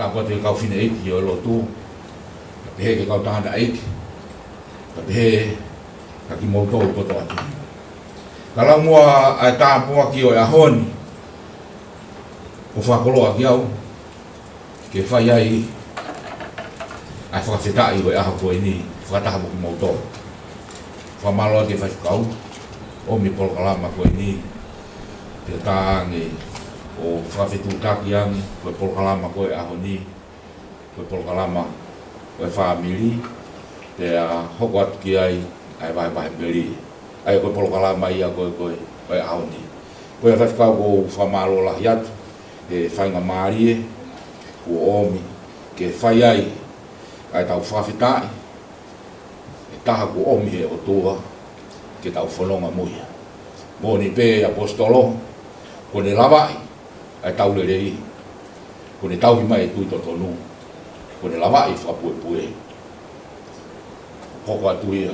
ko te kau fine eiti o Lotu. Ka he ke kau tahana eiti. Ka he ka ki mautou koto atu. Kalau mua ai tāpua ki o e ahoni. O whakoloa ki au. Ke whai ai. Ai Fakafeta'i o e aha koe ni. Whakataha mo ki mautou. Whamaloa ke whaikau. O mi polokalama koe ni. Te tāngi. O Fakafetutaki angi. Koe polokalama koe ahoni. Koe polokalama koe whamili. Te hoko atu ki ai. Ai vai Melie. Ai koe polokalama ia koe ahoni. Koe whaikau ko whamalo lahi atu. Ke whainga Melie. Ko omi. Ke whai ai. Ai tau Fakafeta'i. E taha ko omi he o tua. Ke tau whanonga muia. Mōni pē apostolo. Ko ne lawai. Ai tau le rei. Ko ne tau himai e tui totonu. Ko ne lawai whapue pue. Hoko atu ia.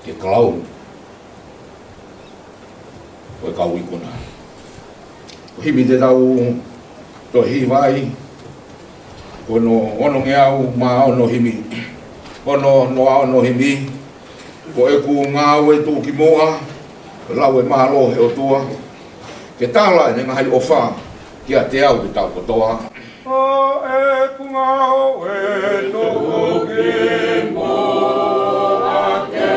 Ke kalau. Ko e kau ikuna. Ko himi te tau to hiwai. Ko no ono ngeau ma ono himi. Ono no himi. Ko e ku ngau e tu ki moa. Lau e mahalo he o tua. Ke tala e ngahi o wha. Kia te au ki tau kotoa. O e ku ngau e tu ki moa. Ke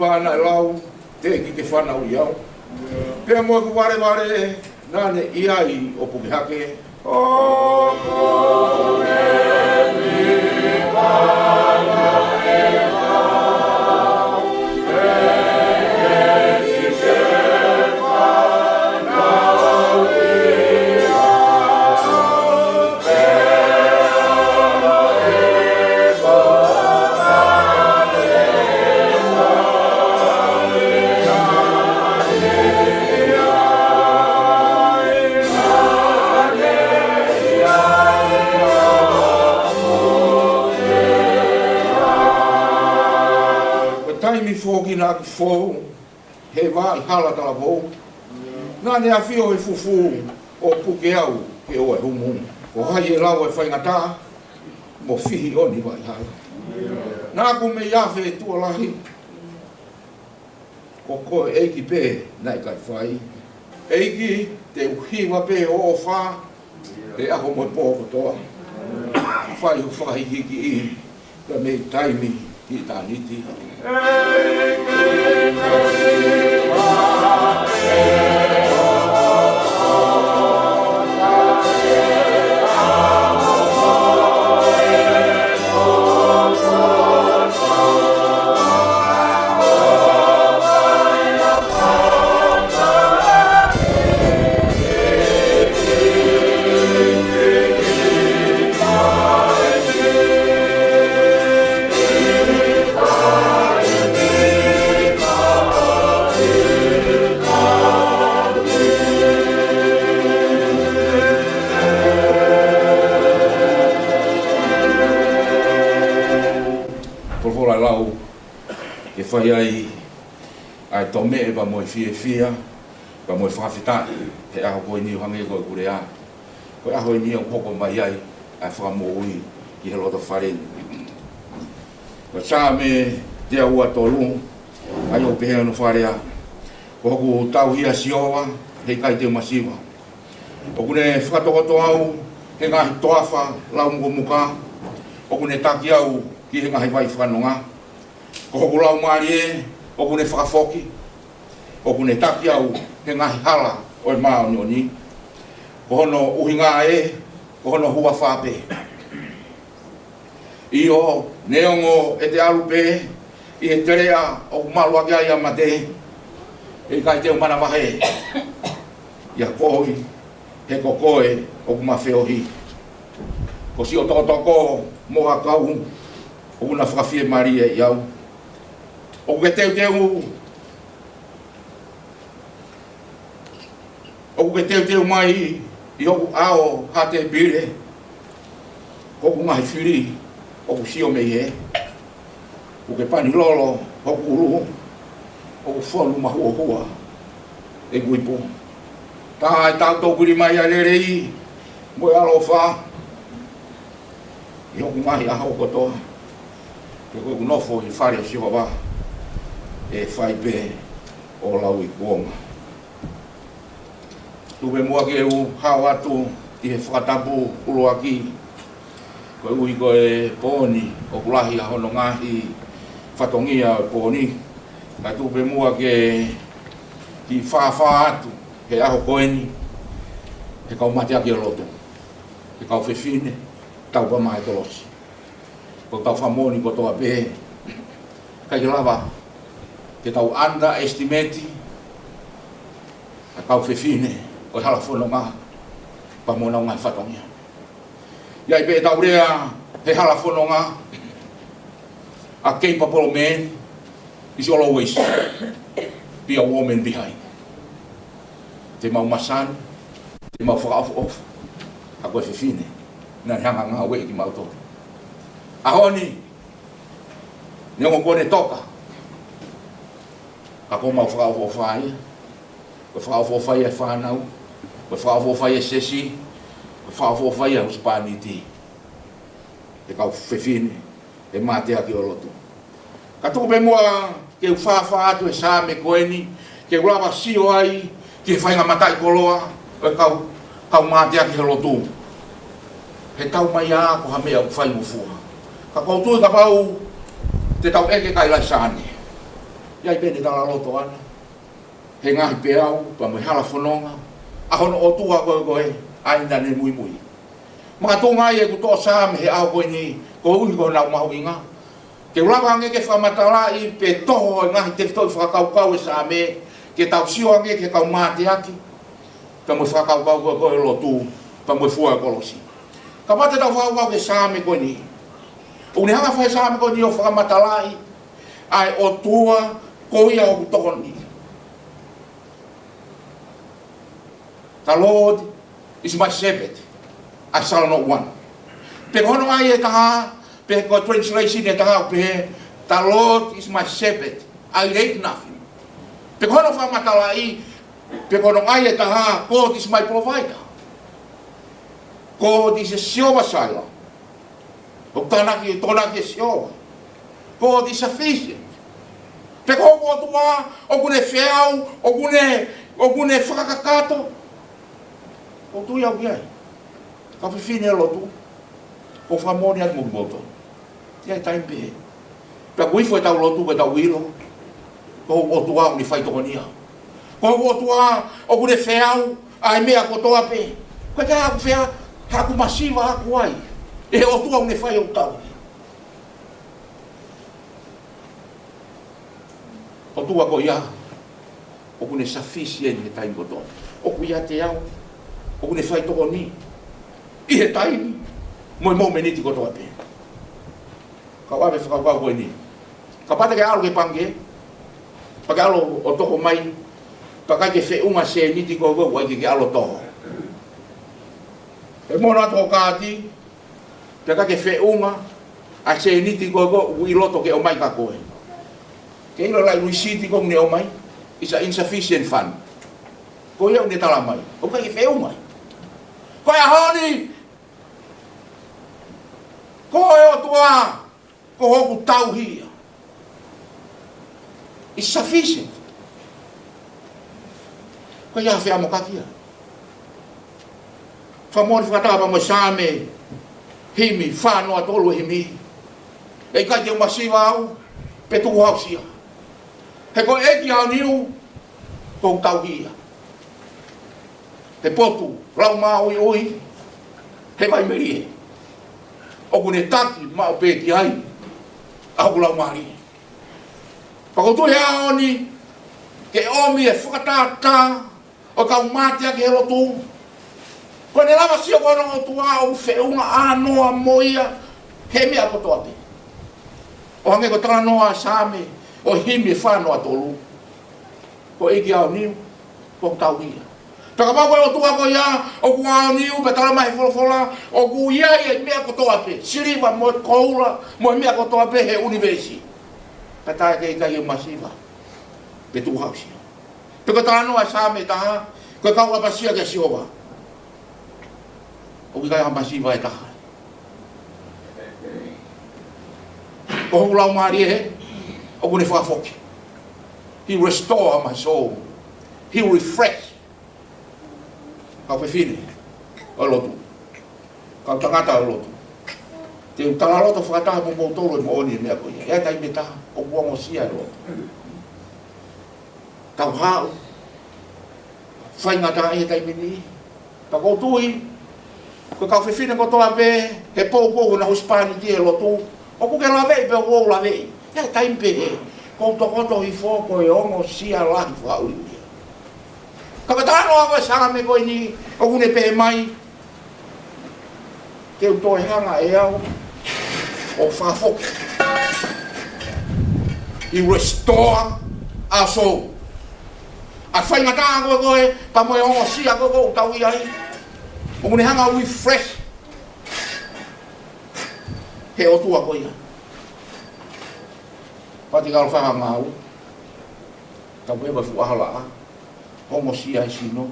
pana lau te ki te whanau iau. Pea mua ku ware nane iai o pukihake. O kore mi pana e lau. E si se whanau iau. Taimi fōki nā ki fō, he wā I hala tala pō. Nā ne a whio e fufu o puke au ke o e humu. O hai e lau e whaingatā, mo whihi o ni wai hala. Nā ku me iawhe e tua lahi, ko koe eiki pē nai kai whai. Eiki te uhiwa pē o o whā, te ako mo pō kotoa. Whai o whai hiki I, ka me taimi I tā niti. Whai ai tome e pa moe fia, pa moe Fakafeta'i, he aho koe ni hange koe kure a. Koe aho ni au hoko mai ai whakamo ui ki he loto whare. Koe sā me te ua tolu, ai o pehe anu whare a. Ko hoku tau hia sioa, hei kai te masiwa. O kune whakatokoto au, he ngahi toafa, lau mko muka. O kune taki au, ki he ngahi vai whanonga. Ko hoku lau Melie, o kune whakafoki, o kune taki au, he ngahi hala o e mao ni o ni. Ko hono uhinga e, ko hono hua whape. I o neongo e te alu pe, I he terea o kumalua kia ia mate, e kai te umana wahe. Ia kohi, he kokoe o kuma Feohi. Ko si o toko moha kau, O una whakawhia Maria i au. O ke teu. O ke teu mai i oku ao hate pire. O ku ngahi whiri. O ku sio mei he. O ke pani lolo. O ku uruhu. O ku whanu mahua hua. E guipo. Tā e tātou kuri mai a lerei. Moe alo wha. I oku ngahi aha o kotoa. Ke koe kunofo i whare si wa e whai pē o lau i kuonga. Tuwe mua ke u hao atu i he whakatapu ulo aki. Koe ui koe pōni o kulahi a hono ngahi whatongia o pōni. Ka tuwe mua ke ki whawha atu he aho koeni. He kau mate aki o lotu. He kau whewhine tau pa mai tolosi. Ko tau whamoni ko toa pē. Kai lawa, ke tau underestimate, a tau whewhine, o hala whanonga, pa mona ngai whatongia. Iai pē tau rea, he hala whanonga, a capable man is always be a woman behind. Te mau masan, te mau whakaofu, a koe whewhine, na hanga ngā wei ki mau tō. Ahoni, niongo kone toka. Ako mau whakawho whai, ko whakawho whai e whanau, ko whakawho whai e sesi, ko whakawho whai e huspaniti. E kau whewhine, e mate aki o lotu. Ka tuku pe mua, ke u whawha atu e sā me koeni, ke ulawa sio ai, ke whainga matai koloa, e kau mate aki o lotu. He tau mai a, ko hamea u whai mufua. Ka koutu ka pau te tau eke ka Ilaisaane. Iai pene tala loto ana. He ngahi pe au, pa mai hala whanonga. Ahono o tua koe, ainda ne mui. Mga tōnga e ku tō sāme he au koe ni, ko uhi koe nau mahu inga. Ke ulawa ange ke whamatala i pe toho e ngahi te whitoi whakaukau e sāme, ke tau sio ange ke kau māte aki. Pa mai whakaukau koe lotu, pa mai fua e kolosi. Ka pate tau whakaukau ke sāme koe ni. O ne hanga whae sāme ko ni o whakamatalai, ai o tua koia o kutokoni. The Lord is my shepherd, I shall not want. Pe hono ai e taha, pe ko translation e taha pe, the Lord is my shepherd, I lack nothing. Pe hono whakamatalai, pe hono ai e taha, God is my provider. God is a Jehovah Silo. O tanaki e sio. God is sufficient. Pe ko tua, o kune feau, o kune whakakato. O tu iau iai. Ka whiwhine lotu. Ko whamoni at mugmoto. Iai taim pe. Pe kuifo e tau lotu e tau wilo. Ko o tua ni whai tokonia. Ko o tua, o kune feau, ai mea kotoa pe. Ko ka haku fea, haku masiva haku ai. E o tua une whai o tau. O tua ko ia, o kune sufficient he taim koto. O ku ia te au, o kune whai toko ni. I he taim, moi mau meniti koto ape. Ka wawe whakawau koe ni. Ka pata ke alo ke pange, pa ke alo o toko mai, pa kai ke whiunga se niti koe koe, wai ke alo toho. E mona toko kāti, peka ke whiunga, a se niti koe koe, ui loto ke o mai ka koe. Ke ilo lai risiti koe ne o mai, is a insufficient fund. Koe iau ne tala mai, o kai ke whiunga. Koe a honi, koe o tua, ko hoku tau hia. Is sufficient. Koe ia whia mo kakia. Whamori whakatapa mo sāme, himi, whānoa tolu himi. E kai te umasiwa au, pe tuku hausia. He koe eki au niu, kou tau hia. He potu, lau maa ui, he vai Melie. Oku ne taki, maa pēti ai, au lau maa ri. Pakotu hea oni, ke omi e whakatata, o kau mātia ke he Lotu. Koe ne lava sio kono o tua o whiunga anoa moia, he mea kotoa te. O hange ko tala noa same, o himi whanua tolu. Ko eki au niu, ko tau ia. Taka pako o tua ko ia, o kua niu, pe tala mai folofola, o ku ia e mea ko toa pe. Siriva mo koula, mo mea ko toa pe he universi. Pe tae ke ikai o masiva. Pe tu hausia. Pe ko tala noa same taha, ko kau apasia ke siova. O kikai ha masiva e taha. Ko hulau maari he, o kune whafoki. He restore my soul. He refresh. Kau whewhine, o lotu. Kau tangata o lotu. Te utala loto whakataha mo mautolo e mo oni e mea koe. Ea tai me taha, o buango sia e loto. Kau hao. Whaingata e tai me ni. Kau koutui. Ko kau whewhine ko toa pe, he pou na huspani ti e lotu. O kuke lawe pe o kou lawe. Ea tai me he. Ko tokoto i foko e ongo sia lahi whauri. Kakatano ako e sanga me koe ni o kune pehe mai. Te utoe hanga e au o whafoki. He restore our soul. A whaingata koe koe, pa moe ongo sia koe koe tau i ai. O kune hanga refresh. He o tua koe ia. Pati kalo whaha ngau. Tau eba fuahala a. Homo sia e sino.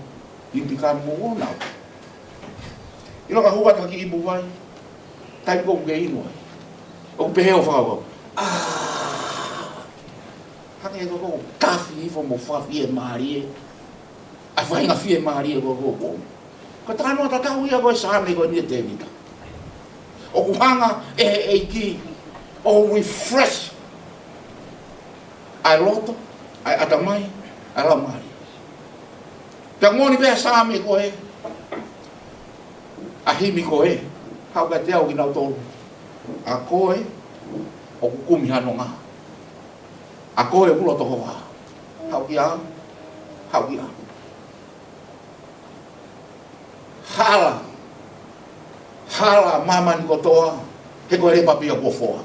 Impikan mo nau. Ilo ka huwa taki ibu vai. Tai ko ke ino ai. O pehe o whaha. Hake ko ko tafi fo mo fafi e marie. A whainga fi e marie ko ko. Ko tano ta tau ia ko same ko ni te vita. O kuhanga e ki. O refresh. Ai loto, ai atamai, ai lamari. Pea ngoni pea same koe. A himi koe. Hau ka te au ki nau tolu. A koe, o kukumi hano ngā. A koe kula toho wā. Hau ki au, hau ki au. Hala. Hala mamani kotoa. He koe repa pia kofoa.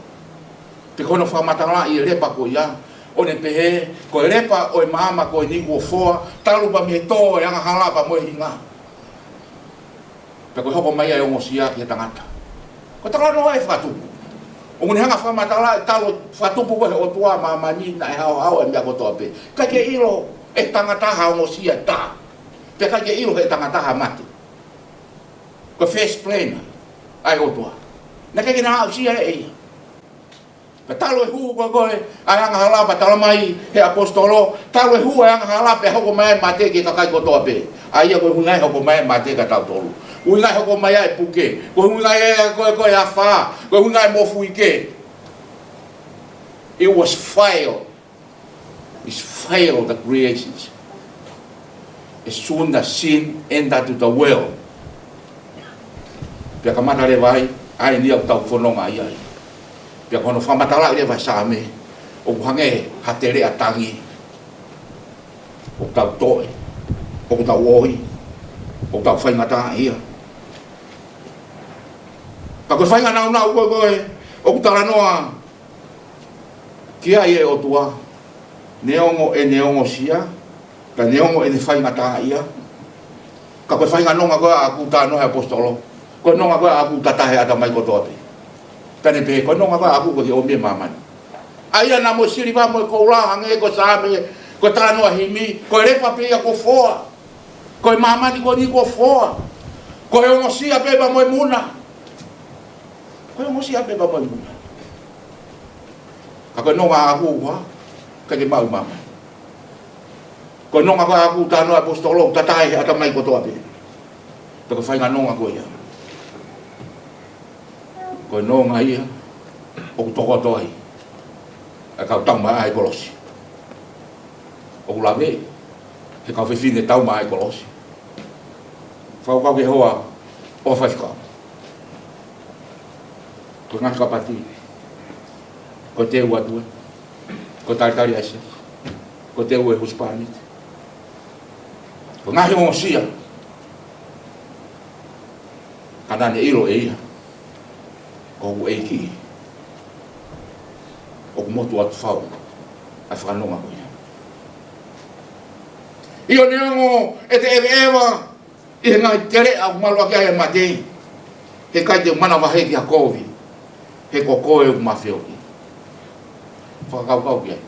Te kono whamatala i repa ko ia. O ne pehe, ko e repa o e mama ko e niku o foa, talu pa me tō e anga halapa mo e hinga. Pe ko hoko mai e ongo sia ki e tangata. Ko tala noa e whatupu. O mune hanga whamatala e talo whatupu ko he o tua mama ni na e hao e mea kotoa pe. Ka ke ilo e tangataha ongo sia ta. Pe ka ke ilo e tangataha mate. Ko first plane ai o tua. Na ke kina hao sia e ia. Pe talo e huu koe koe, ai anga halapa tala mai he apostolo, talo e huu ai anga halapa e hoko mai mate ke kakai kotoa pe. Ai ia koe hungai hoko mai mate ka tau tolu. Hungai hoko mai ai puke, koe hungai e koe a wha, koe hungai mofu ike. It was fail. It's fail the creations. As soon as sin entered to the world. Pia kamata le vai, ai ni au tau whanonga ai ai. Pia kono whamatala i rewa same, o kuhange hatere atangi, o tau toe, o tau ohi, o tau whaingata ia. Pa koe whainga nau koe koe, o kutara noa, kia ie o tua, neongo e neongo sia, ka neongo e ne whaingata ia. Ka koe whainga nonga koe a kuta noa apostolo, koe nonga koe a kuta tahe ata mai kotoa pe. Tane pe ko nonga ba aku ko o me mama. Aia na mo siri ba mo ko la hange ko same ko tano himi ko repa pe ko foa. Ko mama ni ko foa. Ko e mo sia pe ba mo muna. Ko mo sia pe ba mo muna. Ka ko nonga aku wa ka ke mau mama. Ko nonga ba aku tano apostolo tatai ata mai ko to ape. To ko fai nonga ko ya. Ko no ngai o toko toi a ka tau mai kolosi o lave he ka fine tau mai kolosi fa ka ke hoa o fa ka ko ngas ka pati ko te wa tu ko tartari ase ko te wa huspani ko ngai mo sia kana ne ilo e ko eki o kumotu atu whau, ai whakanonga koe. Io neango e te ewa, i he ngai tere au malua ki ai matei, he kai te mana wahe ki a kovi, he kokoe o mawheoki. Whakakau ki ai.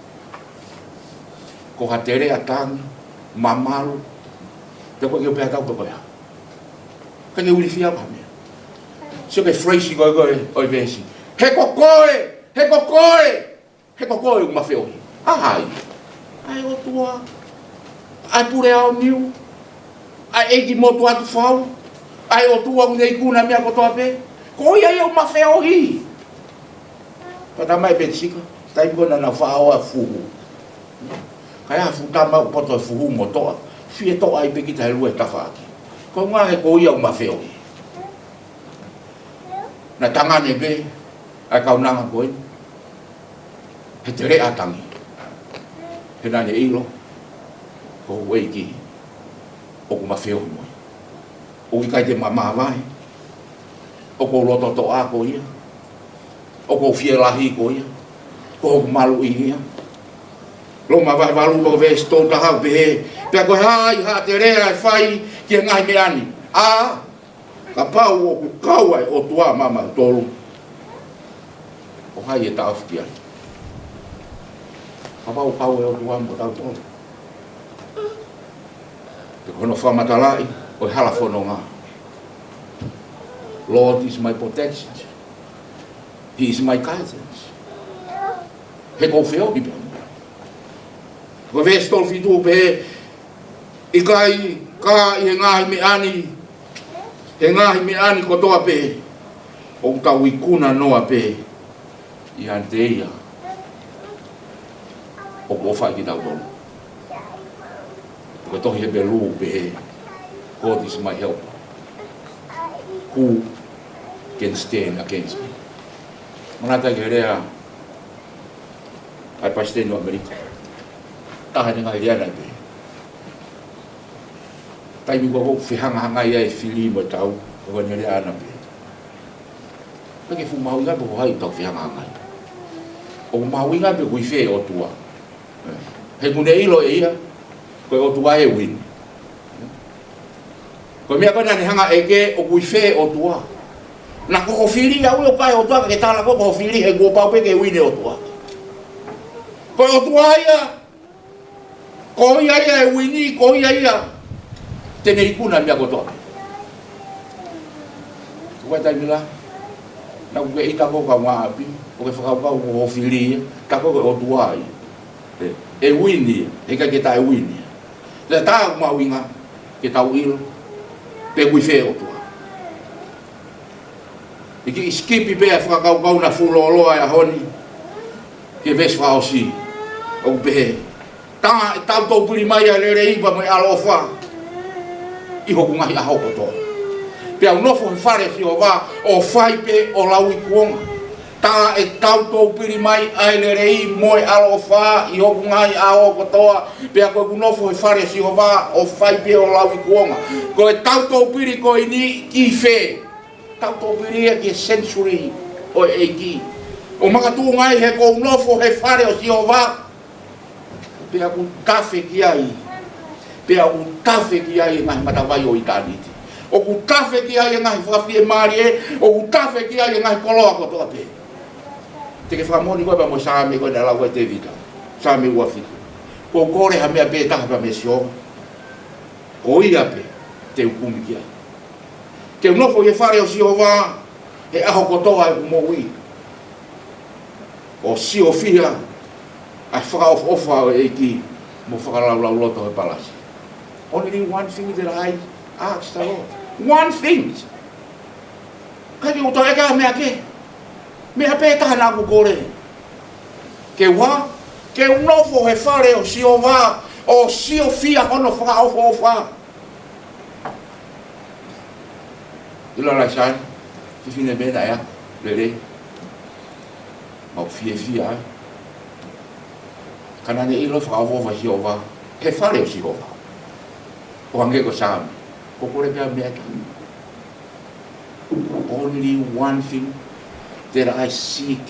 Ko ha tere a tangi, mamalu, te koe ki o pēa tau koe ha. Ka ke uri whia pa mea. Sio ke freisi koe oi vesi. He kokoe o mawheoki. Ahai, ai o tua, ai pure ao miu, ai eiki motu atu whau, ai o tua unei kuna mea kotoa pe, ko ia o mawheoki. Pata mai pe tika, tai kona na whao a fuhu. Kai a futama o poto e fuhu motoa, fie toa ai peki tai lue tawhaki. Ko ngā he ko ia o mawheoki. Na tangane pe, ai kaunanga koe, he te rea tangi. He nane ilo, ko uei ki, o ku mawheoki moi. O ki kai te mamā vai, o ko loto to a ko ia, o ko fie lahi ko ia, ko ku malu i ia. Lo ma vai valu lo ve sto ta ha be, pe ko hai ha te rea e fai ki ngai me ani. A ka pau o ku kau ai o tua mama tolu. O hai e ta afkia. Ka pau kau e o tua mo ta tolu. Te kono fa matalai o hala fononga. Lord is my protection. He is my guidance. He ko feo di pe. Ko vesto fitu pe i kai ka i ngahi me ani ko toa pe o tau i kuna noa pe i anteia o ko fai ki tau tolu ko tohi he belu pe God is my helper. Who can stand against me? Manata ki rea ai paste no Amerika. Taha ni ngai rea pe. Tai mi ko whihanga ia e whili mo tau o ni rea ana pe. Pake fu mau ia po hai tau whihanga ngai. O mau ia pe kui fe o tua. He mune ilo e ia ko o tua e win. Ko mea kona ni hanga eke o kui fe o tua. Na ko whili au o kai o tua ke tala ko whili he go pau pe ke win o tua. Ko o tua ia ko ia e wini ko ia tenei kuna mea kotoa. Ko tai mila na ko ita ko ka ngapi o ke whakapau o whili ta ko o tua e wini e ka ke tai wini. Le ta ma winga ke tau ilo pe kui fe o tua. Iki skipi pe a whakakau na fuloloa e honi ke ves whaosi o pe ta tau tau puri mai a lere iba mai alofa i hoku ngahi a hoko toa. Pe au nofo he whare si o wā o whai pe o lau i kuonga. Ta e tau tau puri mai a lere i moi alofa i hoku ngahi a hoko toa. Pe a koe nofo he whare si o wā o whai pe o lau i kuonga. Ko e tau tau puri ko i ni ki whē. Tau tau puri e ki century o e ki. O makatu ngai he kou nofo he whare o si o wā. Pe a ku tafe ki ai. Pe a ku tafe ki ai ngai matawai o itaniti. O ku tafe ki ai ngai whawhi e maari e. O ku tafe ki ai ngai koloa ko toa pe. Te ke whamoni koe pa mo saame koe na lau e te vita. Saame ua whitu. Ko kore ha mea pe taha pa me sio. Ko ia pe te ukumi ki ai. Ke unofo ye whare o si o wā. He aho kotoa e kumoi. O si o whia. Ai whakaofa e ki mo whakaraulau loto e palasi. Only one thing that I asked the Lord. One thing. Kaki uto e ka mea ke. Mea pe taha nā kukore. Ke wā. Ke unofo he whare o si o wā. O si o whia hono whakaofa. Ilaisaane Finau Vea lele. Mau fie ai. Kana ne ilo whakaofa si o wā. He whare o si o wā. O hange ko saame. Ko kore pia mea ki. Only one thing that I seek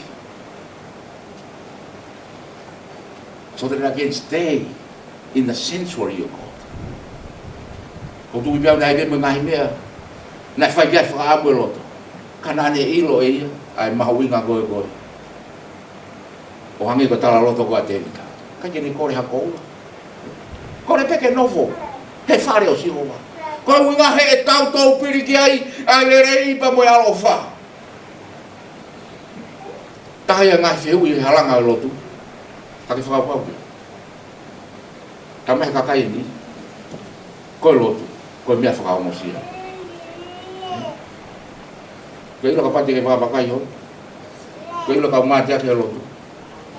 so that I can stay in the sanctuary of God. Ko tu bia na be ngai mea na fai ga fa abo loto kana ne ilo e ai mahawinga go o hangi ko tala loto ko ate ka ke ni ko re hako ko re peke novo he fare o si hova ko winga he tau tau piri ki ai le rei pa mo alo fa taya ngai feu i halanga lotu ka ke fa pa tamai ka kai ni ko lotu ko mea whakao mo sia. Ko ilo ka pati ke whakapakai ho. Ko ilo ka umatia ke lotu.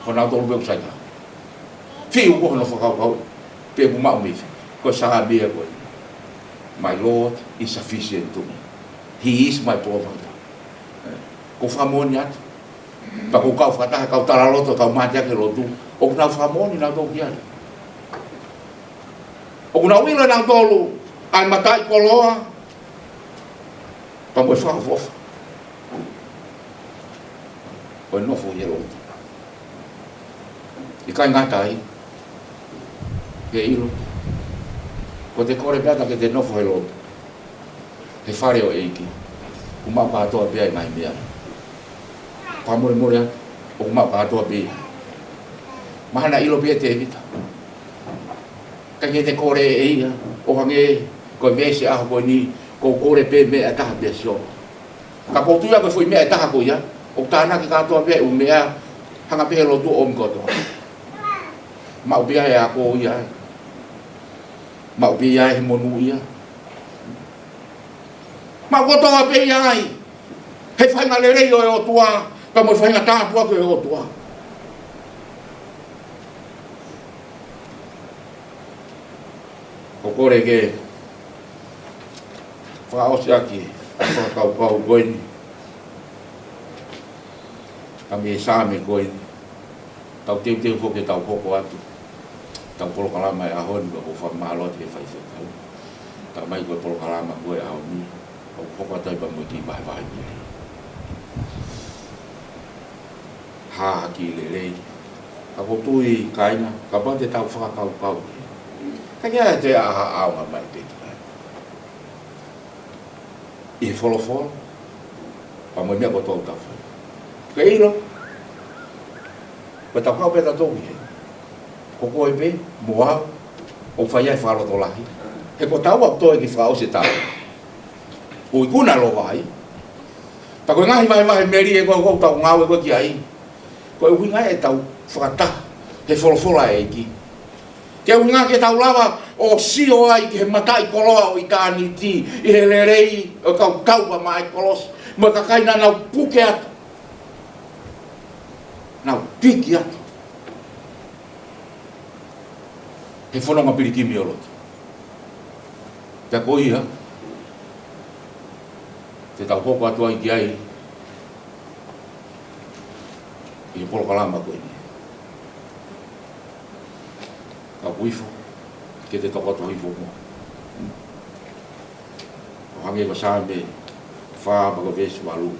Ko nau tolu beu saika. Whiu ko hono whakao kau. Pe ku mau mifi. Ko saha mea koe. My Lord is sufficient to me. He is my provider. Ko whamoni atu. Pa ko kau whakataha kau tala loto kau umatia ke lotu. O kuna whamoni nau tau kiari. O kuna wila nau tolu. Ai matai koloa pa mo fa fofa o no fo yelo i kai ngatai ke ilo ko te kore bata ke te no fo yelo he fare o eiki o ma pa to be mai mea pa mo o ma pa to be mahana ilo be te evita ka ke te kore eia o hange ko vese a ko ni ko kore pe me ata be so ka ko tu ya ko foi me ata ko ya o tana ki ka to be u me hanga pe lo tu om ko to ma ubi ya ko ya ma ubi ya mo nu ya ma ko to be ya he fa na le re o tua pa mo fa na ta po ko o tua ko kore ke Fao siaki, kau kau goin, kami sami goin, tau tiu fo ke tau koko atu, tau polo kalama e ahon ko fa malot ke fai se tau, tau mai ko polo kalama ko e ahon ni, ko koko tai ba mo ki bai ni, ha ki le, ako tui kaina, ka ba te tau fa kau, ka kia te aha au mai te. I folo pa mo mea ko tau tau ke ilo ko tau kau peta tau ko koe pe moa o whai ai whalo to lahi he ko tau ap toi ki whao se tau o i kuna lo vai pa koe ngahi vai Melie ko tau ngau e ko ki ai ko e winga e tau whakata he folo e ki ke winga ke tau lava o sio ai ke matai koloa o itani ti I he lerei o kau pa mai kolos ma ka kaina nau puke atu nau piki atu he whanonga pirikimi o lotu te ko ia te tau koko atu ai ki ai I polo kalama koe ni ka kuifo ke te tokoto hifo mo. O hange ko sāme whā maka vesu walu.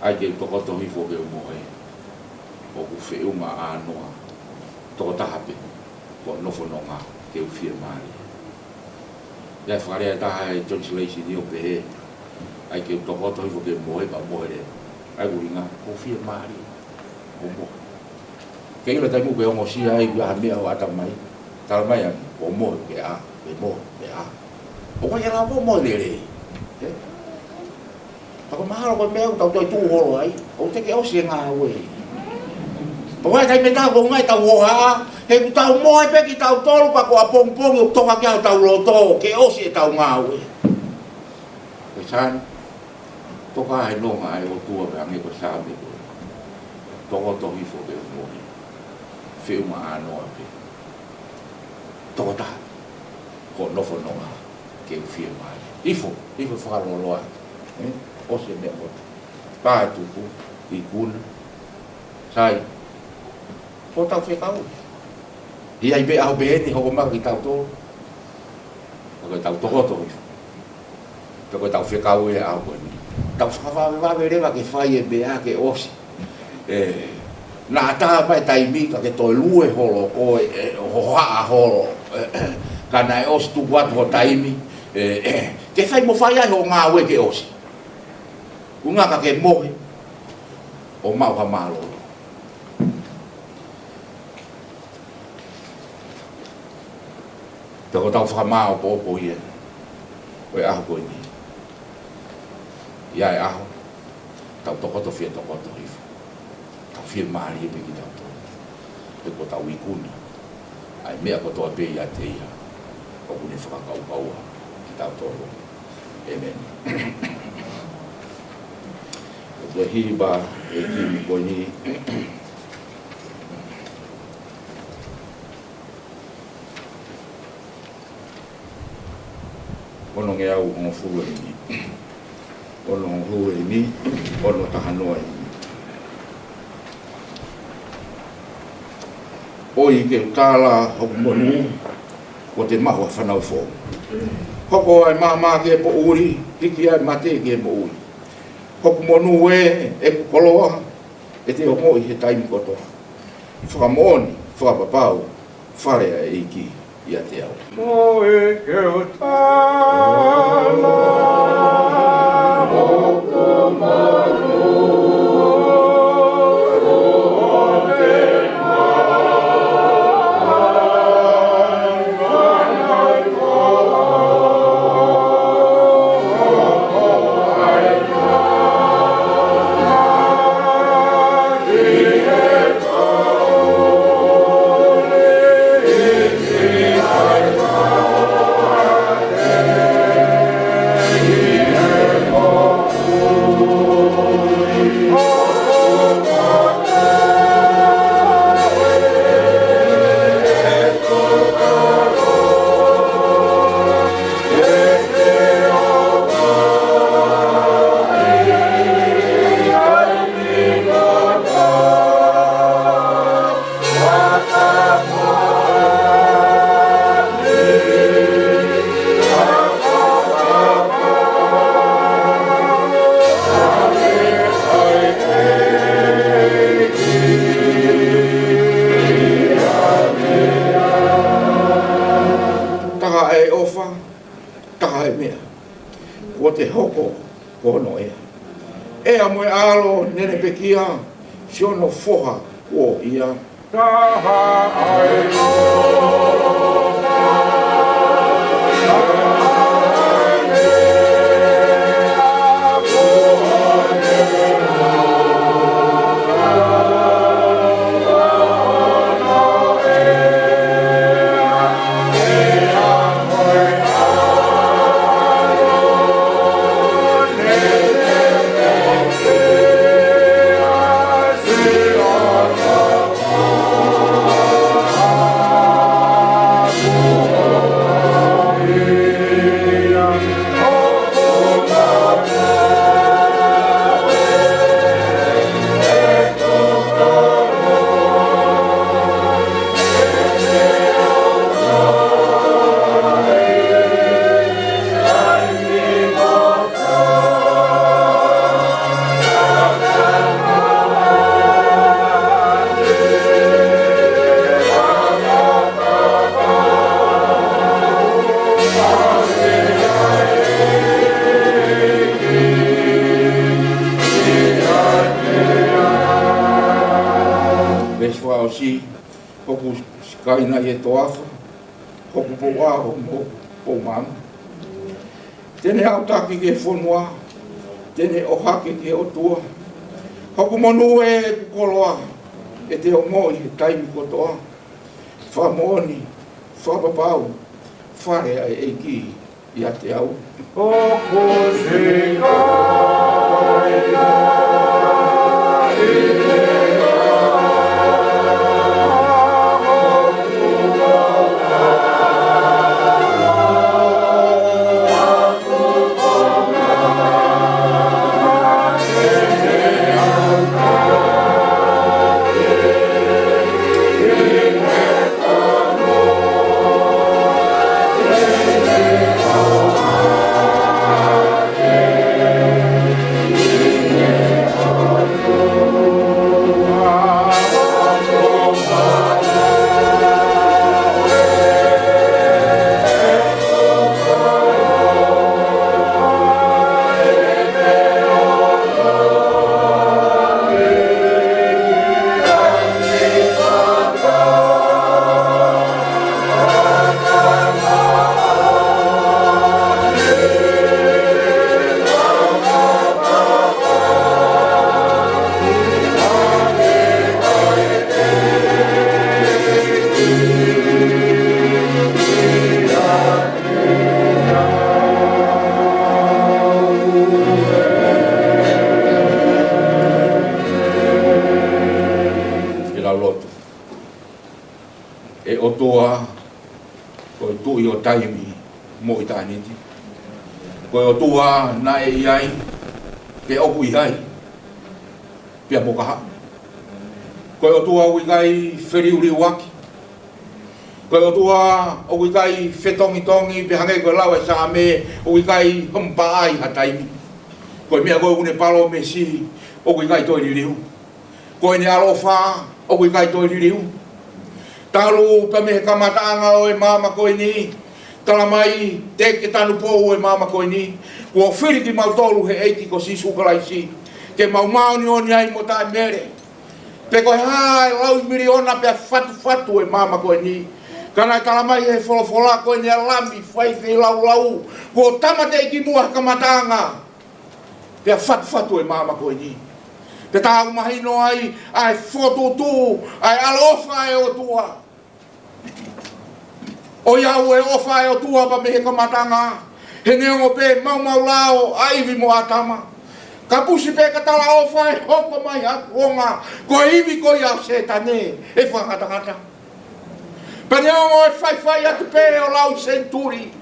Ai ke tokoto hifo ke mo e. O ku Feohi'anga anoa. Toko tahape. Ko nofo nonga ke u whia maari. Ia whakarea taha e translation ni o pehe. Ai ke tokoto hifo ke mo e pa mo e. Ai ku hinga ko whia maari. O mo. Ke ila taimu ke ongo sia ai ua hamea o ata mai. Tala mai an, o mo ke a, ke a. O ko era mo le le. Ako mahalo ko me tau toi tu holo ai. O te ke o se nga we. O ai tai me tau ko ngai tau ho ha. He ku tau mo ai pe ki tau tolu pa ko apongpong o toka ke tau loto ke o se tau nga we. Ko san toka ai no ai o tua pe ange ko sabe ko. Toko to hifo ke mo. Feohi'anga no pe. Toko taha, ko nofo nonga, ke whia mai. Ifo whakaroloa, o se mea mo. Pāe tuku, I kuna, sai, ko tau whekau. I ai be au beheni, hoko maka ki tau tōru. Ko tau tokoto ifo. Ko tau whekau au koe ni. Tau whakawawe rewa ke whai e bea ke osi. na ata mai taimi ka ke toi lue holo o ho ha holo kana e os tu wat ho taimi ke fai mo fai ai ho ngā we ke os unga ka ke mohi o mau ha malo te ko tau whakamao po po ia o e aho koe ni ia e aho tau tokoto fia tokoto hifu tau fia maari e peki tau tō e ko tau ikuna ai mea ko toa pe ia te ia o kune whakakau kaua ki tau tō amen o te hiba e kimi koe ni ono nge au o furu e ni ono hu e ni ono tahanoa e ni oi ke utala hoku monu ko te mahu a whanau fō hoko ai mama ke po uri hiki ai mate ke po uri hoku monu e kukoloa e te homo i he taimi kotoa whakamoni whakapapau wharea e iki ia te au mo e ke utala hoku monu Siono foha o ia taha ai kaina e toafa, hoku po aho mo po mama. Tene au taki ke whonua, tene o hake ke o tua. Hoku monu e kukoloa, e te o moi he taimi kotoa. Whamoni, whapapau, wharea e ki i a te au. Hoku se kaina i te la lotu. E o toa ko tu i o taimi mo i taniti. Ko o toa na e iai ke opu i hai. Pia mo kaha. Ko o toa ui kai feriuri waki. Ko o toa o ui kai fetongi tongi pe hange ko lawa sa me o ui kai humpa ai ha taimi. Ko mea ko une palo me si o ui kai toi riu. Ko ne alofa o ui kai toi riu. Talu pa me kamataanga o e mama ko ni. Tala mai te ke tanu po o e mama ko ni. Ko firi ki mau tolu he eiki ko sisu Kalaisi. Ke mau mauni o ni ai mo tai mere. Pe ko hai lau miliona pe fatu e mama ko ni. Kana tala mai he folofola ko ni alami fai fe lau. Ko tamate ki mua kamataanga. Pe fatu e mama ko ni. Pe tau mahino ai foto tu ai alofa e o tua. O iau e ofa e o tua pa mehe kamatanga. He neongo pe mau lao aivi mo atama. Ka pusi pe ka tala ofa e hoko mai hakuonga. Ko iwi ko iau setane e whangatangata. Pa neongo e fai atu pe o lau senturi.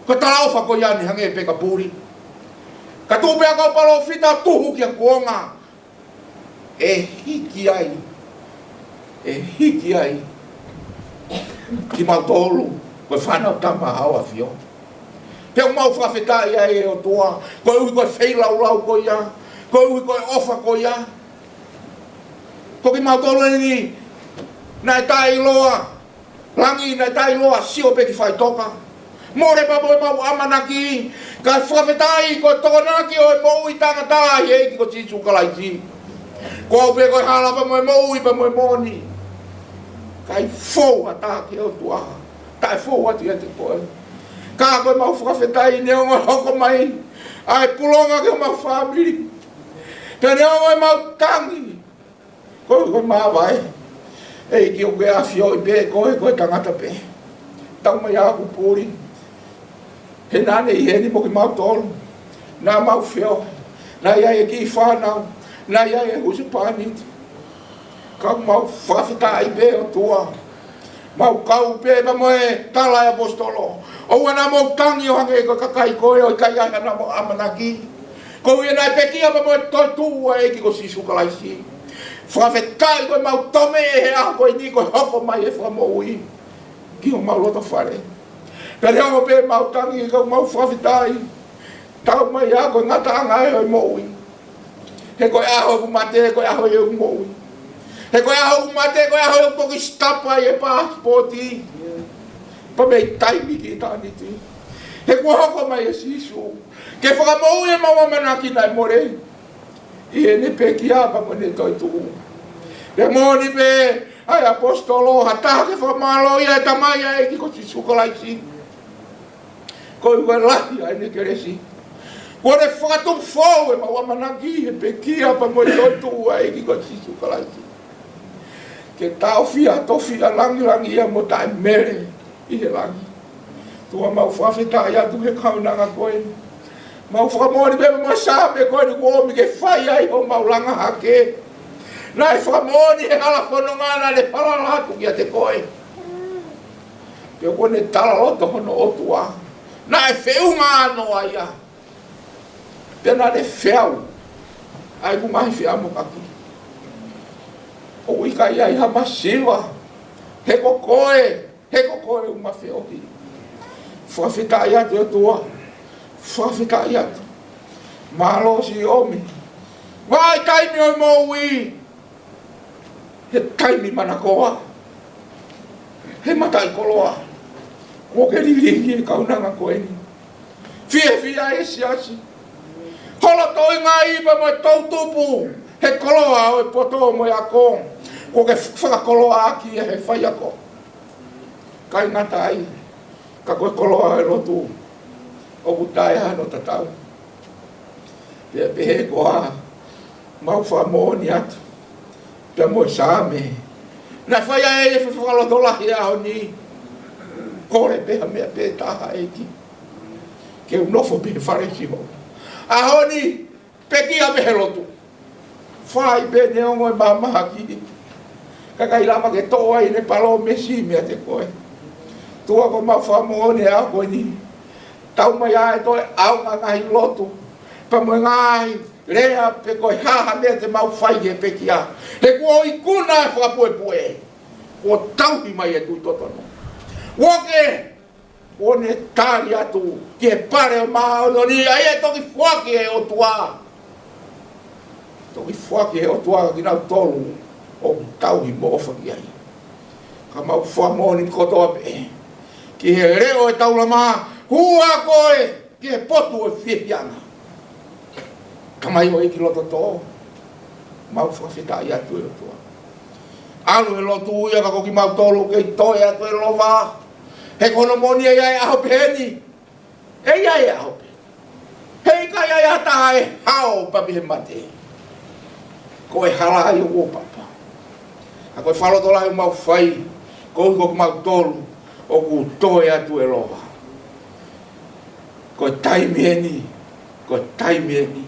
Ko tala ofa ko iani hange pe ka puri. Ka tupe a kau palo fita tuhu kia kuonga. E hiki ai. Ki mau tolu, ko whanau tama hawa fio. Pea mau Fakafeta'i ai e o toa, ko ui ko fei lau ko ia, ko ui ko ofa ko ia. Ko ki mau tolu ni, nai tai loa, langi nai tai loa, sio pe ki whai toka. More pa boi mau amanaki, ka Fakafeta'i ko tokonaki o e mou i tangatai e ki ko tisu Kalaisi. Ko au pe ko halapa mo e mou i pa mo e moni. Kai fou atake o tua. Tai fou atu ia te koe. Ka koe mau Fakafeta'i neo ngoi hoko mai. Ai pulonga ke mau family. Pe neo ngoi mau tangi. Koe mawa e. Ei ki o ke afio i pe koe tangata pe. Tau mai aku puri. He nane i heni mo ki mau tolu. Nā mau feo. Nā iai e ki i whanau. Nā iai e husi pāniti. Kau mau Fakafeta'i pe o tua. Mau kau pe pa mo e tala e apostolo. O wana mo tangi o hange ko kakai koe o kai ana mo amanaki. Ko ia nai pekia pa mo e toi tua e ki ko sisu Kalaisi. Fakafeta'i ko mau tome e a ko ni ko hoko mai e fa mo ui. Ki o mau loto fare. Pere o pe mau tangi ko mau Fakafeta'i. Tau mai a ko ngata anga e mo ui. He ko a ho mate ko a ho e mo ui. He koe aho mate, koe aho poki stapa e passporti. Pa mei taimi ki taniti. He koe hoko mai e sisu. Ke whakamou e maua manaki nai more. I e ne pe ki apa mo ne toi tuku. He moni pe, ai apostolo, hataha ke whamalo ia e tamaya e ki ko sisu Kalaisi. Koe ua lahi ai ne keresi. Koe ne whakatum fau e maua manaki e pe ki apa mo e toi tuku e ki ko sisu Kalaisi. Ke tau fia tofi a langi ia mo tai mere i he langi. Tua mau Fakafeta'i atu he kaunanga koe. Mau whakamori pe mo sape koe ni kuomi ke whai ai o mau langa hake. Nai whakamori he ala whanongana le paralatu kia te koe. Pea koe ne tala loto hono otua. Nai Feohi'anga anoa ia. Pea na le wheau. Ai kumahi whea mo kaki. O ika ia i hamasiwa. He kokoe uma Feohi. Fakafeta'i atu e tua. Fakafeta'i atu. Malo si omi. Vai taimi o mo ui. He taimi manakoa. He matai koloa. Ko ke riri e kaunanga koe ni. Fia e siasi. Hola toi ngā ipa mo e tautupu. He koloa o e poto mo e akong. Ko ke whakakoloa aki e he whai ako. Kai ngata ai. Ka koe koloa e Lotu. O kutai hano tatau. Pea pehe koa. Mau whamoni atu. Pea mo e sāme. Nā whai ai e whakaloto lahi aho ni. Kore peha mea pe taha eki. Ke unofo pehe wharesi ho. Aho ni. Pekia pehe Lotu. Whai pe neongo e mamaha ki. Kakai lama ke toa i ne palo mesi mea te koe. Tua ko mawhamone a koe ni. Tau mai ai toi au ngahi lotu. Pa mo ngai lea pe koe haha mea te mau whai he peki a. He kua i kuna e whakapue pue. Kua tauhi mai e tui totono. Wake! O ne tari atu ki e pare o maono ni ai e toki whaki e o tua. Toki whaki e o tua ki nau tolu o tauhi mo ofa ki ai. Ka mau whamoni kotoa pe. Ki he reo e taula maa hua koe ki he potu e Feohi'anga. Ka mai o iki loto tō. Mau Fakafeta'i atu e o tua. Alu e lotu uia ka koki mau tolu ke i toi atu e lova. He kono moni e ai aho peni. E ai aho peni. Hei kai ai ata e hao papi he mate. Ko e hala ai o papa. A koe whalotola e mau whai. Ko i mau tolu. O ku toi atu e lova. Ko e taimi eni. Ko e taimi eni.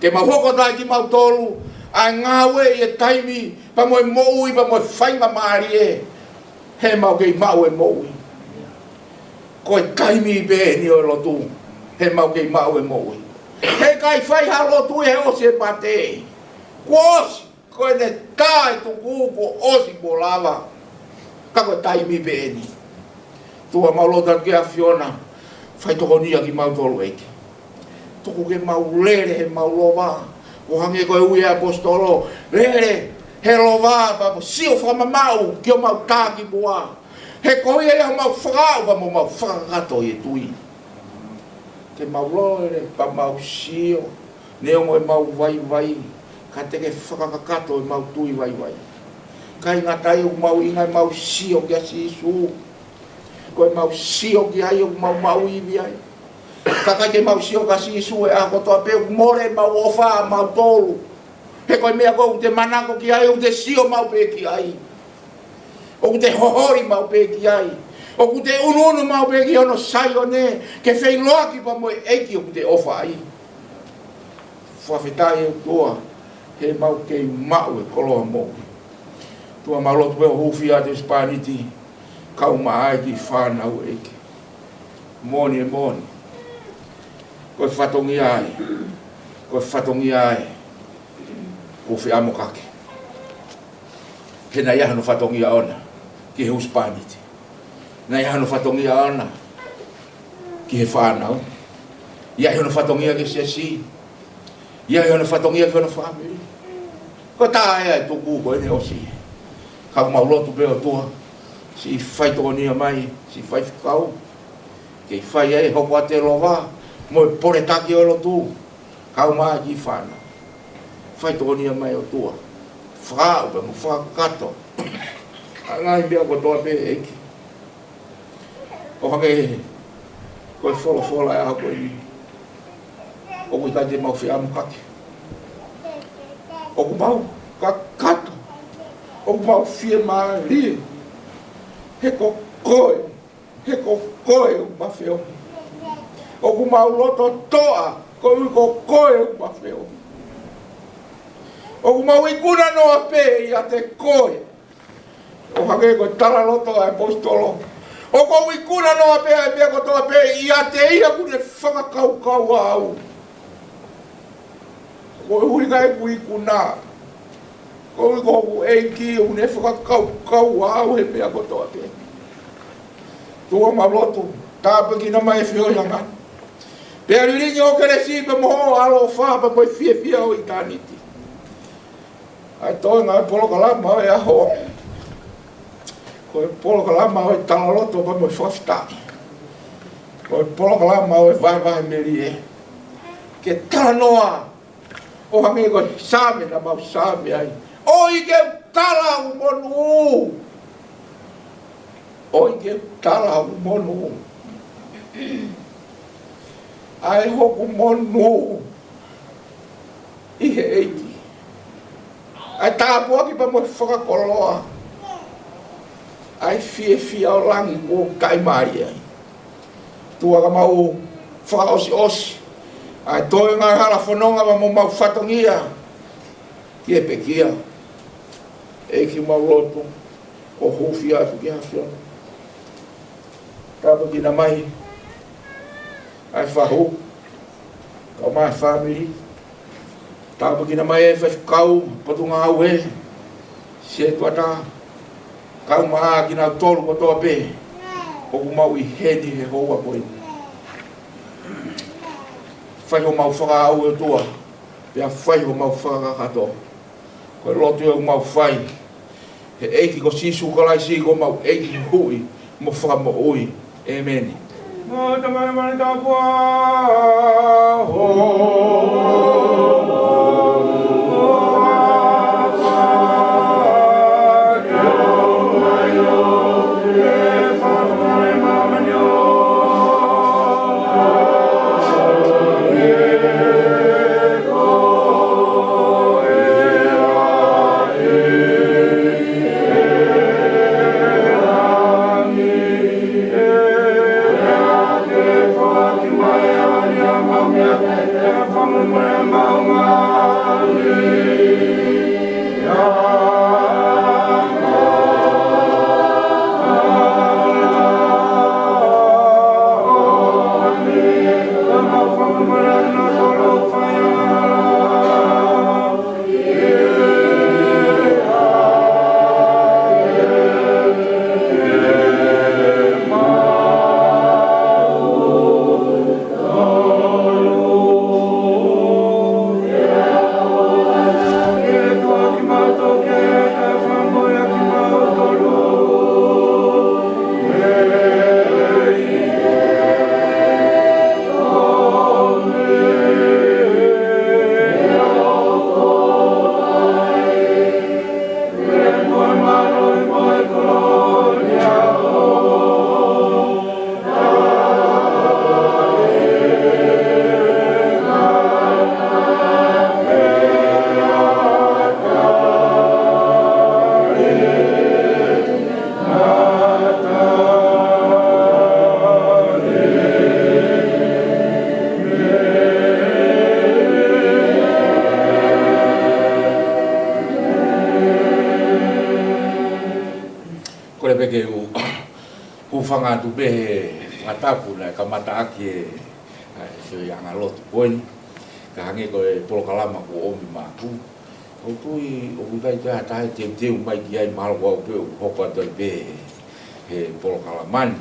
Ke mau hoko tai ki mau tolu. A ngawe e taimi. Pa moe moui pa moe whainga maari e. He mau kei mau e moui. Ko e taimi be ni o lotu. He mau kei mau e moui. He kai whai ha lotu e osi e pate. Ko osi. Ko e ne tae tu kuko osi ko lava. Ka ko e taimi be ni. Tua mau lota ki a Fiona. Whai toko nia ki mau tolu eke. Toko ke mau lere he mau lova. O hange koe ui apostolo. Lere he lova. Pa sio whamamau ki o mau tāki bua. He koe e mau whakau pa mo mau whakakato i e tui. Te mau lore pa mau sio. Neo e mau vai. Ka teke whakakato e mau tui vai. Kai ngatai o mau ingai mau sio ki a sisu. Koe mau sio ki ai o mau iwi ai. Kakai ke mau sio ka sisu e ako toa pe more mau ofa mau tolu. He koe mea kou te manako ki ai o te sio mau pe ki ai. O te hohori mau pe ki ai. O te unu mau pe ki ono sai o ne. Ke whei loa ki pa moe eiki o te ofa ai. Fakafeta'i e tua. He mau kei mau e koloa mou. Tua mau lotu e hufi a te spaniti. Kau maai ki whanau eiki. Moni e moni. Koe whatongi ai. Koe whatongi ai. Ko whi amo kake. Kena iahano whatongi a ona. Ki he uspaniti. Na iahano whatongi a ona. Ki he whanau. Iahano whatongi a ke siasi. Iahano whatongi a ke ona whamiri. Ko tā ea e tuku ko ene osi. Kau mau lotu peo tua. Si whai tokonia mai. Si whai whikau. Kei whai e hoko a te lova. Mo e pore taki o lotu. Kau maa ki whanau. Whai tokonia mai o tua. Whakau pe mo whakakato. Ngai mea ko toa pe eki. O hange koe whola e ako i. O kui kai te mau whiamu kake. O ku mau kakato. O ku mau whia maa rie. He ko koe. He ko koe o ma wheo. O ku mau loto toa. Ko koe o ma wheo. O ku mau ikuna noa pe i a te koe. O hange koe tala loto a apostolo. O ko ikuna noa pe a mea ko toa pe i a te ia kune whakakau au. Ko hui kai ku ikuna. Ko eiki o ne whakakau au he mea ko toa pe. Tua ma loto. Tāpaki na mai Feohi'anga. Pea riringi o keresi pe moho alo whapa moi fia o i tāniti. Ai toi ngai polo kalama e aho. Ko e polo kalama o e tala loto pa moi Fakafeta'i. Ko e polo kalama o e vai Melie. Ke tala noa. O hangi ko sāme na mau sāme ai. O i ke tala u monu. O i ke tala u monu. Ai hoku monu. I he eiti. Ai tāpua ki pa mo whakakoloa. Ai fia o langi o kaimari ai. Tua ka mau whakaosi. Ai toi ngai hala whanonga ma mo mau whatongia. Ki e pekia. e ki mau lotu o hufi atu ki hawhiona. Tapa ki na mai ai whahu kau mai family. Tapa ki na mai e whawhikau patunga au he se tuata kau maa ki na tolu ko toa pe o ku mau I hedi he hoa koe. Whai ho mau whaka au e tua pia whai ho mau whaka katoa. Koe lotu e mau whai he eiki ko sisu Kalaisi ko mau eiki hui mo whaka mo ui. Amen. Mo tamai mani tapua ho. Whanga tu be ngatapu na kamata aki Feohi'anga Lotu koe ka hange koe polokalama ko omi maku o tui o kukai te hatahe teu mai ki ai mahalo wau pe o hoko atoi be he polokalamani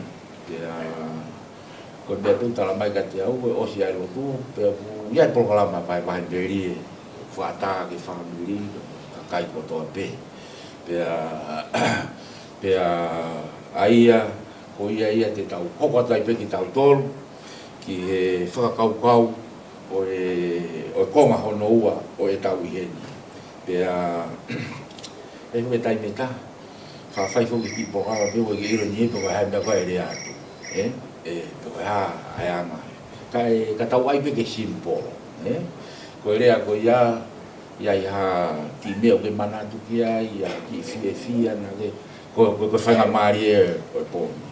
ko bea tu tala mai ka te au koe osi ai Lotu pe o iai polokalama pai mahi Melie whaata ki whamiri ka kai kotoa pe pea aia ko ia te tau hoko atai pe ki tau tolu ki he whakakaukau o konga hono ua o e tau I heni. Pea e hue tai me ta whawhai whoki ki pokawa pe o ki iro ni pe ko hai mea koe rea atu. Pe ko hai anga. Ka tau ai pe ke simpolo. Ko rea ko ia ha ki mea o ke Manatu ki ai ia ki fia na ke ko whainga maari e o pomi.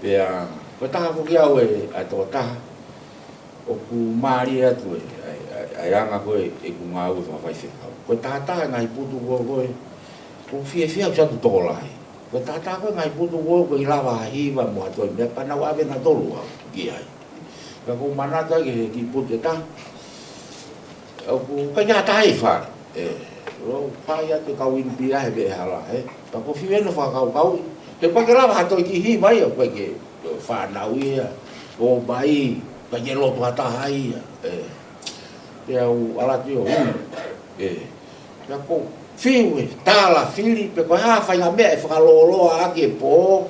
Pea, ko taha whuki au ai tō taha, o ku maari atu ai anga koe ku ngā ue whawhai whekau. Ko taha ngai putu koe, ko fia au satu tōlai. Ko taha koe ngai putu koe I lawa hiwa mua toi, mea panau awe na tolu au ki ai. Ka ko Manatu ai ki putu e taha, o ku kai ngā taha I whare. Ro whai atu kau inpi ahe be hala, pa ko fia no whakau. Te pakera hatoi ki hi mai o koe ke whanau ia, o mai, ka ke lotu hataha ia. Te au alati o ui. Ka ko whiu e, tāla, whiri, pe koe haa whainga mea e whakaloloa ake po,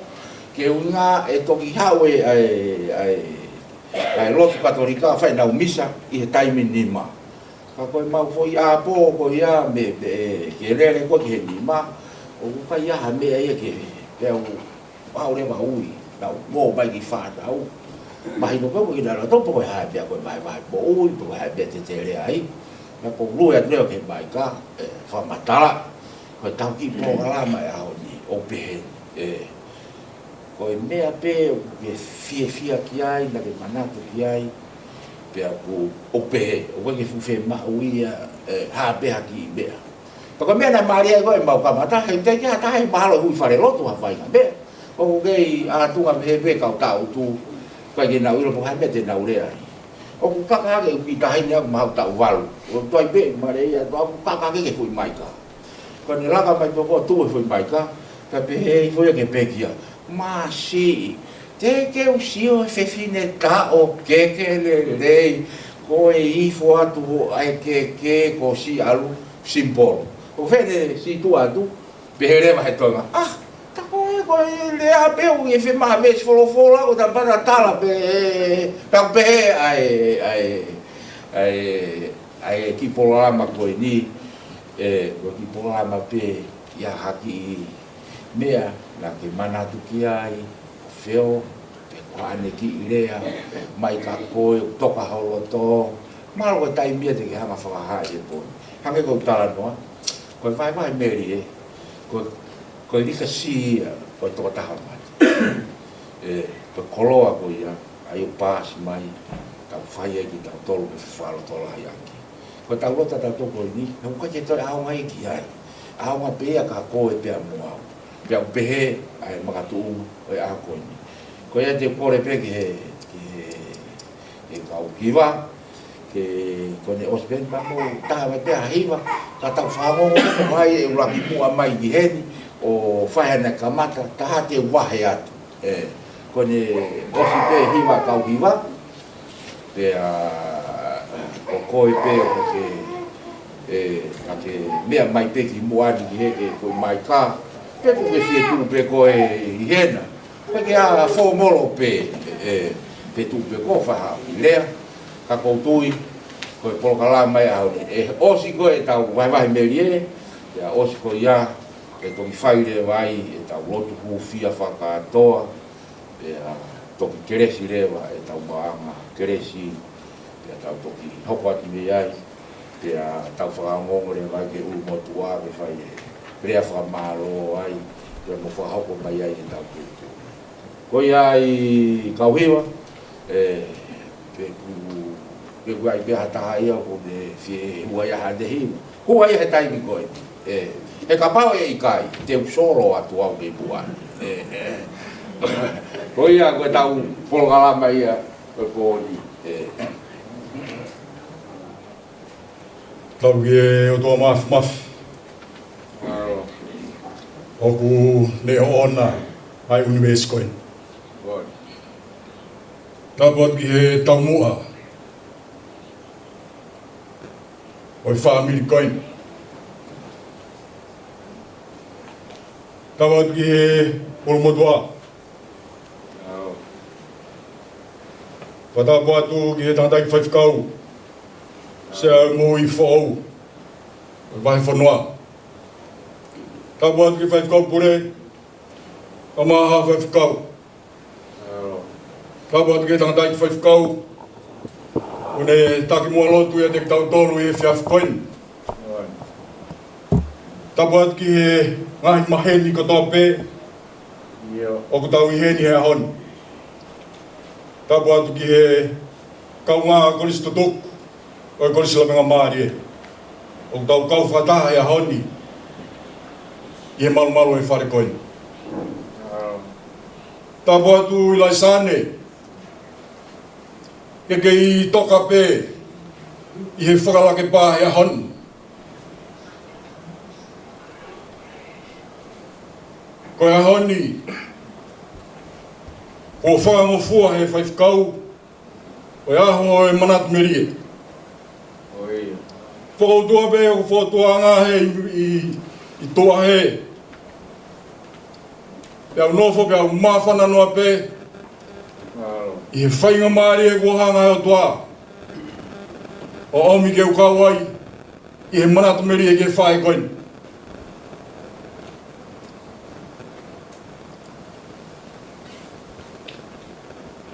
ke unga e toki hau ai lotu katolika whainau misa I he taimi nima. Ka koe mau fo I a po, ko ia me ke rere koe ki he nima, o kuka ia ha mea ia ke Pea wau rewa ui, nau mō mai ki whātau. Mahi no koe ki nara topo koe hae pia koe mai po ui, po koe hae pia te te rea ai. Nā ko rui atu reo ke mai ka, whamatala. Koe tau ki pō kalama e hao ni, o pehen. Koe mea pe, ke fia ki ai, na ke Manatu ki ai. Pea ko o pehe, o koe ke fuwhe mahu ia, haa peha ki I mea. Paka mea na maria koe mau kamata, hei te kia tahe mahalo hui whare lotu hawhai nga mea. O kei a tunga me he kau tau tu, kai ke nau ilo po hai mea te nau rea. O ku kakahake uki tahe ni aku mahau tau walu. O tuai pe mare ia, o ku kakahake ke fui maika. Ka ni laka mai toko tu fui maika, ka pe hei fui ke pekia. Ma si, te ke usio e fefine ta o keke le lei, ko e ifo atu ai ke ko si alu simbolo. O fene si tu atu, pe he rewa he tonga. Ah, ta koe le a peu e fe maha me si folo o ta para tala pe ai ki polama koe ni, ko ki polama pe ia haki mea na ke Manatu ki ai, feo, pe ko ane ki irea, mai ka koe, toka hauloto, malo koe tai mia te ke hanga whakahai e poni. Hange kou tala noa, koe vai Melie, koe lika si koe toka taha mai. Koe koloa koe ia, ai o pāsi mai, tau whai ai ki tau tolu me whalo tola hai aki. Koe tau lota tau toko ni, me uka ke toi aonga i ki ai. Aonga pea ka koe pea mua. Pea upehe, ai makatu oi a koe ni. Koe ia te kore pe ke kau kiwa, kone ospen mamo tawa te hiva ka tau whangongo mai e uraki mua mai ki heni o whahana kamata taha te wahe atu kone osi pe hiva kau hiva pe o koe pe o ke mea mai pe ki muani ki heke koe mai ka pe ku ke fie tu pe koe i hena pe ke a fōmolo pe pe tu pe ko whaha lea ka koutui, koe polokala mai au e osi koe tau vai Melie, e osi koe ia, e toki whaire vai, e tau lotu hufia whakatoa, e toki keresi rewa, e tau maanga keresi, e tau toki hoko ati me ai, e tau whakangongo re vai ke ulu motua, ke whaire, rea whakamalo ai, e mo whahoko mai ai, e tau kutu. Koe ai kauhiwa, pe guai be hata ia ko de fie huai ha de hi huai he tai mi koe e ka pau e kai te solo atu au ke buan ko ia ko tau polgala mai ia ko ni tau ge o to maf o ku ne ona ai univers koe ta bot ge tau mua oi family koe. Tawad ki pulmodwa. Pata buatu ki tantai 5 kau. Se mo I fo. Vai fonwa. Tawad ki 5 kau pure. Ama ha 5 kau. Tawad ki tantai 5 kau. Une taki mua lotu ia te tau tolu I fiaf koin. Tapuat ki he ngahi maheni ko tope. O ku tau I heni he ahon. Tapuat ki he kau ngā koris tutuk. O koris lamenga maari e. O ku tau kau whataha he ahoni. I he malu e whare koin. Tapuat tu Ilaisaane. Ke I toka pe I he whakalake pā he ahon. Ko e ahoni ko whangofua he whaifkau o e aho e Manatu Melie. Whakautua pe o whakautuanga he I toa he. Pe au nofo pe au mawhana noa pe I he whainga maari e kohanga e o toa. O omi ke ukau ai I he Manatu Melie ke whae koin.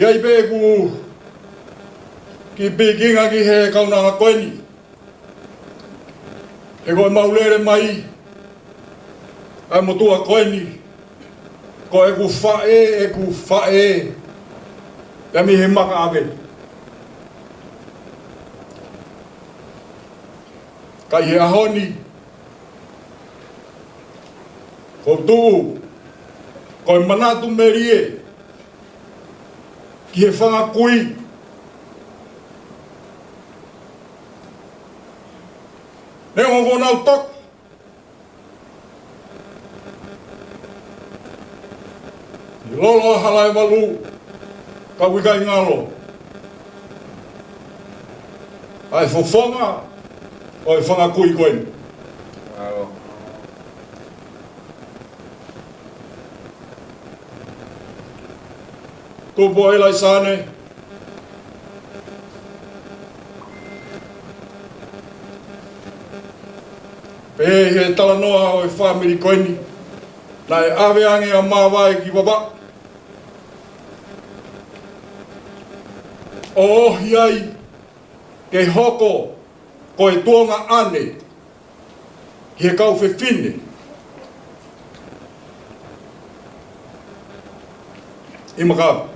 Iai pe ku ki pikinga ki he kaunanga koini. E koe maulere mai ai motua koini. Ko e ku whae e mi he maka awe. Kai he ahoni Ko tu, ko Manatu Melie, ki he whangakui, ne ongo nau tok, i lolo halai walu, ka wikai ngalo, ai fofonga, o i whangakui koen. Tupo Ilaisaane, he tala noa o i whamiri koeni, na e aweange a mawai ki wapa. O ohi ai, ke hoko ko e tuonga ane, ki he kau whiwhine. I maka.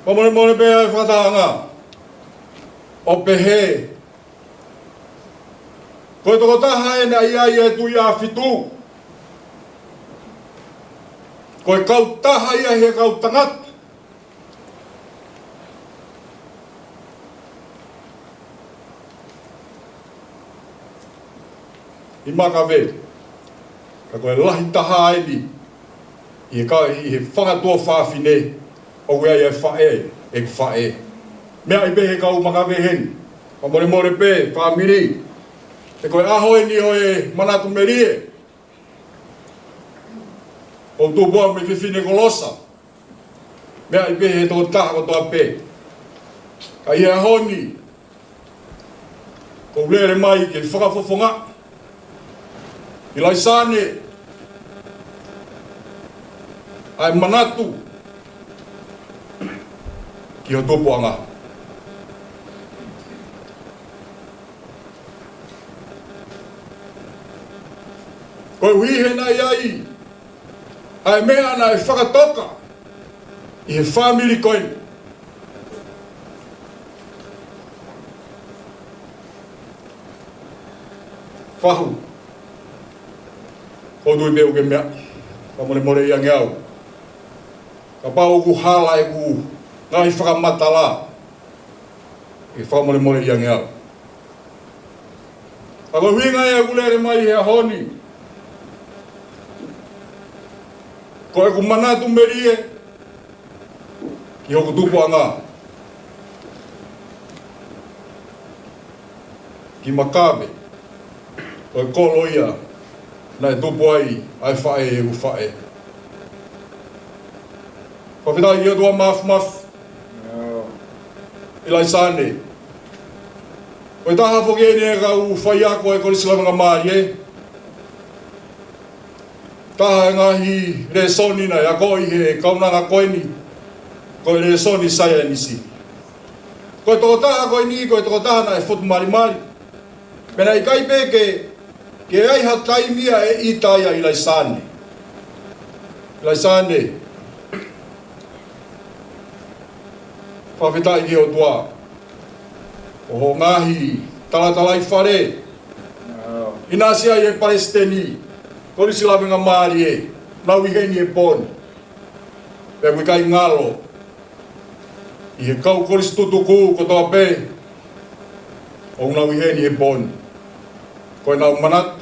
Pamone pēa e whakataanga, o pehe. Koe toko taha e na iai e tui a whitu. Koe kau taha ia he kau tangat. I maka ve, ka koe lahi taha e ni, i he whangatua whawhine, o wea e whae, e whae. Mea i behe kau maka vehen, pa more pe, whamiri, e koe aho e ni o e Manatu Melie, o tupua me whiwhine kolosa, mea i behe tō taha ko toa pe. Ka i aho ni, ko lere mai ke whakafofonga, Ilaisaane, ai Manatu, ki ho tupuanga. Koe uhihe na iai, ai mea na e whakatoka, i he whamiri koen. Whahu, o tui meu ke mea, ka more i ange au. Ka pau ku hala e ku ngahi whakamatala, e whamore i ange au. Ka koe huinga e kulere mai he honi, ko e ku Manatu Melie, ki hoku tupuanga, ki makawe, ko e kolo ia, na e tupu ai whae e u whae. Fakafeta'i ia tua maf. Ilaisaane. Koe taha whokene e ka u whai ako e kore silamanga maari e. Taha e ngahi re soni na e ako i he kaunanga koeni. Koe re soni saia e nisi. Koe toko taha koe ni, koe toko taha na e whutu mari. Mena i kai peke, ke ai hatai mia e itaia Ilaisaane. Ilaisaane. Fakafeta'i ki o tua. O ho ngahi talatalai whare. Inasia i e Palestini. Kori silawenga maari e. Nau i heni e poni. Pea kui kai ngalo. I he kau kori tutuku ko toa pe. O nau i heni e poni. Koe nau Manatu,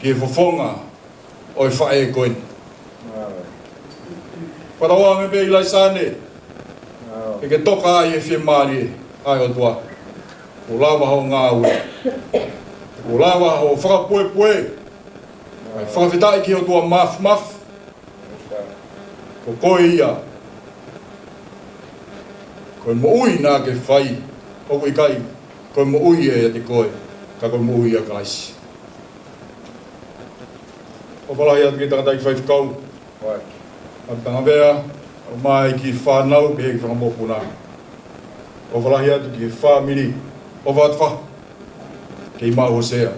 ki e fofonga o e whae e koe. Parawa me pe Ilaisaane, e ke toka ai e whie maari ai o tua. O lawa ho ngā ue. O lawa ho whakapue. Ai Fakafeta'i ki o tua maf. Ko koe ia. Koe mo ui nā ke whai. O koe kai, koe mo ui e te koe. Ka koe mo ui a Kalaisi. O walahi atu ki takatai ki whaifukau. A tanga vea, o mai ki whanau, pe ki whakamopuna. O walahi atu ki whamiri, o whatwha. Kei mau hosea,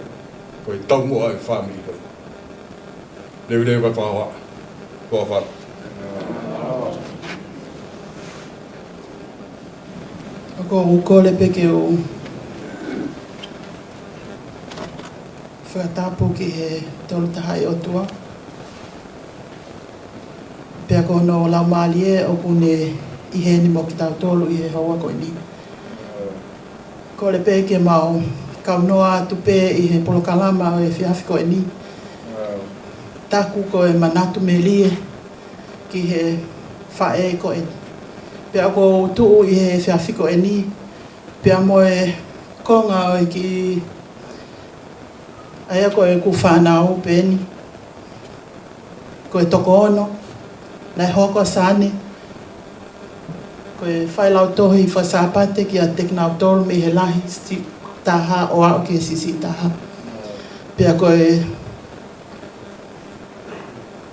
koe tau mua e whamiri koe. Leu kai whahawa, koa whara. Ako ukole peke o whakatapu ki he tolu tahai o tua. Pea ko no lau malie o kune i he ni mo ki tau tolu i he haua ko ni. Ko le pē ke mau kaunoa atu pē i he polokalama o e whiawhi ko ni. Taku ko e Manatu Melie ki he whae ko ni. Pea ko tuu i he whiawhi ko ni. Pea mo e konga o e ki aia ko e ku whanau pēni. Ko e toko ono. Lai hoko sane. Ko e whailau tohi whasapate ki a teknau tolu me he lahi taha o au ki e sisi taha. Pea ko e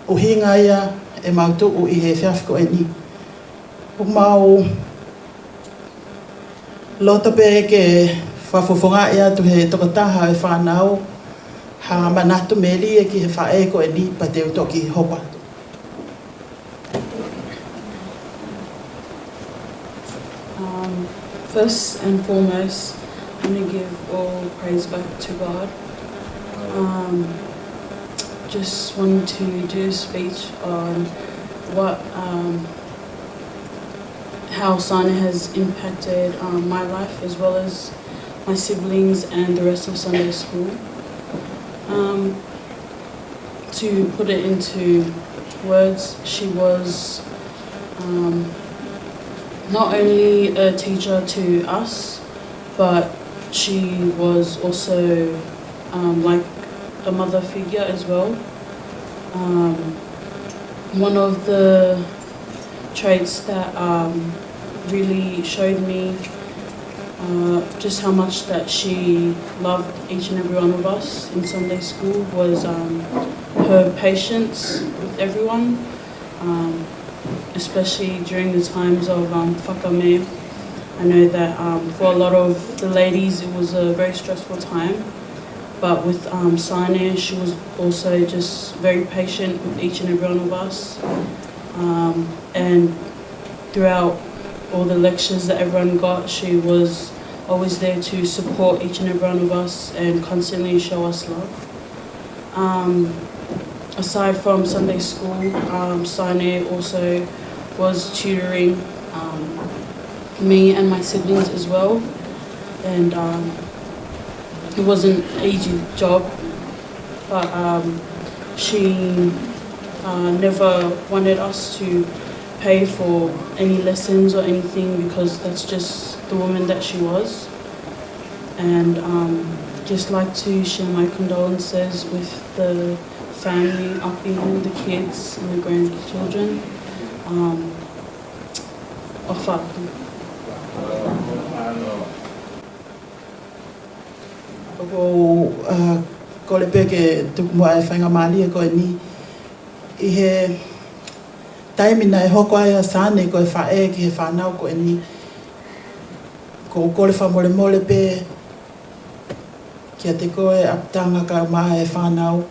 uhinga ia e mautuku i he whiawhi ko e ni. O mau loto pe ke whafofonga ia tu he tokotaha e whanau ha Manatu Melie ki he whae ko e ni pa te utoki hopa. First and foremost, I'm going to give all praise back to God. Just wanted to do a speech on what, how Sana has impacted my life as well as my siblings and the rest of Sunday school. To put it into words, she was not only a teacher to us, but she was also like a mother figure as well. One of the traits that really showed me just how much that she loved each and every one of us in Sunday school was her patience with everyone. Especially during the times of whakame. I know that for a lot of the ladies it was a very stressful time, but with Sane she was also just very patient with each and every one of us, and throughout all the lectures that everyone got, she was always there to support each and every one of us and constantly show us love. Aside from Sunday school, Sane also was tutoring me and my siblings as well, and it wasn't an easy job, but she never wanted us to pay for any lessons or anything because that's just the woman that she was. And just like to share my condolences with the family, Apisia, the kids and the grandchildren of Latu. Ko le peke tuku mua e whainga mali e koe ni. I he taimina e hoko ai a Sane ko e whae ki he whanau koe ni. Ko le whamole mole pe kia te koe aptanga ka maa e whanau.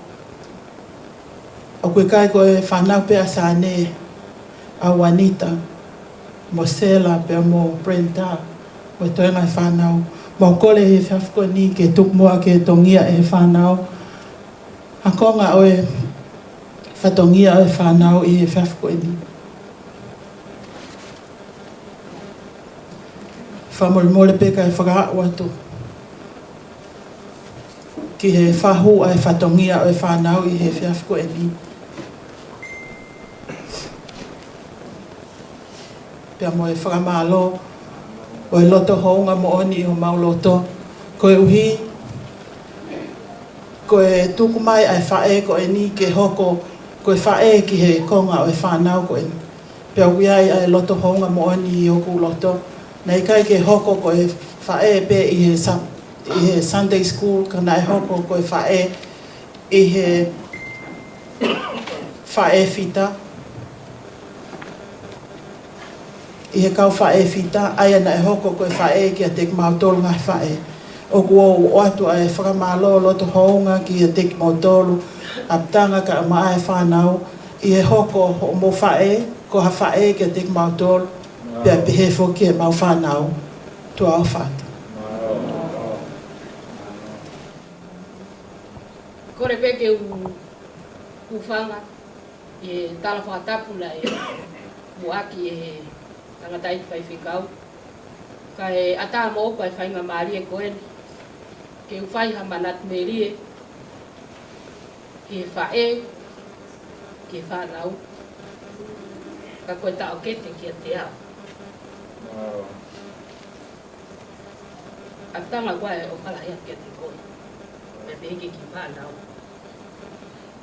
O koe kai koe whanau pe a Sane a Juanita, mo Sela pe mo Brenda, mo toenga e whanau. Mo kole he whiawhiko ni ke tukmua ke tongia e whanau. A konga o e whatongia o e whanau i he whiawhiko ni. Whamole mole pe ka e whakaau atu. Ki he whahu a e whatongia o e whanau i he whiawhiko ni. Pea mo e whakamalo, o e loto hounga mo oni o mau loto. Ko e uhi, ko e tuku mai ai whae ko e ni ke hoko, ko e whae ki he konga o e whanau ko e ni. Pea ui ai loto hounga mo oni i oku loto. Nei kai ke hoko ko e whae pe i he Sunday school, ka nai hoko ko e whae i he whae fita. I he kau whae fita, aia na e hoko koe whae ki a teki mautolu ngai whae. O kua o atu a e whakamalo loto hounga ki a teki mautolu, a ptanga ka a maa e whanau, i he hoko o mo whae, ko ha whae ki a teki mautolu, pia pihe foki e mau whanau, tu au whata. ke ufanga e tala whakatapu na e muaki e tangatai whaiwhikau. Ka e ata mo pa whainga maari e koen. Ke uwhai ha Manatu Melie. Ke whae, ke whanau. Ka koe tau kete ki a te ao. Atanga kwa e o kalahia ke te koe. Me peke ki whanau.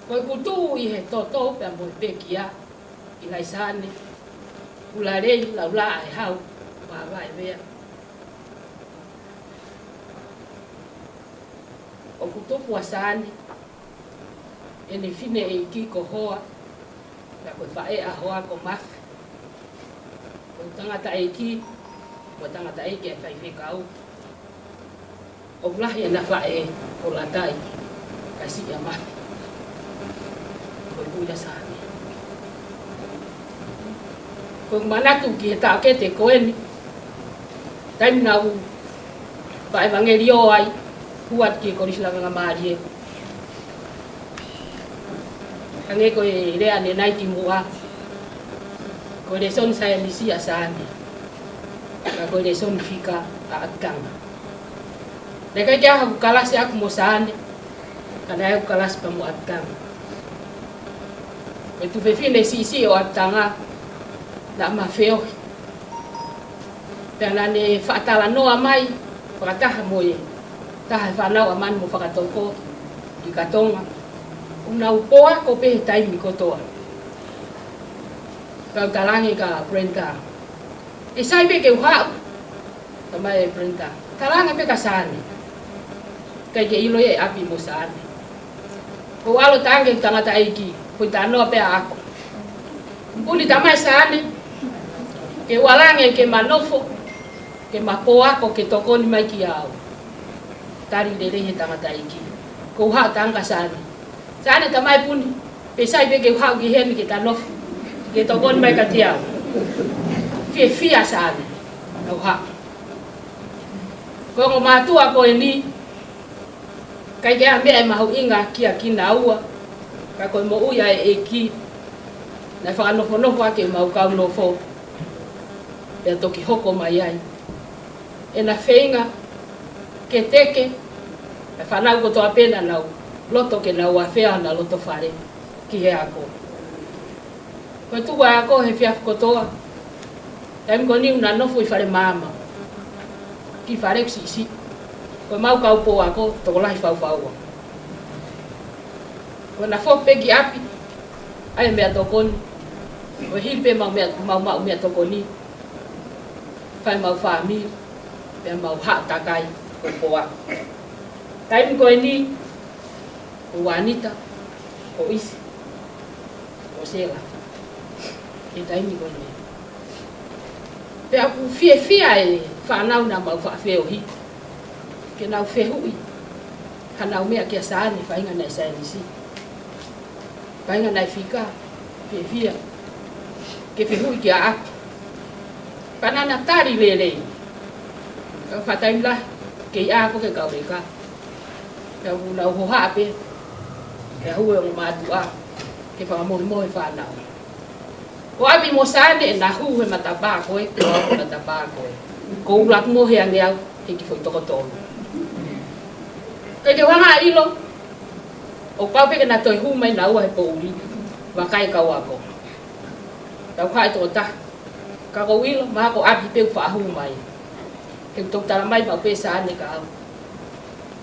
Koe kutu i he toto pe a moe peki a Ilaisaane. Ularei laula ai hau. Wawai vea. O kutu puasane. Ene fine e ki ko hoa. Ka koe whae a hoa ko mafi. O tangata e ki. O tangata e ke whaiwhekau. O lahi e na whae o latai. Ka si a mafi. Koe kuia sane. Koe Manatu ki he tau ke te koeni. Taim nau whae wangeri o ai. Huat ki korisilanga ngā maari e. Hange koe rea ne naiti mua. Koe re son saya nisi a sane. Ka koe re son fika a atanga. Neka kia haku kalasi aku mo sane. Kana aku kalasi pa mo atanga. Koe tu whewhine si o atanga. Na ma feohi. Pena ne whaatala noa mai. Whakataha mo e. Taha whanau aman mo whakatoko i katonga. Una upoa ko pehe taimi kotoa. Kau talangi ka Brenta. E sai pe ke uhau. Tamai e Brenta. Talanga pe ka sane. Kai ke ilo e api mo sane. Ko alo tange tangata eiki. Koi tanoa pe a ako. Mpuli tamai sane. Ke walange ke manofo. Ke mapoa ko ke tokoni mai ki au. Tari lere he tangata iki. Ko ha tanga sane. Sane tamai puni. Pesai pe ke ha ki hen ki tanof. Ke tokon mai ka tiao. Fia sane. Ko ha. Ko ngo matua ko ni. Kai ke ame mahu inga kia kina ua. Ka ko mo uya e ki. Na fa no fono fa ke mau ka no fo. Pe toki hoko mai ai. E na feinga ke teke, e whanau ko toa pena nau, loto ke nau a whea na loto whare, ki he ako. Koe tuwa ako he whiaf kotoa, taim ko niu na nofu i whare māma, ki whare ksi. Koe mau kaupo ako, toko lahi whau. Koe na whope ki api, ai mea tokoni, koe hilpe mau mea tokoni, whai mau whamir, pia mau haa takai, ko poa. Taim ko ni ko wanita ko isi ko sela. E taim ko ni. Pe aku fie e whanau na mau Feohi. Ke nau Fehui. Hanau mea kia sane whainga nai sainisi. Whainga nai whika fie. Ke Fehui kia aku. Panana tari lelei. Ka whataim lah. Kei a ko ke kau reka. Ka una ho hape. Ka hu e matu a. Ke pa mo whanau. Ko abi mo sane na hu he mataba ko e ko mataba ko. Ko ulak mo he angeau e ki foi toko tonu. Ke wanga ilo. O pa pe ke na toi hu mai na ua he po uri. Wa kai ka wa ko. Ka kai to ta. Ka ko ilo ma ko abi pe fa hu mai. Ke tok tala mai mau pesa ane ka au.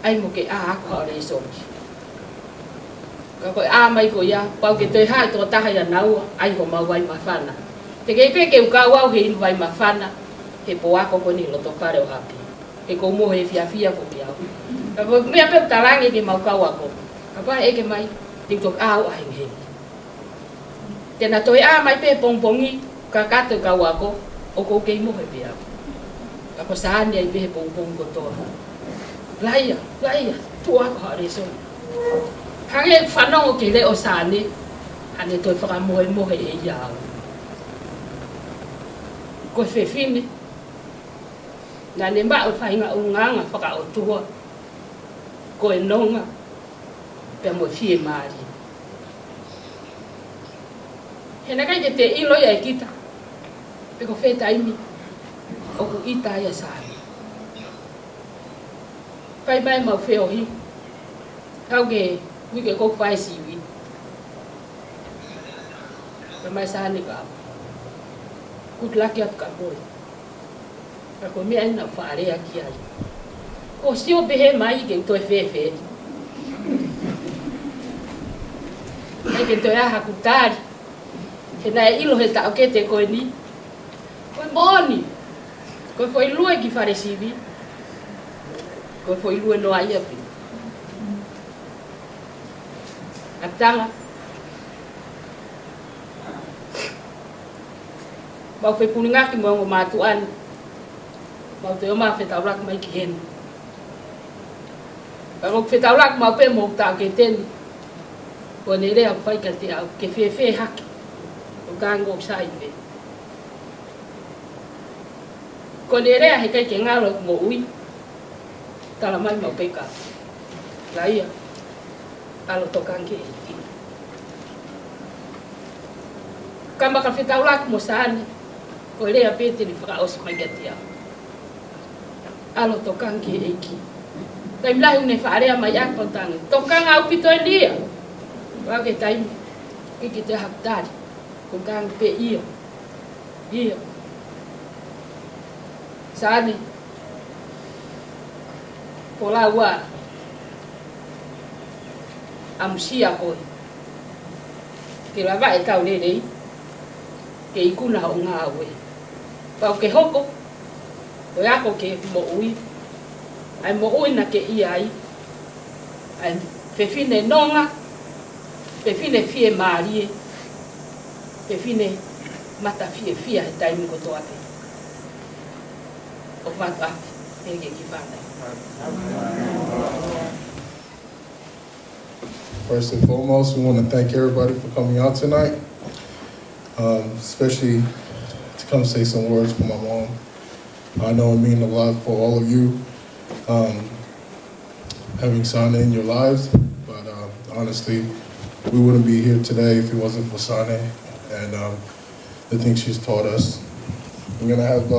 Ai mo ke a ako hao rei sonki. Ka koe a mai ko ia, pau ke toi hai tō taha ia nau, ai ko mau wai mawhana. Te kei pe ke ukau au he inu wai mawhana, he po ako ko ni loto whare o hapi. He ko mo he fia ko ki au. Ka koe mea pe talangi ke mau kau ako. Ka pa eke mai, te tok au a hengi. Tena toi a mai pe pongpongi, ka kato kau ako, o ko kei mo he pe au. Ako saan ai be pong ko to. Laia, tua ko ha reso. Hange whanau ke le o sane, ane toi whakamohe e iau. Ko whewhine, na ne mbao whainga o nganga whaka o tua. Ko e nonga, pe mo fie mari he na kai ke te ilo ya kita pe ko Fakafeta'i mi o ku ita ya sa pai mai mau Feohi'anga kau ke wi ke ko pai si wi pe mai sa ni ka good luck ya ka boy ko mi ai na fa are aquí ai ko si o behe mai ke to fefe ai ke to ya hakutari ke na ilo he ta o ke te ko ni ko boni ko foi lue ki fare sivi ko foi lue no ai api atanga mau fe puninga ki mo matuan mau te o ma fe taurak mai ki hen Kalau kita ulang mau pe mau tak keten, ko ni le apa kati au ke fe hak, o gango sai pe. Ko ni le ai kai ke ngalo mo ui, tala mai mau pe ka. Laia, alo tokan ke iti. Kamba ka kita ulang mo saan, ko le ape te ni fra os mai kati au. Alo tokan ke eki. Kai mlahi une whaarea mai ako tangi. Tokanga au pito e lia. Wake taimi. Iki te haktari. Tokanga pe ia. Ia. Saane. Pola ua. Amusia koi. Ke lawa e tau lelei. Ke ikuna o ngā awe. Pau ke hoko. O ako ke mo ui. Ai mo oina ke ia ai. Ai fefine nonga. Fefine fie marie. Fefine mata fie fia e taimi ko toate. O watu ati. Ege ki whana. First and foremost, we want to thank everybody for coming out tonight. Especially to come say some words for my mom. I know it means a lot for all of you. Having Sane in your lives, but honestly, we wouldn't be here today if it wasn't for Sane and the things she's taught us. I'm gonna have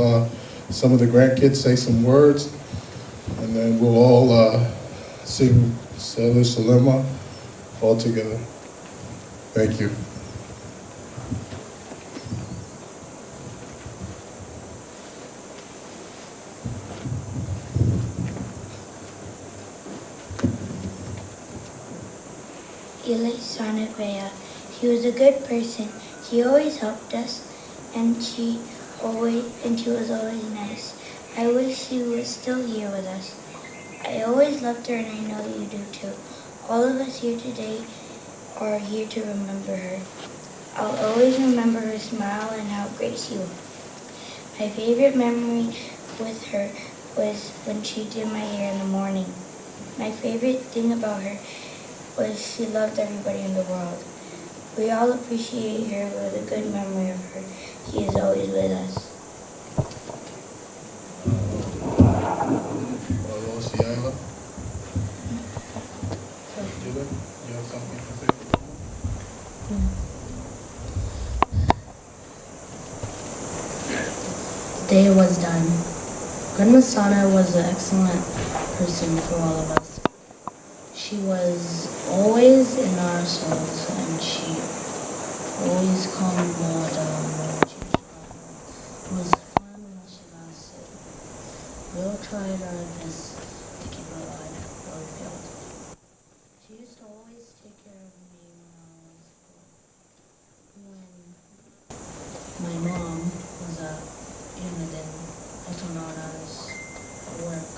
some of the grandkids say some words, and then we'll all sing Selu Salema all together. Thank you. Ilaisaane Vea. She was a good person. She always helped us, and she was always nice. I wish she was still here with us. I always loved her, and I know you do too. All of us here today are here to remember her. I'll always remember her smile and how great she was. My favorite memory with her was when she did my hair in the morning. My favorite thing about her was she loved everybody in the world. We all appreciate her with a good memory of her. She is always with us. You have something to say? The day was done. Grandma Sana was an excellent person for all of us. She was always in our souls, and she always calmed more down when it was fun when she lost it. We all tried our best to keep her alive, but we failed. She used to always take care of me when I was poor. When my mom was at Uniden, also known as work,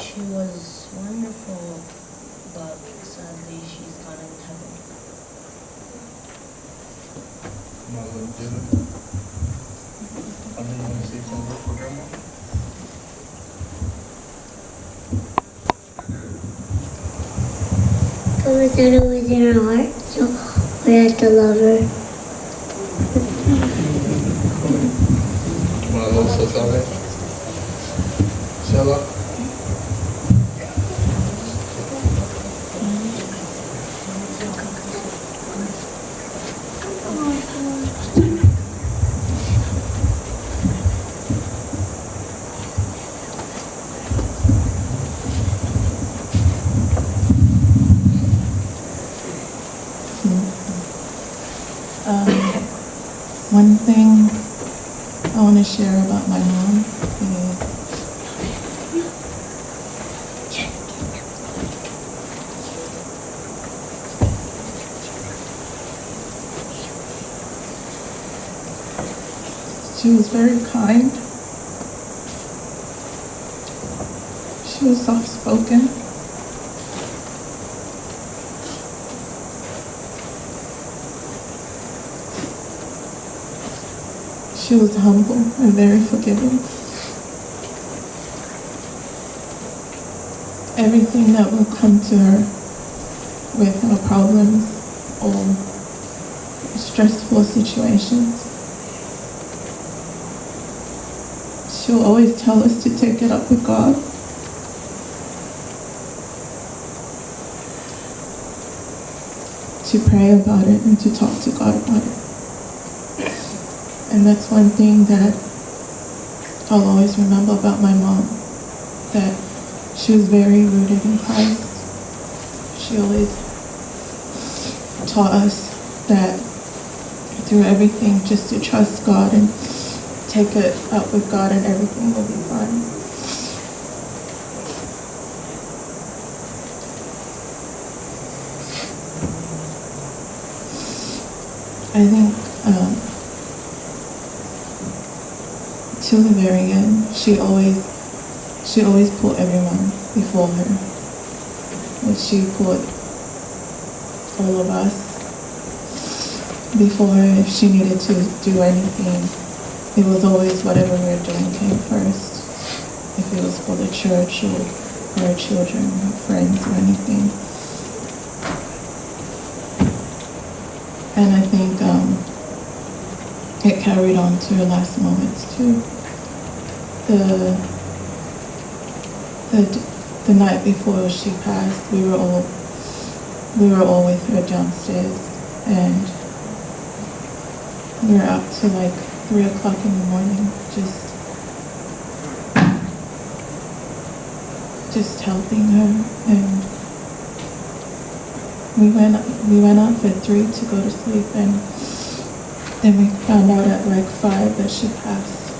she was wonderful, but sadly she's gone in heaven. Mother, Dylan, I know you want to say some words for Grandma? Grandma Sana was in our heart, so we had to love her. Mother, so sorry. Shella? One thing I want to share about my mom is she was very kind. She was soft-spoken. She was humble and very forgiving. Everything that will come to her with her problems or stressful situations, she'll always tell us to take it up with God. To pray about it and to talk to God about it. And that's one thing that I'll always remember about my mom, that she was very rooted in Christ. She always taught us that through everything, just to trust God and take it up with God and everything will be fine. I think till the very end, she always put everyone before her. And she put all of us before her. If she needed to do anything, it was always whatever we were doing came first. If it was for the church or her children, her friends, or anything. And I think it carried on to her last moments too. The night before she passed, we were all with her downstairs, and we were up to like 3 o'clock in the morning, just helping her. And we went up at 3 to go to sleep, and then we found out at like 5 that she passed.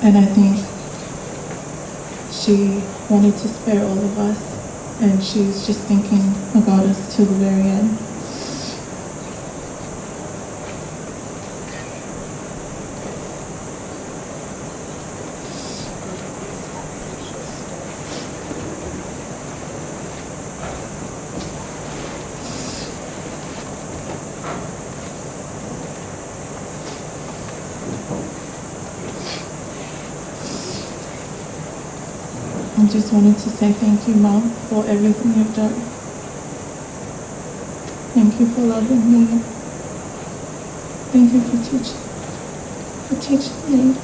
And I think she wanted to spare all of us, and she was just thinking about us till the very end. I just wanted to say thank you, Mom, for everything you've done. Thank you for loving me. Thank you for teaching me.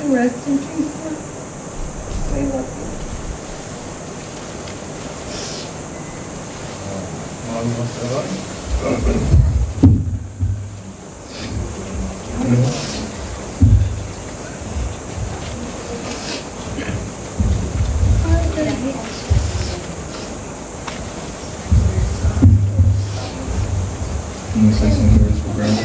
Rest in peace. We love you. Can you say some words for Grandma?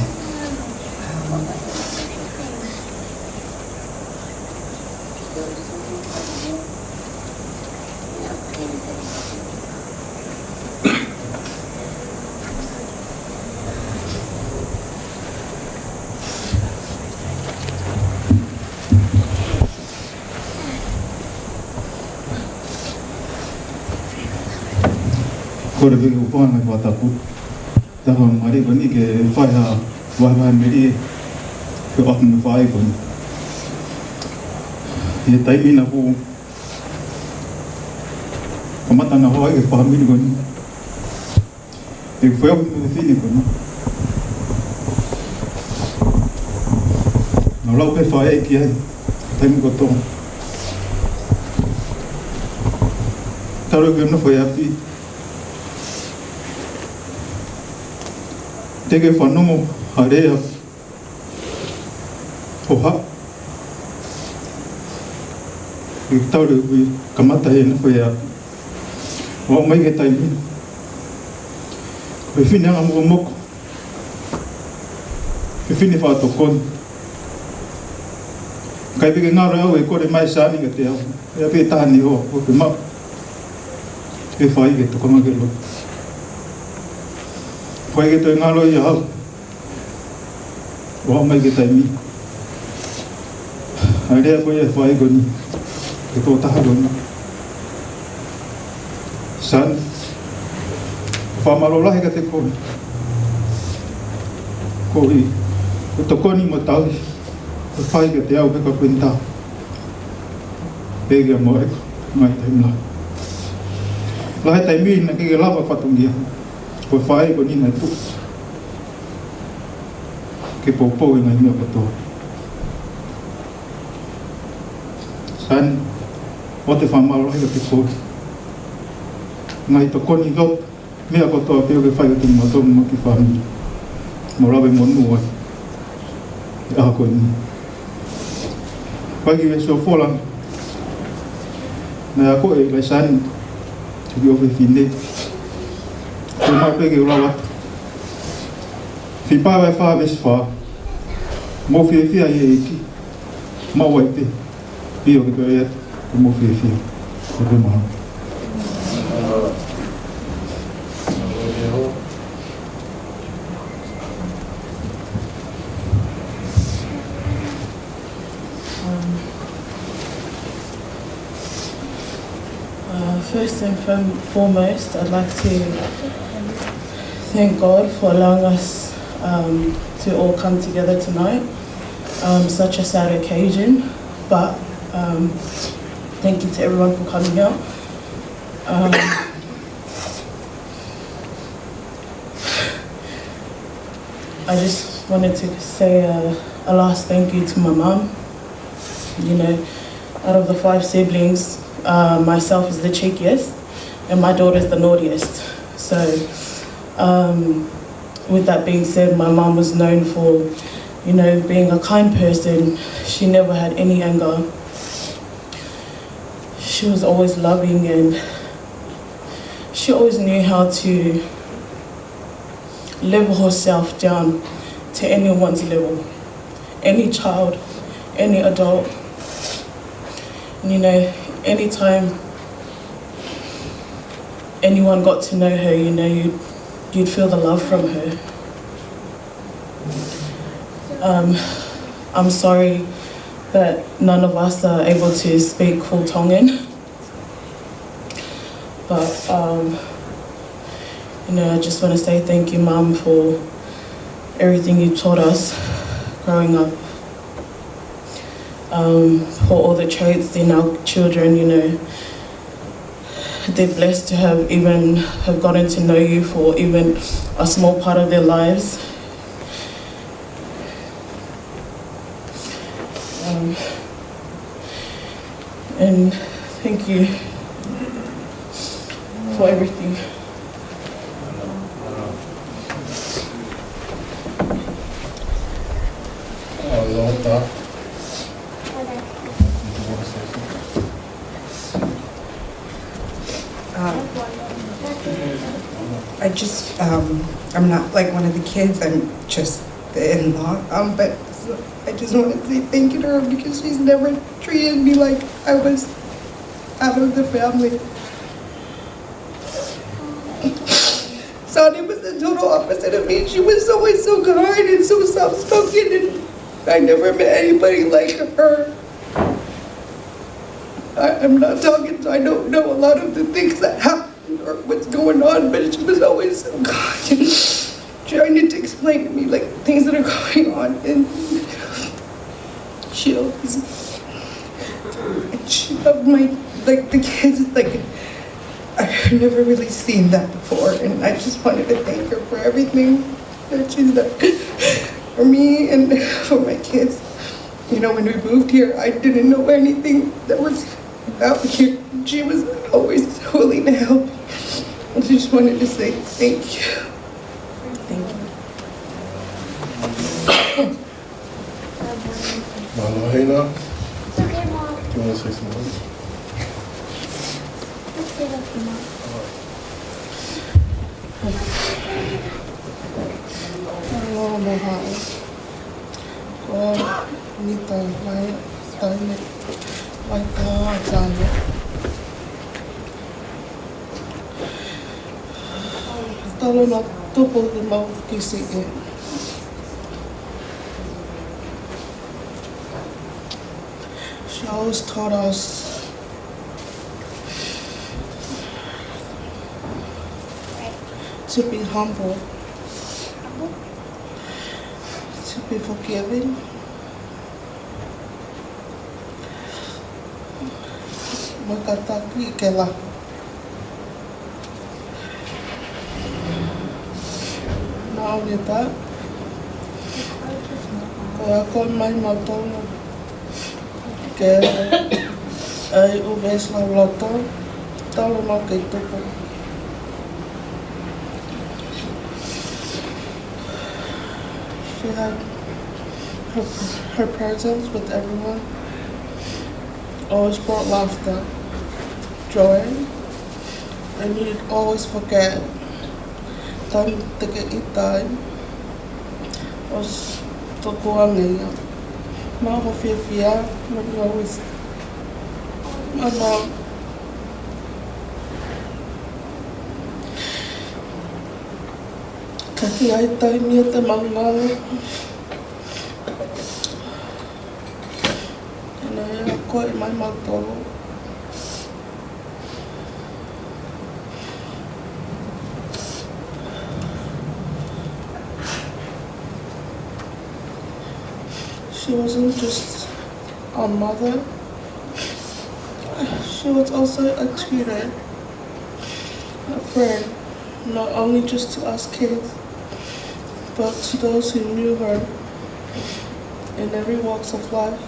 Kore vile upana kwa tapu tahu mari bani ke faya wah Melie ke apne faya bani ye tai ina pu kamata na hoa ke family bani e foi o me fini bani Ngā lau pe whae ki ai, taimi kotonga. Taro ki una whae api. Teke whanongo harea hoha. Ki tauru kui kamata he na whae api. Wao mai ke taimi. Koe whineanga mua moko. Ke whine whaatokoni. Kai peke ngā rau e kore mai sāni ka te au. E ape tāni hoa, o ke mau. E whai ke tokonga ke lo. Whai ke toi ngā roi a hau. Wao mai ke taimi. Ai rea koe e whai goni. Ke tō taha goni. Sāni. Whamarolahi ka te koe. Koe. Ko tokoni mo taui. Ko whai ka te au peka kuintā. Pēgia mo eko. Ngai taimla. Lahe taimi na keke lava whatungia. Ko whai ko nina tu. Ke pōpō i ngai mea katoa. Sāni. O te whamarolahi ka te koe. Ngai tokoni lotu. Mea kotoa peo ke whai o tini matomu mo ki whanui. Mo rawe monu ai. E aha koe ni. Whai ki e so wholang. Nai a koe Ilaisaane. Tuki owe whine. Ko mai peke ura wata. Whipā wai wha wesi wha. Mo whie whia i e eki. Mau wai pe. Pio ke koe atu. Ko mo whie whia. Ko pe maha. First and foremost, I'd like to thank God for allowing us to all come together tonight. Such a sad occasion, but thank you to everyone for coming out. I just wanted to say a last thank you to my mum. You know, out of the 5 siblings, myself is the cheekiest and my daughter is the naughtiest. So with that being said, my mum was known for, you know, being a kind person. She never had any anger. She was always loving and she always knew how to level herself down to anyone's level, any child, any adult. And, you know, anytime anyone got to know her, you know, you'd feel the love from her. I'm sorry that none of us are able to speak full Tongan, but you know, I just want to say thank you, Mum, for everything you taught us growing up. For all the traits in our children, you know, they're blessed to have gotten to know you for even a small part of their lives. And thank you for everything. Lotu. I'm not like one of the kids, I'm just the in-law, but I just want to say thank you to her because she's never treated me like I was out of the family. Sonny was the total opposite of me. She was always so kind and so soft-spoken, and I never met anybody like her. I'm not talking, so I don't know a lot of the things that happened or what's going on, but she was always so kind, trying to explain to me like things that are going on, and she loved the kids. Like, I've never really seen that before, and I just wanted to thank her for everything that she's done for me and for my kids. You know, when we moved here, I didn't know anything that was out here. She was always willing to help. I just wanted to say thank you. Thank you. Malohaina, It's okay, Mom. do you want to say some words? Let's say that for Mom. Hello, Mohai. Ko nita mai taine mai ka jane. Talo na tupo de mau kisi e. She always taught us to be humble, to be forgiving, makataki ke la. Not only that, kaya kon mai matona ke ai uves na loto talo na kay tupo. She had her presence with everyone always brought laughter, joy, and you'd always forget. Time to get it done was to go on there. Ma Feohi'anga, when you always, my mom. Kaki ai tai mia te mangalu. And I koe mai matoro. She wasn't just a mother, she was also a tutor, a friend, not only just to us kids, but to those who knew her in every walks of life.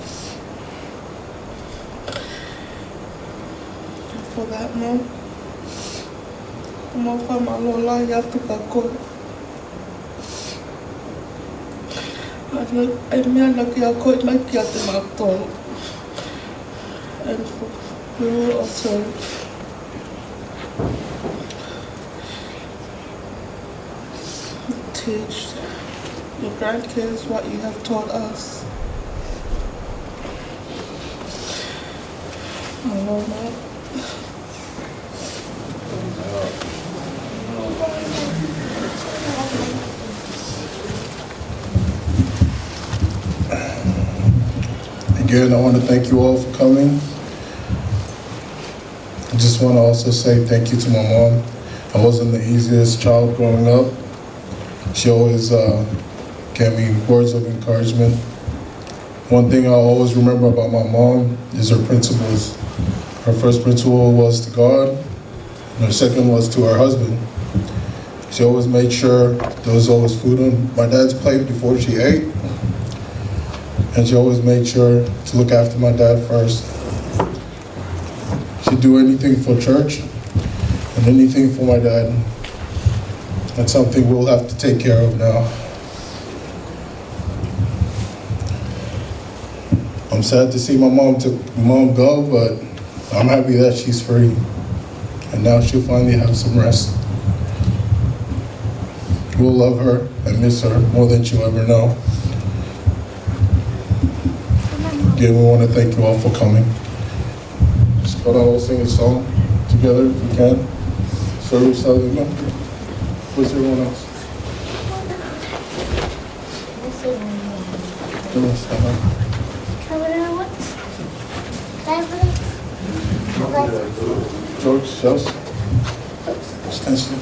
And for that, Mom, Mofa Malola Yatuka Ko. I mean, like I caught my cat in my toe, and we will also teach your grandkids what you have taught us. Hello, Mom. Again, I want to thank you all for coming. I just want to also say thank you to my mom. I wasn't the easiest child growing up. She always gave me words of encouragement. One thing I always remember about my mom is her principles. Her first principle was to God, and her second was to her husband. She always made sure there was always food on my dad's plate before she ate. And she always made sure to look after my dad first. She'd do anything for church and anything for my dad. That's something we'll have to take care of now. I'm sad to see my mom go, but I'm happy that she's free. And now she'll finally have some rest. We'll love her and miss her more than she'll ever know. Again, we want to thank you all for coming. Just go down, we'll sing a song together if we can. Sorry, Salima. Where's everyone else? George, Chelsea. Stand still.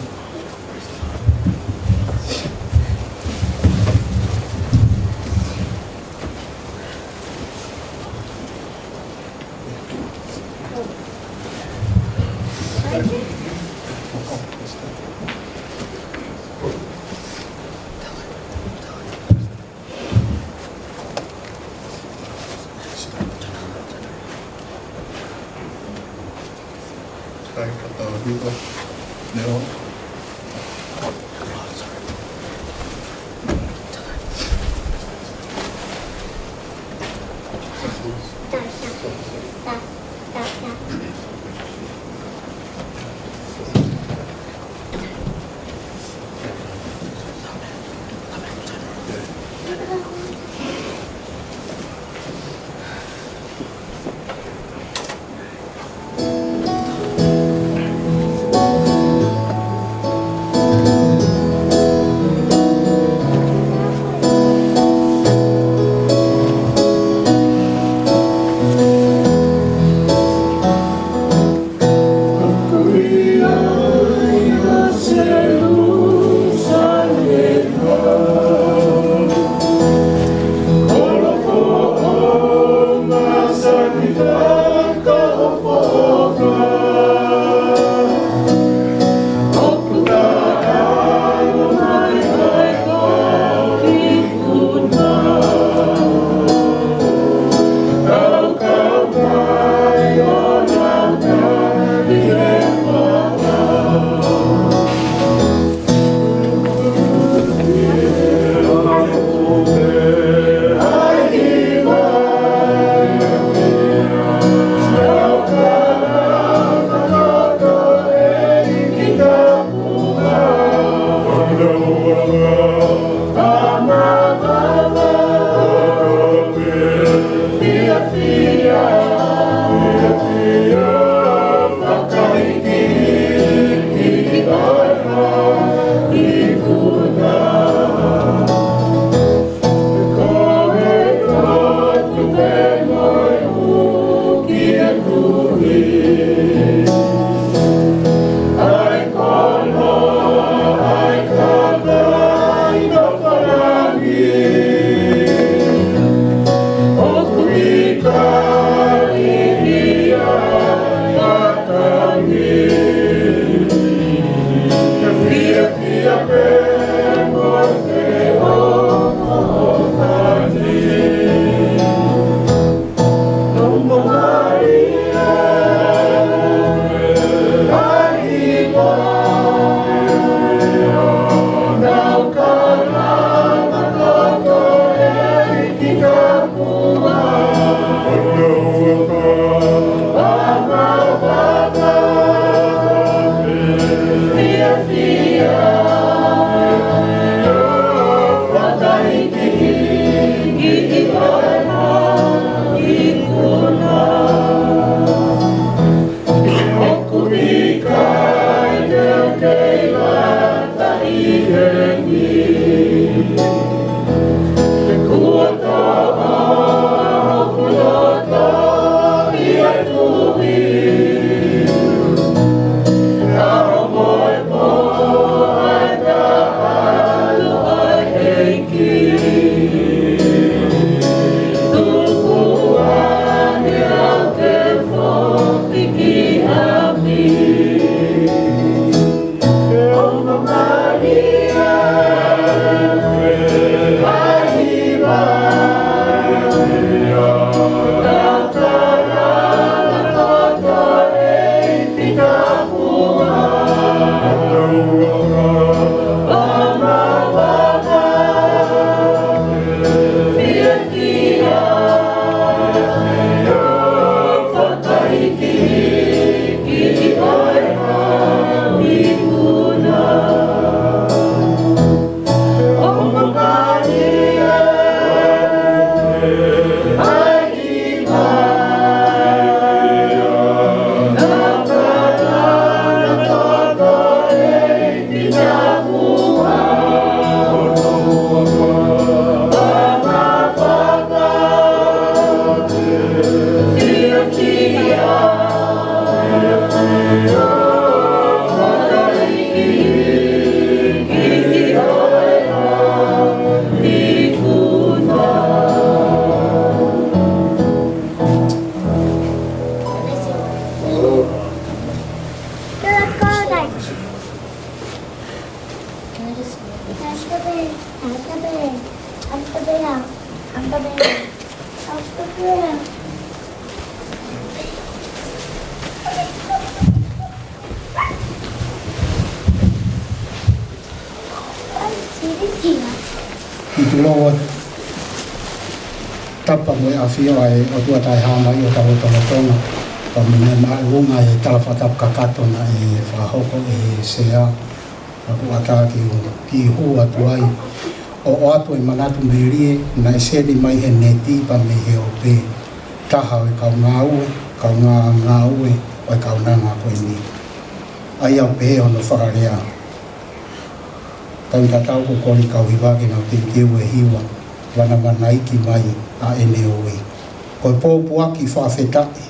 people. No. Itu loa tapa mo afia ai o tua tai hama i o tau tonga pa mene mai unga e talafata kakato na e whahoko e sea aku ataki ki hua tuai o atu e Manatu Melie na e sedi mai he neti pa me he o pe taha e kau ngā ue o e kau nanga koe ni ai au pe ono whakarea tau tatau ko kori kau hiwake na te teu e hiwa wana manaiki mai a ene oi. Koe pōpuaki Fakafeta'i.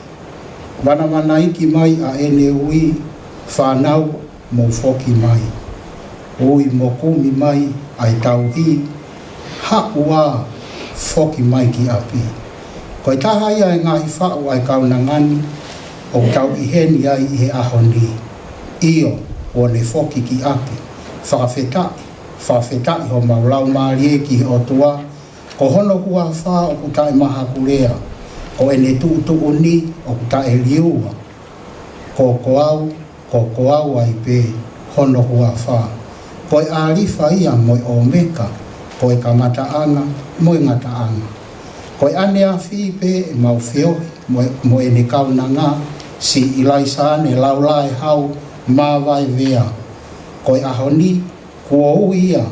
Wana manaiki mai a ene oi whanau mo foki mai. Oi mo kumi mai ai tauhi haua foki mai ki api. Koe taha ia e ngahi whau ai kaunangani o tau iheni ai i he ahoni. Io o ne foki ki api. Fakafeta'i ho maulau Melie ki o tua ko hono hua wha o kuta e maha kurea ko ene tu uni o kuta e liua ko koau ai pe hono hua wha ko e arifa ia mo e omeka ko e kamataanga mo e ngataanga ko e ane a whi pe e mau Feohi mo ene kaunanga si Ilaisaane laulai hau Finau Vea ko e ahoni kua ia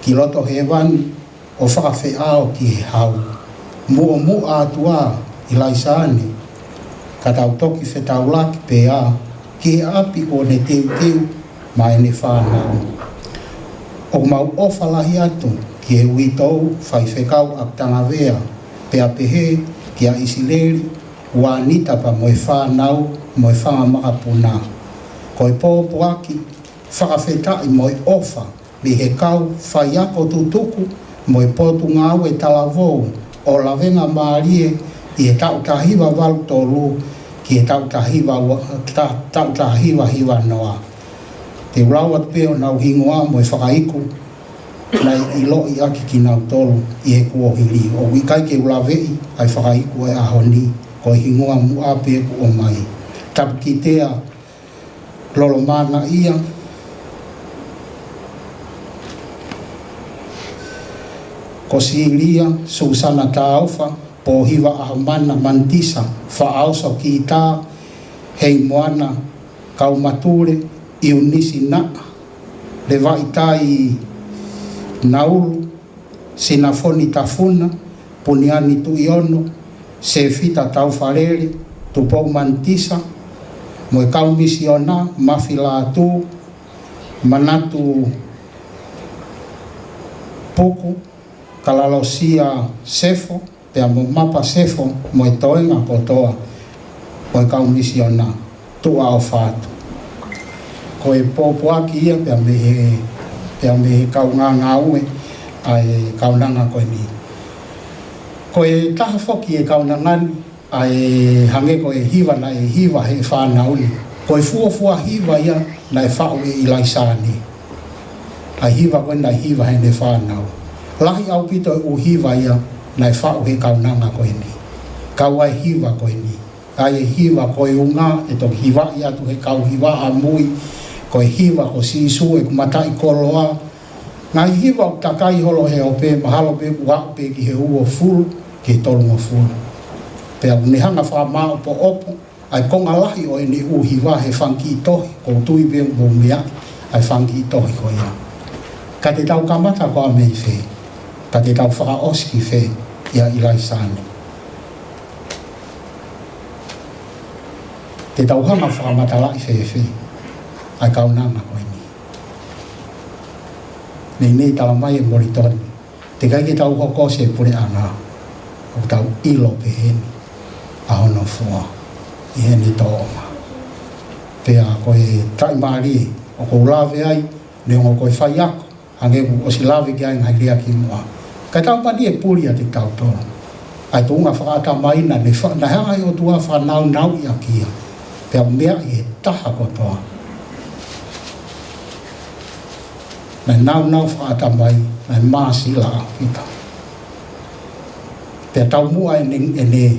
ki loto hewani o whakawheao ki he hau. Mua atua Ilaisaane ka tau toki whetau laki pēa ki he api o ne teu mai ne whanau. O mau ofalahi atu ki he uitou whai whekau Apisia Vea pēa pehe ki a Isileri wanita pa moe whanau moe whangamakapuna. Ko e pōpuaki Fakafeta'i moe ofa me he kau whai ako tutuku mo e potu ngau e talavou o lawenga Melie i e tautahiwa walu tolu ki e tautahiwa hiwa noa. Te urawat peo nau hingoa mo e whakaiku nei i lo i aki ki nau tolu i e kuohiri. O wikai ke ulawei ai whakaiku e ahoni ko e hingoa mua pe ku o mai. Tapu ki tea lolo mana ia ko silia Susana Taufa po hiwa ahmana mantisa whaausa ki tā hei moana kau mature i unisi na le waitai naulu sinafoni tafuna puniani tu iono se fita taufarele tupou mantisa mo e kau misiona mafi Latu Manatu puku Kalaisi sefo pe mo mapa sefo mo e toenga kotoa mo e kau misiona tu ao fatu ko e pōpuaki ia pe me kau ngāue ai kaunanga koe ni ko e taha foki e kaunangani ai hange ko e hiwa na e hiwa he whanauni ko e fuafua hiwa ia na e whau e Ilaisaane ai hiwa koe na hiwa he ne whanau lahi au pito e uhiwa ia na e whau he kaunanga koe ni. Kau ai hiwa koe ni. Ai e hiwa koe unga e toki hiwa ia tu he kau hiwa a mui. Koe hiwa ko sisu e kumatai koloa. Ngai hiwa o takai holo he ope mahalo pe uau pe ki he uo fulu ki tolunga fulu. Pea unihanga whamao po opo ai konga lahi o e ni uhiwa he whanki tohi ko tui pe mbumia ai whanki tohi ko ia. Ka te tau kamata ko a mei whee. Ka te tau whakaoski whee ia Ilaisaane. Te tau hanga whakamatalai whee ai kaunanga koe ni. Nei tala mai e moritoni. Te kai ke tau hoko se pure anga. O tau ilo pe heni. A hono fua. I heni toonga. Pea koe tai Melie. O ko ulawe ai. Neongo koe whai ako. Hange o si lawe ki ai ngai lea ki mua. Kai tau pani e puri a te tau tono. Ai tunga whakata maina. Na hanga i o tua whanau nau i a kia. Pea mea i e taha kotoa. Nai nau whakata mai. Nai maasi la a kita. Pea tau mua e ne.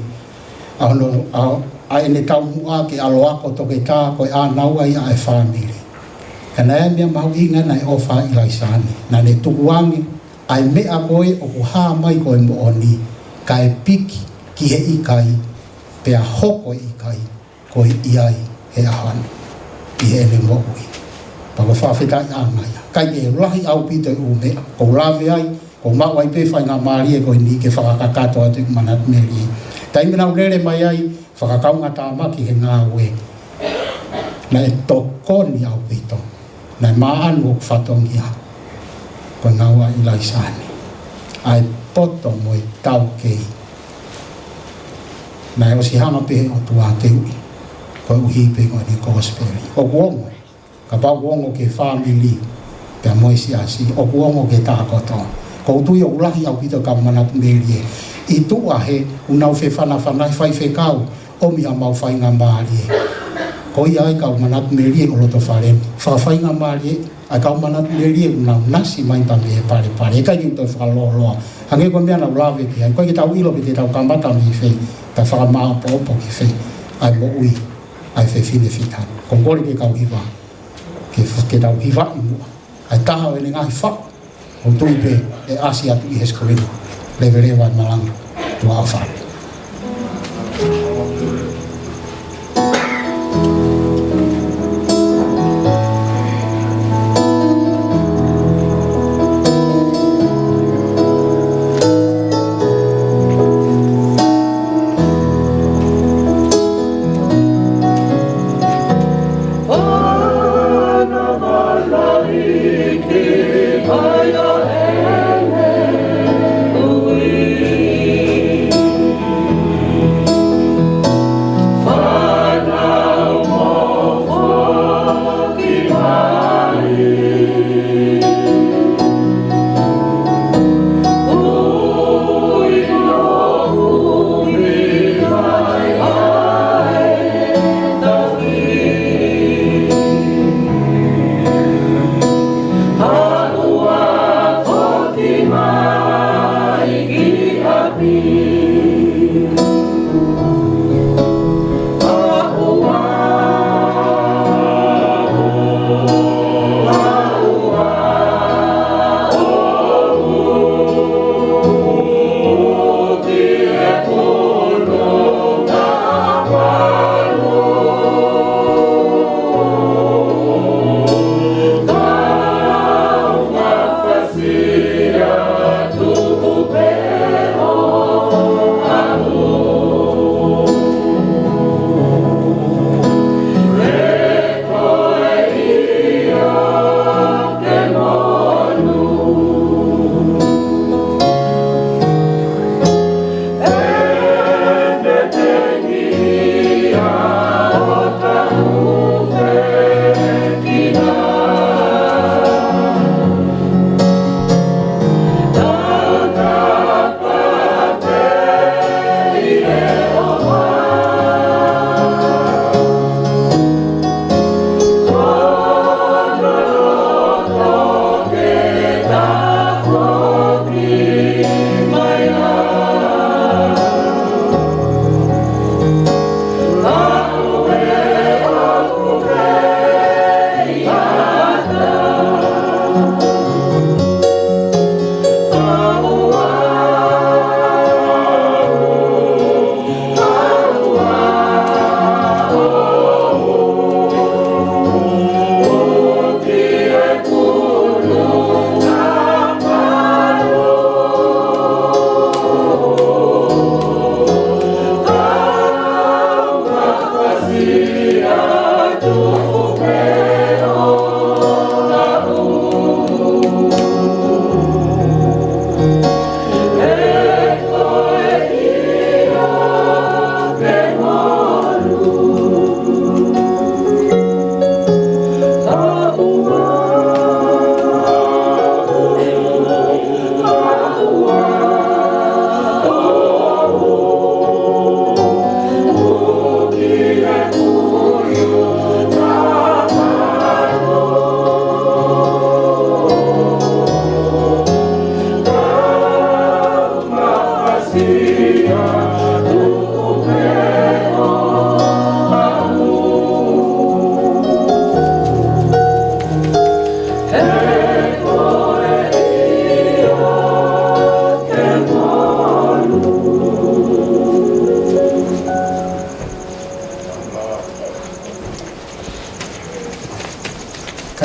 A ene tau mua ki alo ako toke tā. Koe a nau ai a e whaniri. Kana e mea mau inga nai ofa Ilaisaane. Na ne tukuangi, ai mea koe o kuhaa mai koe mo oni, ka e piki ki he ikai, pea hoko ikai, koe iai he ahane, i he ene mo ui. Pako Fakafeta'i anga ia. Kai ke lahi au pito u mea, kou lawe ai, kou mau ai pe whai ngā Malie koe ni ke whakakakato atu i Manatu Melie. Taimina ulele mai ai, whakakaunga tā maki he ngā ue. Na e tokoni au pito. Na maanu o whatongia ko ngaua Ilaisaane. Ai poto mo i tau kei. Na e osihanga pehe o tua teui. Ko uhipe ko ni kospeli. O kuongo. Ka pau kuongo ke family. Pea moisi asi. O kuongo ke tākoto. Ko utui o ulahi au pito ka Manatu Melie. I tua he unau fe whanawhanai whai fe kau. Omi ha mau whai ngā Malie. Ko ia ai kau Manatu Melie o loto whareni. Whawhai ngā Malie, ai kau Manatu Melie unau nasi mai pa me pare pare. E kai ki utoi whakaloa. Hange ko mea na ulawe ki ai. Koe ki tau ilo ki te tau kamata mi whei. Ta whakamao po opo ki whei. Ai mo ui. Ai whei whine whitan. Kongore ke kau hiwa. Ke tau hiwa i mua. Ai taha o ene ngai wha. O tui pe e asi atu i heskorena. Lewe lewa malang tua au wha. Oh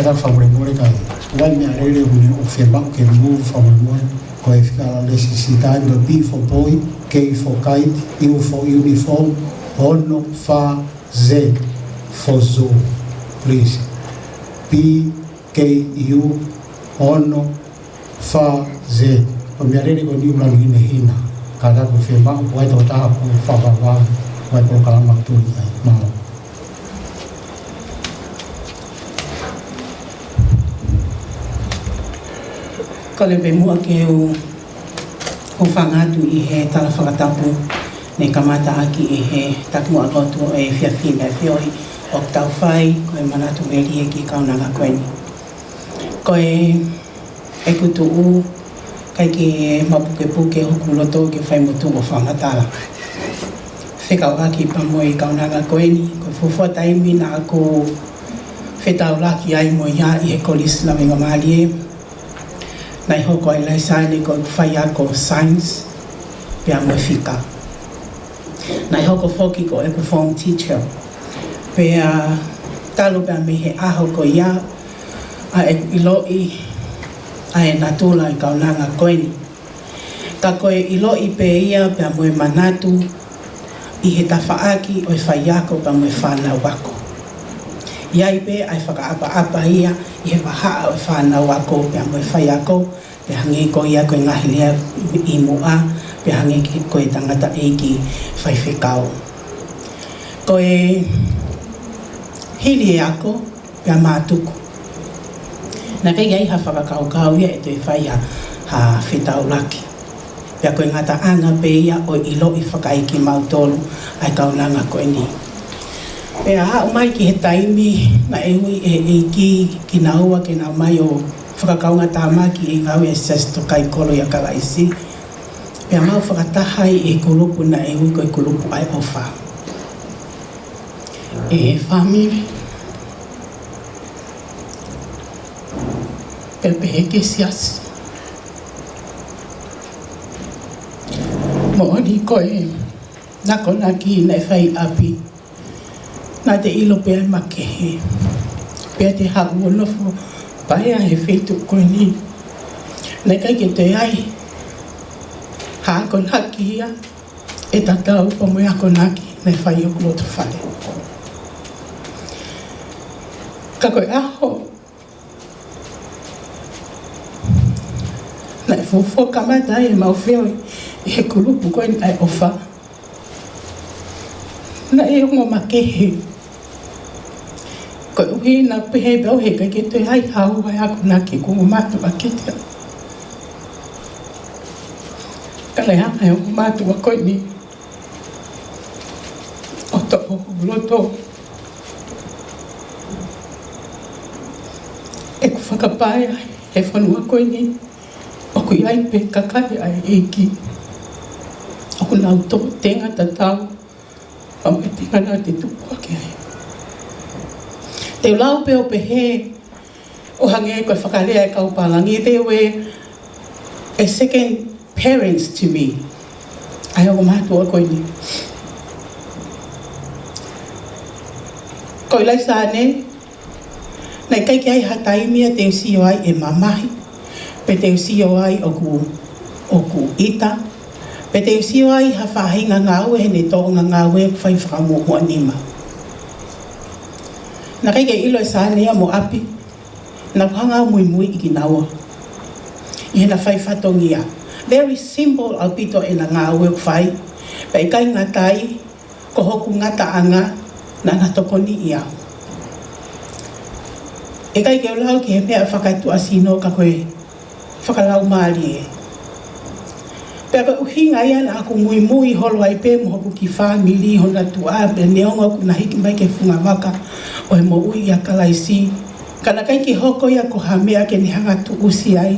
Kata whamore kai. Wai mea rere hune o whemau ke move whamore. Ko e whikara lesi si tainga B for boy, K for kite, U for uniform, Hono, Fa, Z for zoo. Please. B, K, U, Hono, Fa, Z. O mea rere ko ni ulang hina. Kata ko whemau, wai tō taha ko whawawau, wai ko kalama tūri ai. Mao. Ko le mua ke o whangatu I he tala whakatapu ne kamata aki I he taku a Lotu e Feohi'anga Feohi o tau whai ko e Manatu Melie ki kaunanga koeni. Ko e kutu u kai ke mapuke puke hoku loto ke whai motu o whangatala. Whekau aki pa mo I kaunanga koeni ko fufua taimi na ako whetau laki ai mo ia I he kolisi la menga malie. Nai hoko Ilaisaane ko whai ako science pia mo whika. Nai hoko whoki ko eku form teacher pia talo pia me he aho ko ia a eku iloi a e natula I kaunanga koeni. Ka koe iloi pe ia pia mo e Manatu I he tawhaaki o e whai ako pia mo e whanau wako. Iai pe ai whakaapa ia I he wahaa o e whanau wako pia mo e whai ako pe hangi ko ia koe ngahi lea I mua pe hangi ko e tangata eiki whai whekau. Ko e hiri e ako pia mātuku. Na kei ai ha whakakau ia e te whai ha whetau laki. Pia koe ngata anga pe ia o ilo I whakaiki mautolu ai kaunanga koe ni. Pea hao mai ki he taimi na ewi e ki na ua ke na mai o whakakaunga tāmaki I ngau e sesto kai kolo ia Kalaisi. Pea mau whakatahai e kulupu na ewi ko e kulupu ai ofa. E family. Pepe ke siasi. Mo ni ko e nako na ki na whai api. Na te ilo pia makehe. Pia te hau nofo paia he whetu koe ni. Nei kai ke te ai. Ha kon haki ia. E tatau pa moe ako naki. Nei whai o Lotu whale. Ka koe aho. Nei fufo kamata e mau whioi. I he kulupu koe ni ai ofa. Na e ungo makehe. Ko uhi na pehe beo he kai ke te hai hau vai aku naki kungu matu a kitea. Ka le hanga e ungu matu a koe ni. O to o Lotu. E ku whakapai ai he whanua koe ni. O ku iai pe kakai ai eiki. O ku nau tō tenga tatau. Pau e tinga nā te tupua ke ai. Te lau pe o pehe o hange koe whakalea e kaupalangi. They were a second parents to me. Ai o mātua koe ni. Ko Ilaisaane, nei kai ki ai hataimia te usio ai e mamahi. Pe te usio ai o ku ita. Pe te usio ai ha whahinga ngāue he ne tō ngāue whai whakamohua nima. Na kai ke Ilaisaane ia mo api, na kuhanga Moimoi I ki naua. I hena whai whatongia. Very simple au pito e na ngāue whai. Pei kai ngatai, ko hoku ngata anga, na natokoni ia. E kai ke ulau ki he mea whakaitu asino ka koe whakalau maali e. Pea ka uhinga ia na aku Moimoi holo ai pe mo hoku ki family hona tua pe neonga ku na hiki mai ke funga waka o he mo ui ia Kalaisi. Kana kai ki hoko ia ko hamea ke ni hanga tu usi ai.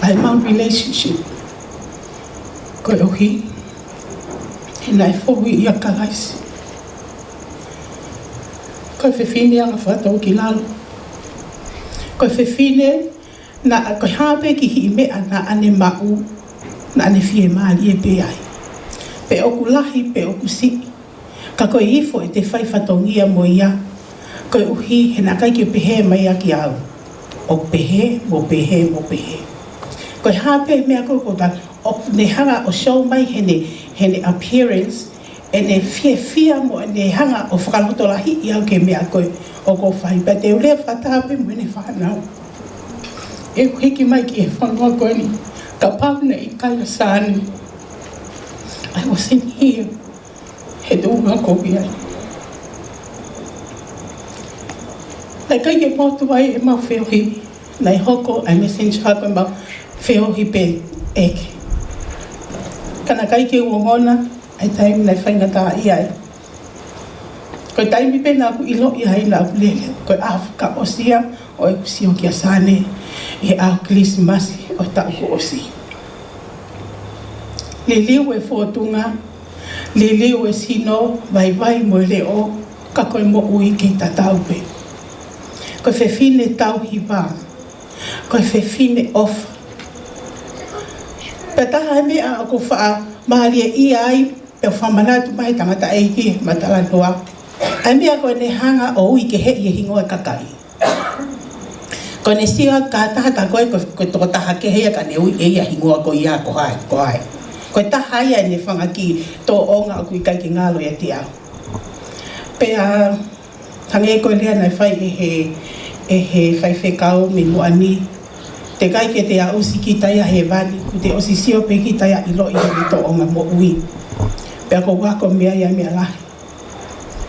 Ai mount relationship. Ko uhi. He nai fōhui ia Kalaisi. Ko whewhine anga whatau ki lalo. Ko whewhine na ko hape ki hi mea na ane mau na ane fie maali e pe ai. Pe oku lahi, pe oku si. Ka koe ifo e te whai whatongia mo ia. Koe uhi he nakai ki pehe mai aki au. O pehe, mo pehe, mo pehe. Koe hape mea koko ta, o ne hanga o show mai he ne appearance, e ne fia mo ne hanga o whakaloto lahi i au ke mea koe o ko whai. Pea te ulea whatape mo ne whanau. E hiki mai ki e whanua koe ni, ka pauna i Ilaisaane. I wasn't here. He dunga kopi ai. Nai kai ke potu ai e mau Feohi'anga. Nai hoko ai messenger koe mau Feohi'anga pe eke. Kana kai ke uongona, ai taimi nai whaingata i ai. Koe taimi pe nā ku ilo i hai nā ku lele. Koe Afrika osia o e kusio ki Ilaisaane i au Krismasi o tau ku osi. Le liu e fōtunga, le liu e sino, vai mo leo, ka koe mo ui ki tatau pe. Koe whewhine tau hiwa, koe whewhine ofa. Pea taha e mea ako wha mahalia i ai, pe o whamanatu mai tangata eiki, matala noa. Ai mea koe ne hanga o ui ke hei e hingoa kakai. Koe ne sia ka taha ta koe toko taha ke hea ka ne ui e ia hingoa ko ia ko hai. Koe taha ia ne whanga ki tō onga o kui kai ki ngalo ia ti au. Pea tange koe lea nai whai e he whai whekau me muani. Te kai ke te a usi ki taia he vani, ku te osi sio pe ki taia ilo i ni tō onga mo ui. Pea ko wako mea ia mea lahi.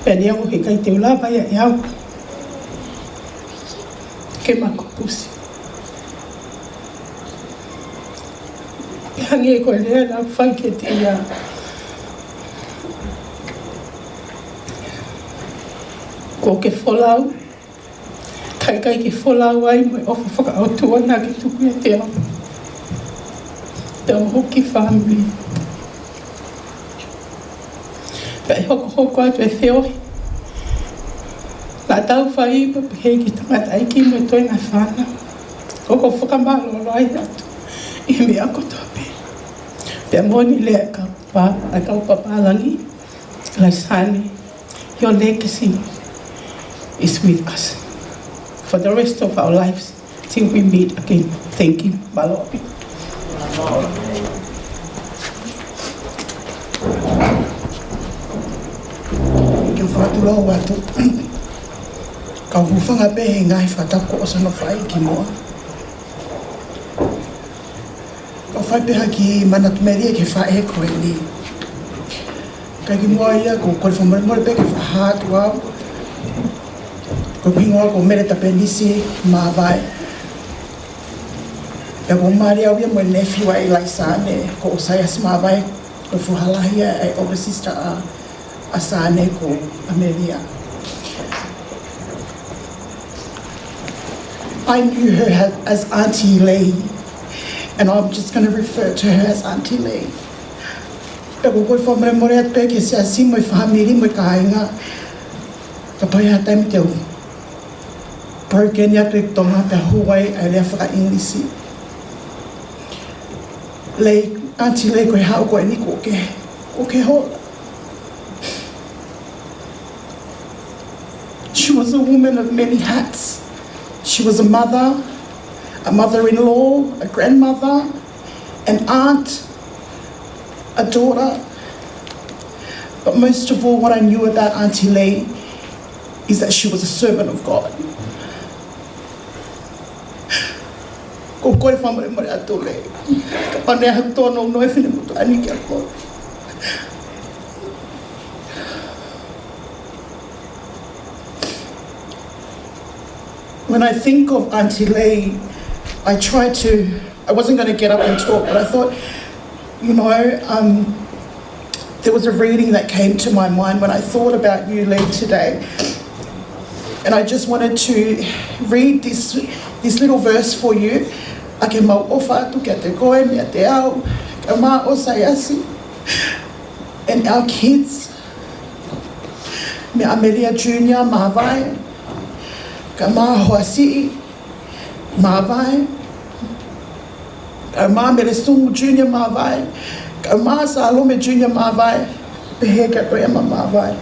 Pea ni angu he kai te ulapa ia e au. Ke mako pusi. Hangi koe lea nā whai ke te ia. Ko ke wholau. Kai ke wholau ai mo e ofa whakautua nā ki tuku e te au. Te o hoki whamui. Pea e hoko atu e Feohi'anga. Nā tau whai pa pehe ki tangata aiki mo e toi ngā whāna. Hoko whakamalo ai atu. I mea kotoa pe. Pea moni lea kau papalangi, Ilaisaane, your legacy is with us for the rest of our lives till we meet again. Thank you, Malopi. Kia whātulao watu. Ka huwhanga pe he ngai whatako o sono whai ki moa. Ka whai peha ki Manatu Melie ke whae koe ni. Ka ki moa ia ko kore whamore pe ke whahatu au. Ko pingoa ko mere tapenisi maa vai. Pea ko maari au ia mo e nephew a Ilaisaane ko o saias maa vai. Ko fuhalahia e over sister a Sane ko a Melie. I knew her as Auntie Lee, and I'm just going to refer to her as Auntie Lee. Pea ko koe whamore atu pe ke se asi mo i whamiri mo i kainga. Ka pai ha taimi te u. Broken atu i tonga pea huai ai lea whaka Englisi. Auntie Lee koe hao koe ni ko ke hola. She was a woman of many hats. She was a mother-in-law, a grandmother, an aunt, a daughter. But most of all, what I knew about Auntie Lee is that she was a servant of God. Ko koe whamare atu Lee. Ka pane hau tōna no e whine mutu ani kia koe. When I think of Auntie Lee, I wasn't going to get up and talk, but I thought, there was a reading that came to my mind when I thought about you, Lee, today. And I just wanted to read this little verse for you. Ake mau ofa atu kia te koe, mea te au, ka mā o saiasi. And our kids, mea Melie Junior, mā vai. Ka mā Hoasi'i, mā vai. Ka mā Meresungu Junior, mā vai. Ka mā Salome Junior, mā vai. Pehe ka koe ama mā vai.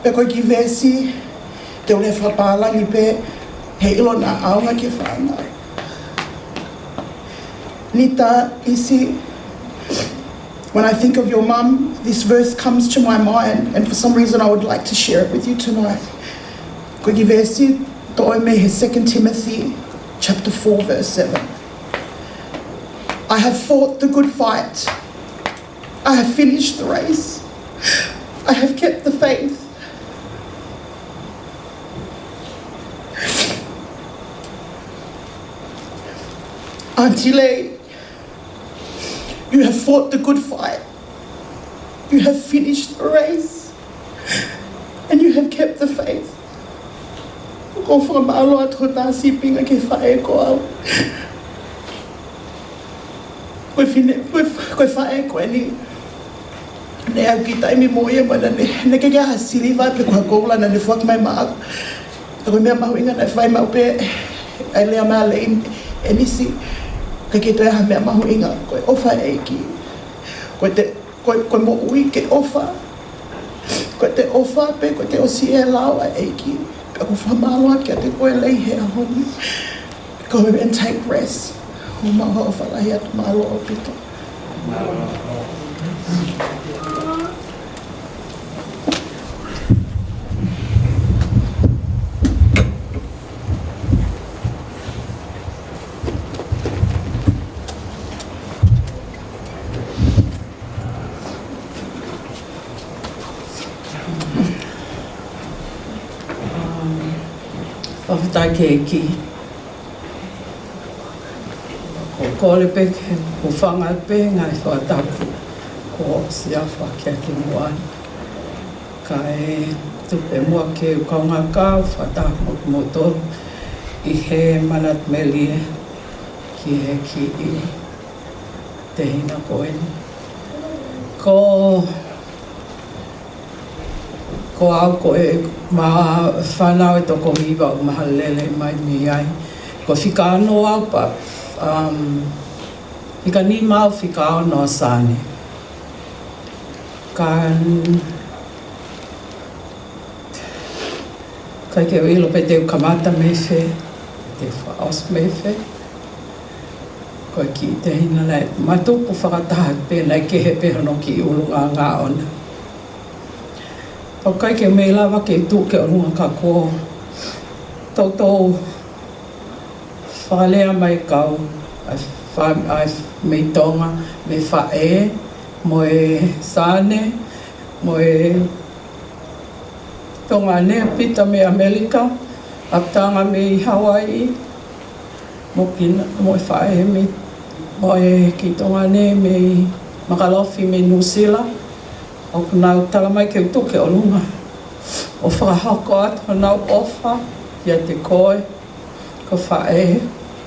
Pe koe ki vesi, te ole whapalangi pe, he ilo na aunga ki whanau. Nita, isi, when I think of your mum, this verse comes to my mind, and for some reason I would like to share it with you tonight. Koe ki vesi, to ome he 2 Timothy chapter 4 verse 7. I have fought the good fight. I have finished the race. I have kept the faith. Auntie, you have fought the good fight. You have finished the race. And you have kept the faith. Ko whakamalo at hota sipinga ke whae ko au. Koe whae koe ni. Ne au ki taimi moia mana ne ke kia hasili vai pe kua koula na ne fuak mai maa. Koe mea mahu inga na whai mau pe ai lea maa le enisi. Ka ke toi ha mea mahu inga koe ofa eiki. Koe mo ui ke ofa. Koe te ofa pe koe te osi e lawa eiki. Pe ko whamaloa kia te koe lei he ahoni. Go and take rest. O maha o whalahi atu malo o pito. Fakafeta'i ke eki. Ko kole pe, ko whanga pe, ngai whatapu. Ko sia whakia ki mua. Ka e tupe mua ke ukaunga ka, whatapu mo tolu. I he Manatu Melie ki he ki I te hina koeni. Ko au ko e ma whanau e toko hiwa o maha lele mai ni ai. Ko whika anō au pa, whika ni mau whika anō sāne. Kai ke ilo pe te kamata me whe, te whaos me whe. Ko ki te hina nei, matupu whakataha pe nei ke he pehono ki urunga ngā ona. Tau kai ke mei lawa ke tū ke orunga ka kō. Tau whalea mai kau, ai mei tonga, me whae, mo e sāne, mo e tonga ne pita me Amerika, aptanga me i Hawaii, mo e whae me, mo e ki tonga ne me i Makalofi me New Zealand. O nau tala mai ke utu ke o lunga. O whakahako atu nau ofa, ia te koe, ko whae,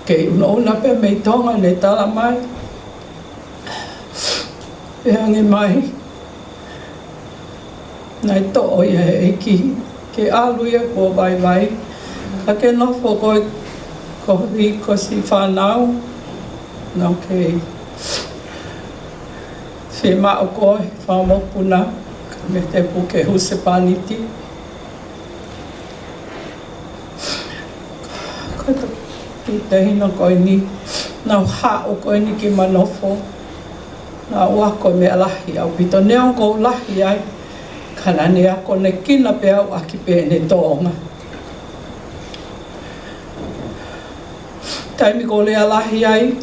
ke una pe mei tonga ne tala mai. E hange mai. Nai to'o ia he eki, ke alu ia ko vai. Ka ke nofo koe, ko ri ko si whanau, nau ke Te mao koe, whamopuna, me te puke huse paniti. Kato, ki te hina koe ni, nau hao koe ni ki manofo. Nā ua koe mea lahi au pito neo kou lahi ai. Kana ne ako ne kina pe au aki pe ne tonga. Taimi ko lea lahi ai.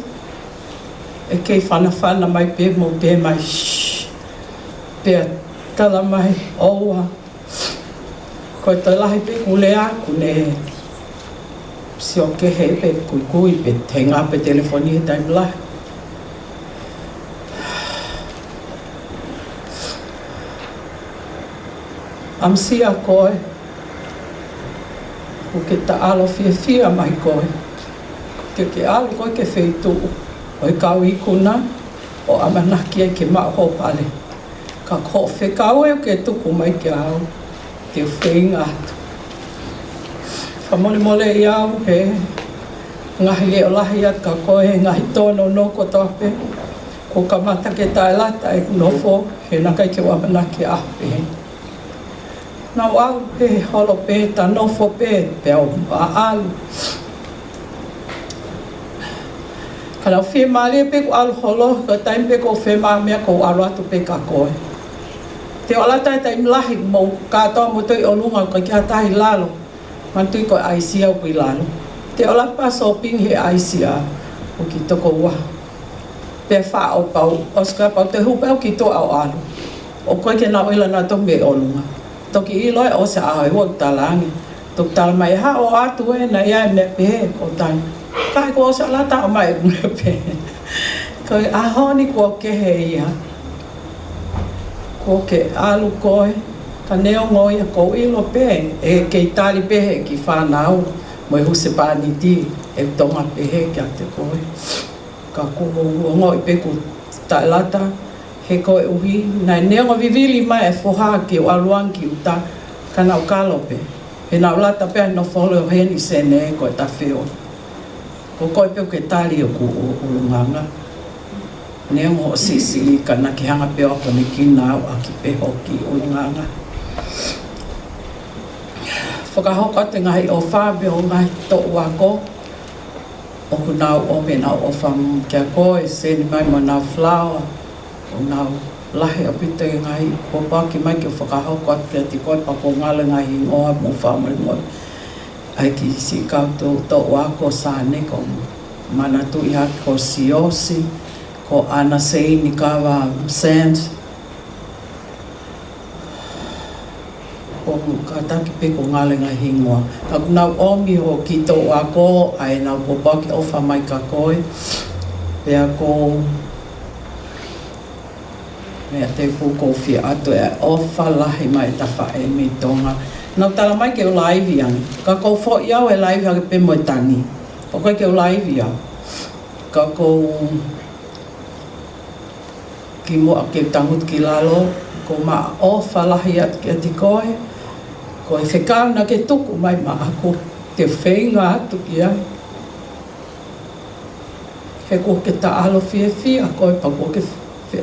E kei whana mai pe mo pe mai shhh. Pe tala mai oua. Koe te lahi pe kulea kune sio ke he pe kui pe te ngā pe telefoni e taimi lahi. Amsia koe. Ko ke ta alo fia mai koe. Ke alo koe ke wheitu. O e kau I kuna, o amanaki ai ke mao pale. Ka ko whekau e o ke tuku mai ke au, ke whainga atu. Whamole I au he ngahi e o lahi at ka koe he ngahi tono no ko tope. Ko ka mata ke tae lata e nofo, he nakai ke wamanaki ape. Nau au pe holo pe ta nofo pe peo alu. Kalau whi Melie pe ko alu holo, ka taim pe ko whi mea ko alu atu pe ka koe. Te o latai taim lahi mo katoa mo toi o lunga ka kia tahi lalo. Mantui ko Apisia o kui lalo. Te o lapa soping he Apisia o ki toko ua. Pe wha o pau, oska pau te hupau ki to au alu. O koe ke nao ila na to me o lunga. Toki i loe o se aho e wak talangi. Tok tala mai ha o atu e na ia e me pehe ko tai. Kai ko o se alata o mai me pehe. Koe aho ni ko kehe ia. Ko ke alu koe. Ka neo ngoi a ko ilo pehe. E ke tali pehe ki whanau. Mo e huse pani ti. E tonga pehe kia te koe. Ka kuho ngoi pe ku tai lata. He koe uhi, nai neonga vivili mai e foha ki o aluang ki uta ka nau kalope. He nau lata pia no fole o heni sene e koe ta wheo. Ko koe peo ke tali o ku ulunganga. Neonga o sisi ka na ki hanga peo ako ni ki nau a ki peho ki ulunganga. Whakahoko te ngahi o whabe o ngahi to wako. O ku nau o me nau o wham kia koe, seni mai mo nau flower. O nau lahe o pito i ngai o paki mai ki o whakahoko at kia ti koe pako ngale ngai ingoa mo whamari ngoi. Ai ki si kautou to wako sāne ko Manatu i haki ko Siosi, ko Ana Seini kawa Sands. O kataki pe ko ngale ngai ingoa. Kaku nau omi ho ki to wako ai nau po paki o whamai ka koe. Pea ko mea te puko whia atu e ofa lahi mai ta whae me tonga. Nau tala mai ke o laivi angi. Ka kou fo iau e laivi angi pe mo tani. O koe ke o laivi au. Ka kou ki mua ke tangut ki lalo. Ko ma ofa lahi atu ki ati koe. Ko e whekau na ke tuku mai ma ako. Te whenga atu ki ai. He ko ke ta alo fia koe pa ko ke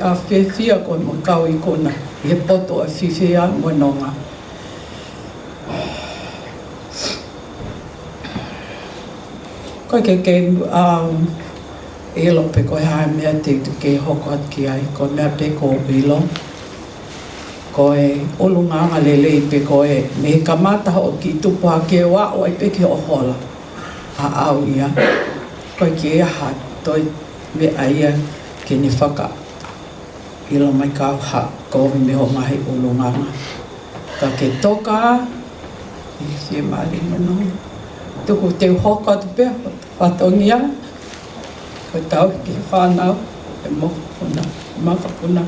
a fia ko mo kau i kona i he poto a fifia mo nonga. Koe ke ilo pe koe hae mea te ke hoko at ki ai, koe mea pe ko ilo. Koe olunganga lele pe koe me he kamata ho ki tupa ke wa o ai pe ke o hola. A au ia. Koe ke aha toi me aia ke ni whaka. Ilo mai kau ha kovi me ho mahi ulunganga. Ka ke toka, i whie maari mano. Tuku te hoko atu pia, whatongia. Ko tau ki whanau, e moko puna, maka puna.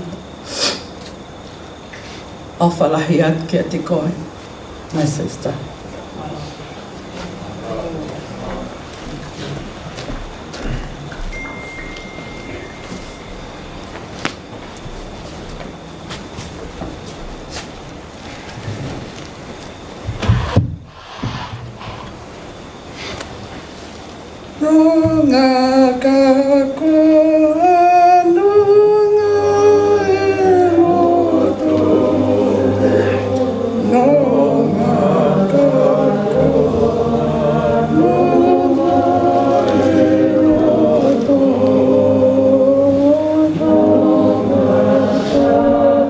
O whalahi atu ki a te koe. My sister. Nunga kako, nunga e roto, nunga kako, nunga e roto, nunga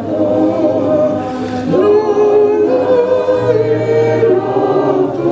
kako, nunga e roto,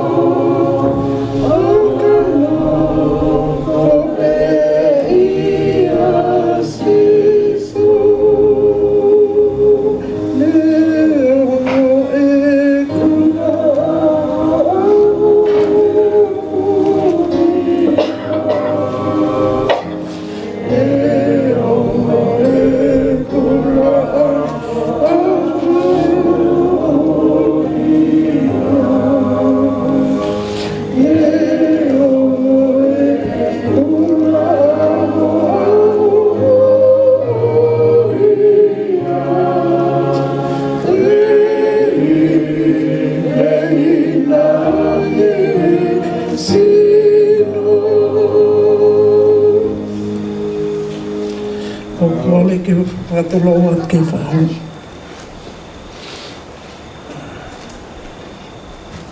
Kokole ke whakatoloa ke whahau.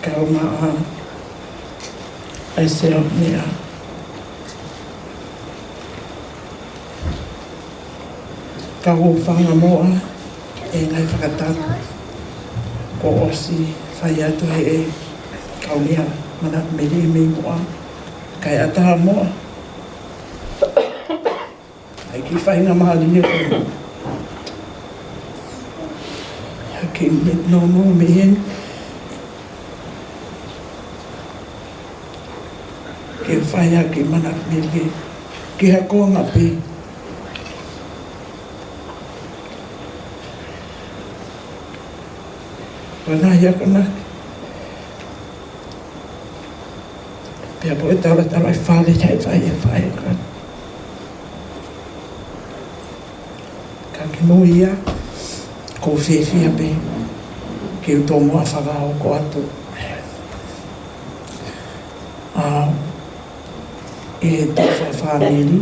kau maa ai seo mea. Kau whanga moa e ngai whakataka ko osi whai atu hei e kau nia Manatu Melie me moa kai ataha moa. Ai ki whainga mahali e koe. Hake no mo me hen. Ke whaia ki Manatu Melie. Ki hako ngā pē. Wana ia kona. Pea po e tala tala i whale tai whaia kona. Ka ki mo ia. Ko whewhia pe. Ki u tō mua whakao ko atu. E he tōwha whamiri.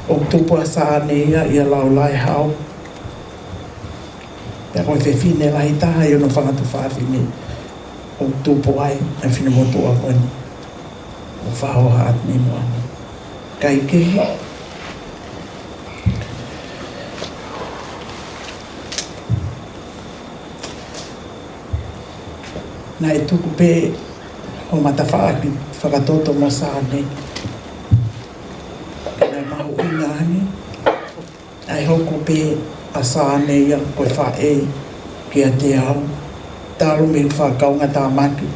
O tupua sāne ia i a laulai hao. Pea koe whewhine lai taha i ono whangatu whawhine. O tupu ai na whina motua koe ni. O whahoha at ni mua ni. Kai kehe. Na e tuku pē o matawhaaki whakatoto mo sāne. Kena mahu i ngāni. Ai hoku pē a sāne ia koe whae ki a te au. Tālu me whakaunga tā maki.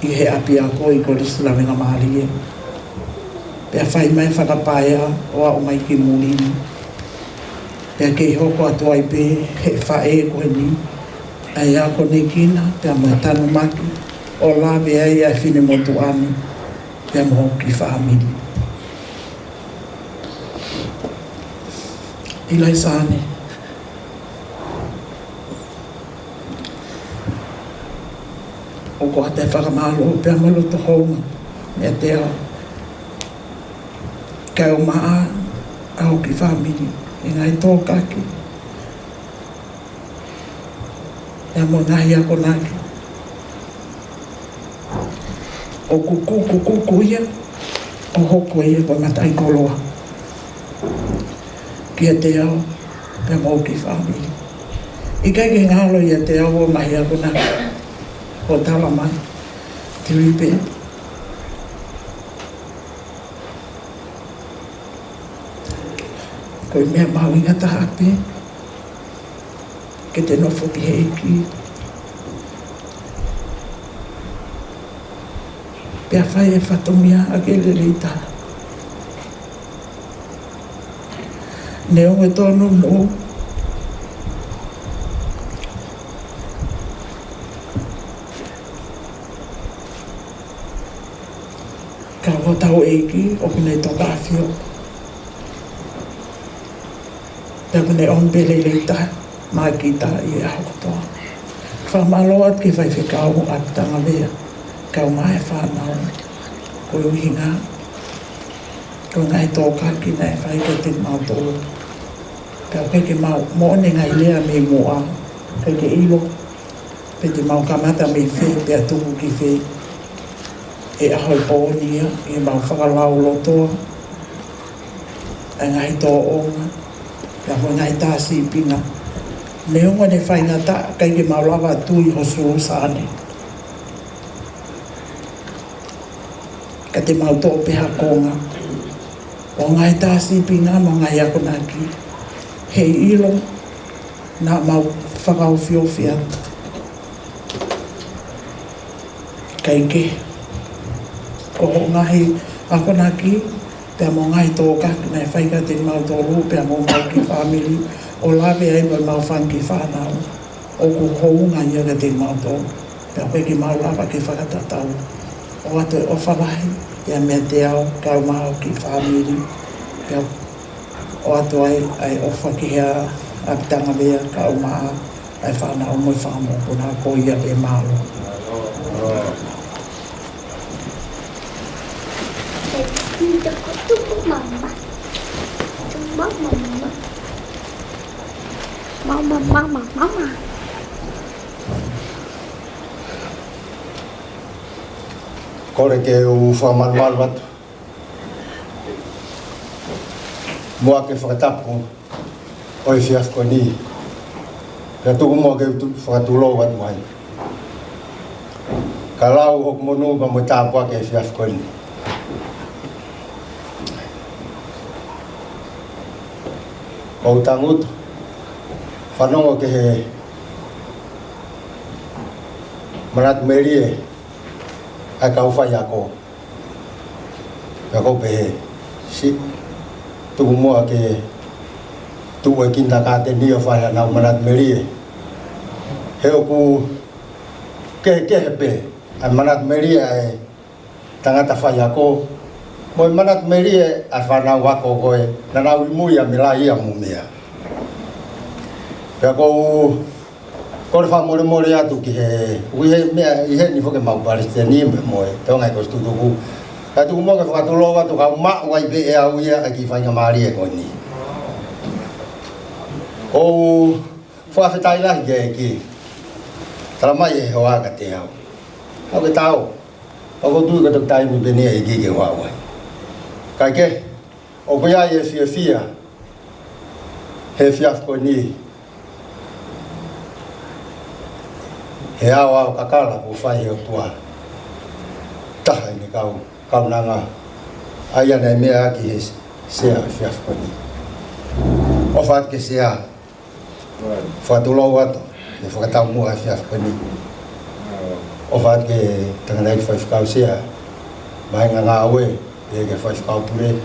I he api a koe i kore silawenga mahali e. Pea whai mai whakapaea o a o mai ki mulini. Pea kei hoko atu ai pē he whae koe ni. Ai a kone kina, pea mo tanu maki, o lawe ai ai whine motu ani, pea mo ki whaamiri. Ilaisaane. O ko te whakamalo, pea mo loto honga, mea te ao. Kai o maa, au ki whaamiri, e ngai tō kaki. E mo nahi ako naki. O kuku ia, o hoko ia koe matai koloa. Kia te ao, pia mau ki whamiri. I kai ke ngalo ia te ao o mahi ako naki. O tala mai, te ripe. Koe mea mau inga taha pe. Ke te nofo ki heiki. Pea whai e whatomia a ke lelita. Neo e tono no. Ka wotau eiki o kune toka awhio. Pea kune ombele leita. Mai ki ta i a hokotoa. Whamalo at ki whai whikau Apitanga Vea. Kau mai whanau. Koe uhinga. Koe ngai tōka ki nei whai ke te mau tōru. Kau kei ke mau mōne ngai lea me mua. Kei ke ilo. Pe te mau kamata me whē pia tuku ki whē. E ahoi pōnia. E mau whakalau lotoa. E ngai tō onga. Pia koe ngai tāsi pinga. Neonga ne whainga ta, kai ke maulawa tui hosu o sāne. Ka te mau tō peha konga. O ngai tāsi pinga mo ngai ako naki. Hei ilo, nā mau whakau whiowhia. Kai ke. Ko ho ngahi ako naki, pia mo ngai tō kaki nei whaika te mau tō ru, pia mo mau ki whamiri. O lawe ai mai mau whanki whanau. O ku hounga ia ka te mau tō. Pea koe ki mau lawa ki whakatatau. O atu e whalahi. Pea mea te ao, kau maho ki whamiri. Pea o atu ai ofa ki hea Apitanga Vea, kau maha. Ai whanau moi whamo. Puna ko ia e malo. Mama. Kore ke u whamalumalu atu. Mua ke whakatapu oi fiafko ni. Pea tuku mua ke whakatulo atu ai. Ka lau hoku monu ma mo tāpua ke fiafko ni. O tangutu, whanongo ke he Manatu Melie ai kau whai ako. Pea kau pehe si tuku mua ke tuku e kinta kāte ni o whai anau Manatu Melie. He oku ke pe ai Manatu Melie ai tangata whai ako. Moi Manatu Melie ai whanau wako koe na nau imui a milai ia mumia. Pea kou kore wha more atu ki he uihe mea ihe ni whoke mau Palestini me moe tongai ko stutuku. Ka tuku mo ke whakatulo watu ka ma'u ai be e au ia ai ki whainga maari e koe ni. Kou Fakafeta'i lahi ke ki tala mai e hoa ka te au. Au ke tau. Au ko tui ka tuk tai mi benia i ki ke hoa wai. Kai ke, o koe ai e fia he fiaf koe ni. He au kakala ko whai o tua. Taha ni kau nanga. Aia nei mea aki he sea fiaf koe ni. O whaat ke sea. Whaatulau atu. He whakatau mua he fiaf koe ni. O whaat ke tanganai whaifkau sea. Mahinga ngā aue. E ke whaifkau pure.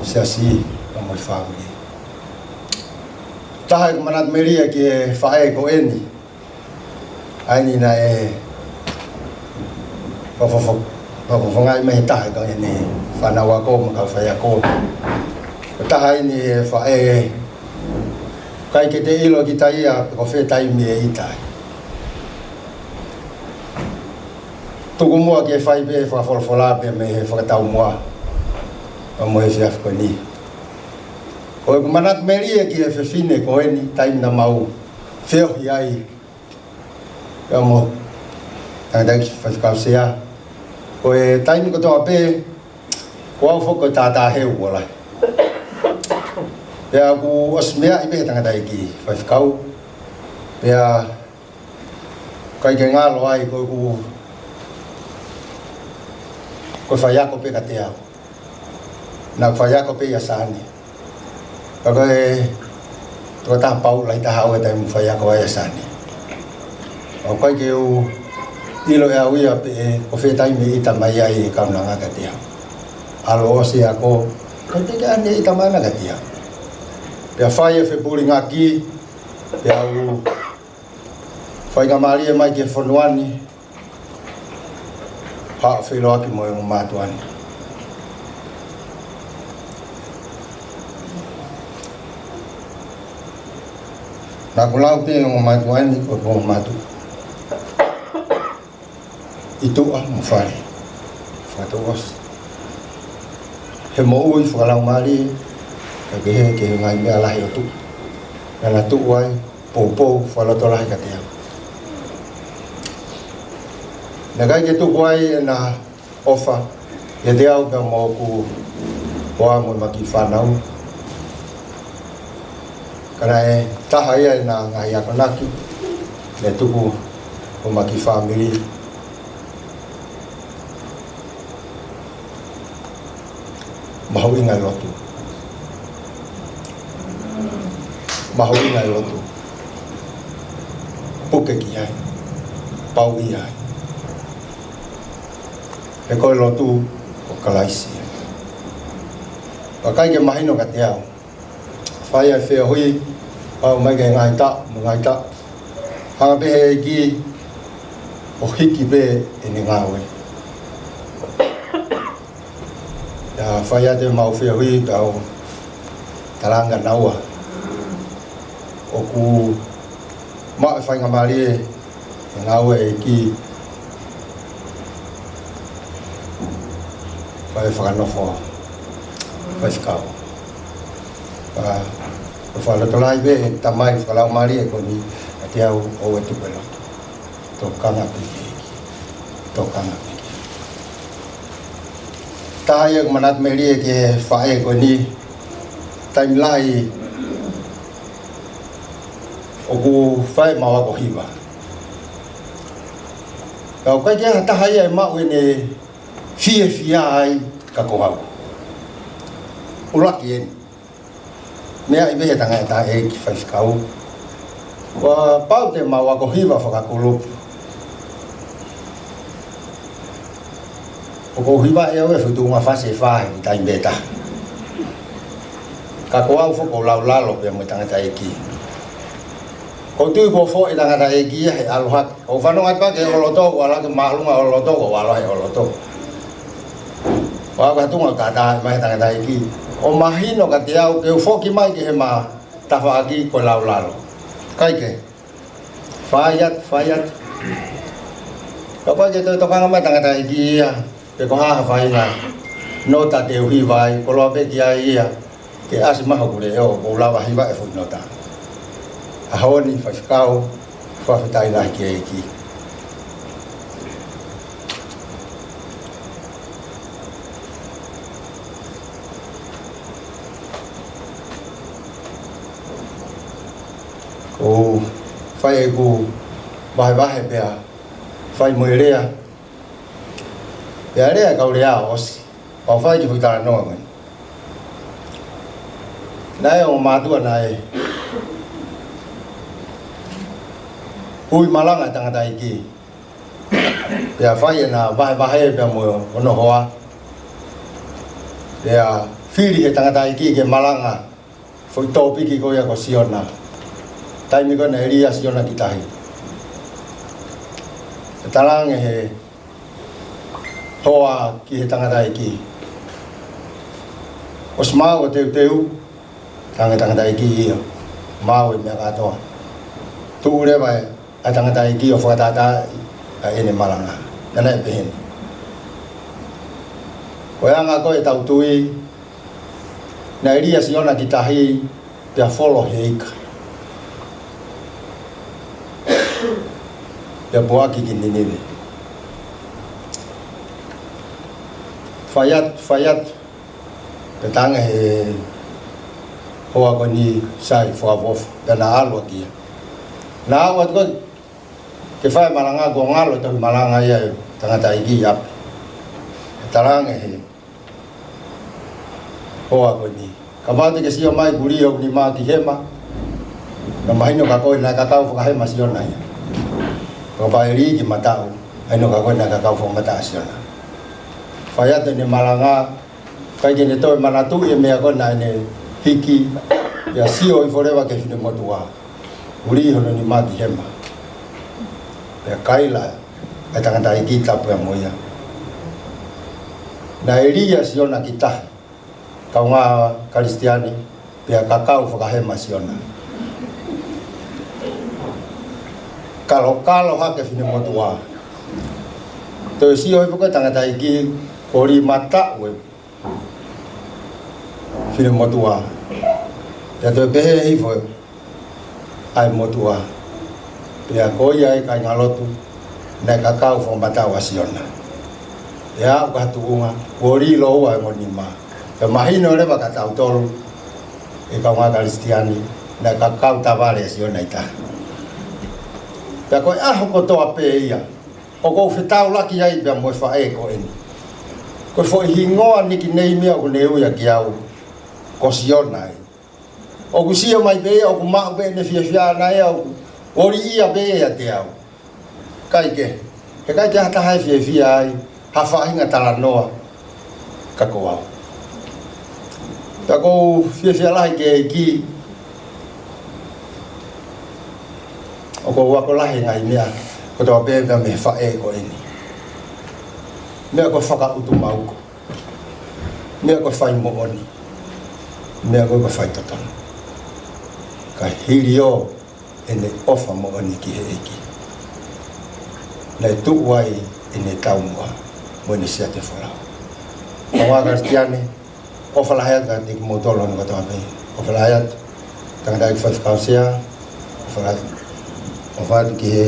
Sea si o moi whaamuri. Taha i Manatu Melie ki e whae ko eni. Aini na e whawhawhangai mehi taha ka eni whanau ako ma kau whai ako. Taha ini e whae kai ke te ilo ki taia Fakafeta'i mi e itai. Tuku mua ke whai pe whawholwhola pe me he whakatau mua o mo he fiafko ni. Ko e Manatu Melie ki e whewhine ko eni taim na mau Feohi'anga. Ka mo tangdaki whaifkau sea. Ko e taimi ko toa pe ko au whoko tātā heu wala. Pea ku os mea i pehe tangatai ki whaifkau. Pea kai ke ngalo ai ko whaiako pe ka te au. Nā whaiako pe Ilaisaane. Ka koe toa taha Paula i taha au e taimu whaiako ai Ilaisaane. O kai ke u ilo e au ia pe e Fakafeta'i me ita mai ai e kaunanga ka te au. Alo o se ako, kai te ke ane ita mai na ka te au. Pea whai e whepuri ngā ki, pea u whainga maari e mai ke whanuani, haa whilo aki mo e mo mātuani. Nā kulau pe e mo mātuani ko mo mātu. Itu mo whare, whatuos. He mo ui whakalau maari, ke he ngai mea lahi o tu. Nana tu wai, pou, whaloto lahi ka te au. Na kai ke tu wai e na ofa, e te au ka mo ku hoa mo maki whanau. Kana e taha ia e na ngai akonaki, ne tuku o maki whamiri. Mahu ingai Lotu. Mahu ingai Lotu. Puke ki ai. Pau i ai. E koe Lotu o Kalaisi. Wakai ke mahino ka te au. Whai ai Feohi'anga, au mai ke ngai ta. Hanga pehe ki o hiki pe e ni ngāwe. Whai ate mau Feohi'anga tau taranga naua. O ku maa whainga maari e ngāwe e ki whai whakanofo whaifkau. Whalotolai be tamai whakalau maari e koni ati au o e tupelo. Tō kanga piki. Tayo manat Melie ke fae ko ni time lai oku fae mawa ko hiba. Kau kai ke tahaye ma wene fie ai ka ko hau. Ulak yen. Mea ibe he tanga ta e ki fai kau. Wa pau te mawa ko hiba fa ka kulup. Ko hiba e o futu nga fase fa ni ta imbeta. Ka ko au fo ko lau lalo pe mo tanga ta e ki. Ko tu ko fo e tanga ta e ki he alhat. O fa no ata ke o loto wala ke malunga o loto ko wala he o loto. Wa ka tunga ka ta mai tanga ta e ki. O mahino ka te au ke fo ki mai ke he ma ta fa ki ko lau lalo. Kai ke. Fayat. Ka ke to ka mai tanga ta e ki ya. Pe ko ha fai na no ta te hui vai ko lo pe ki ai ia ke as ma ho le o ko la va hi va e fu nota a honi fa skau fa ta ina ki ki ko fai ku vai pe a fai mo rea ya rea kau rea os o fai ju ta no ngan nai o ma tu nai hui malanga tanga dai ki ya fai na vai pe mo no hoa ya fili he tanga dai ki ke malanga foi topi ki ko ya ko siona tai mi ko na ria siona ki tai talang he hoa ki he tangata ki os mau te tangata ki io mau me ka to tu le vai a tangata ki o fa ta a ene malanga na pe hen ko anga ko e tau tui na ria siona ki tahi pe follow heik pe boa ki ni Fayat petang he hoa ko ni sai fo avof dana alo ki na wat ko ke fai malanga go ngalo to malanga ya tanga tai ki ap tarang he hoa ko ni kabate ke sio mai guri o ni ma ki hema na mai no ka ko na ka fo ka hema sio na ya ko ba ri ki matao ai no ka ko na ka fo mata sio na Fayat ni malanga kai ni to Manatu e me ko na ne hiki ya sio i forever ke ni motua uri hono ni mati hema ya kaila atanga dai kita pu moya na elia sio na kita kaunga kristiani pia kakau fo ka hema sio na kalau ha ke ni motua to sio i fo ka tanga dai ki ori mata we file motua ya to be hi fo ai motua ya ko ya ka ngalotu na ka ka fo mata wasiona ya ka tuunga ori lo wa ngoni ma ya mahino le ba ka tau tolu e ka wa kristiani na ka ka ta vale siona ita ya ko ko to ape ia o ko fitau la ki ai be mo fa e ko en ko fo hingoa ni ki nei mea ko neu ya ki au ko siona o ku sio mai be o ku ma be ne fia na ya ori ia be ya te au kai ke hata hai fia ai ha fa hinga tala noa ka ko au ta ko fia la ke ki o ko wa ko la hinga mea ko to be me fa e ko ini mea ko whaka utu mauko mea ko whai mooni mea ko whai tatana ka hiri o ene ofa mooni ki he eki nei tu wai ene taumua moeni sia te wharau ka wā kristiane ofa la hayat ka te ki motolo ni katoa pei ofa la hayat tangata ki whaiwhakausia ofa atu ki he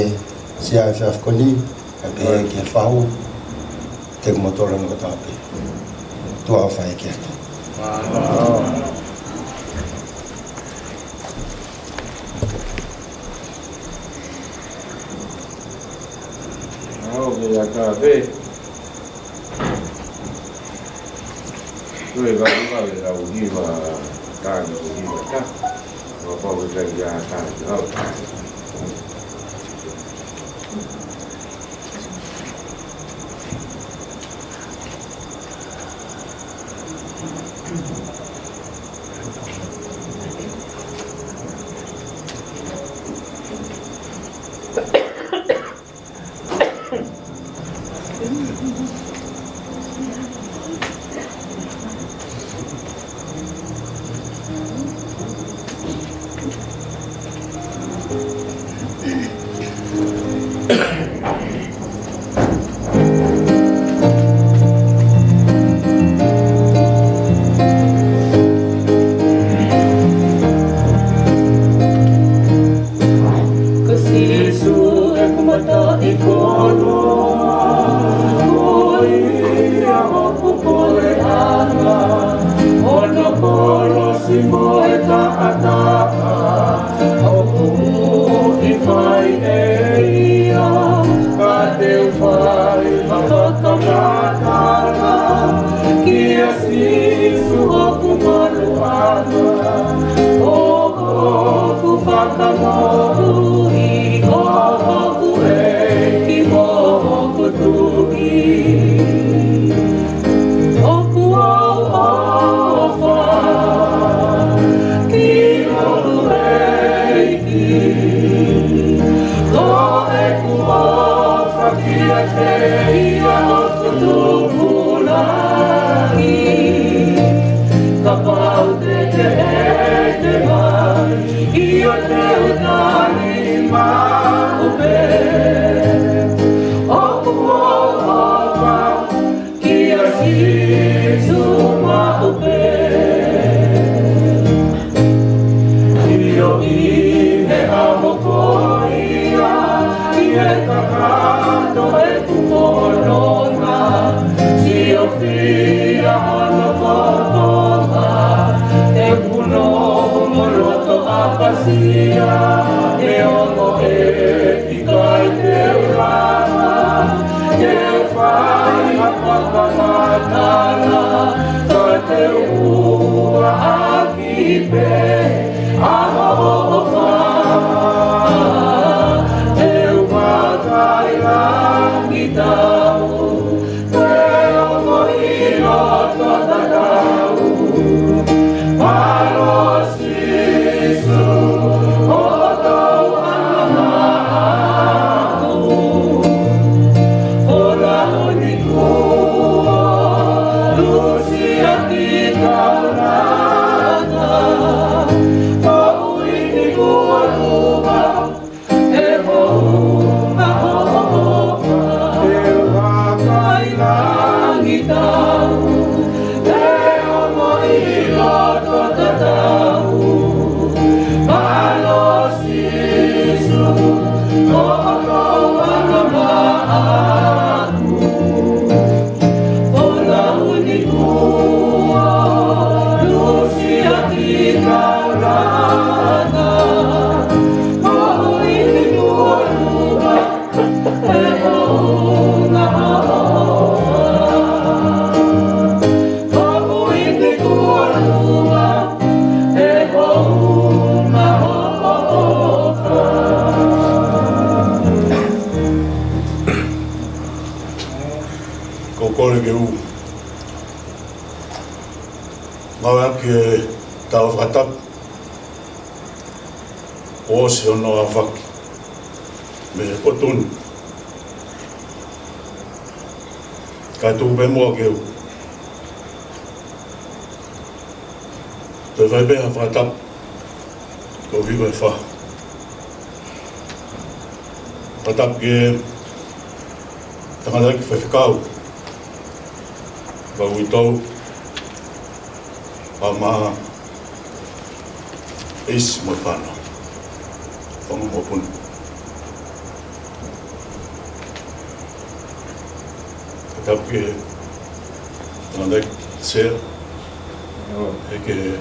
sia e whiawhakoni ka pe ki he whahu te motora no katape. tua whai kia tu. Ke aka be. Tue va le la univa ta ni univa ta. Va pa le ya ta. Tangandai sea. Ke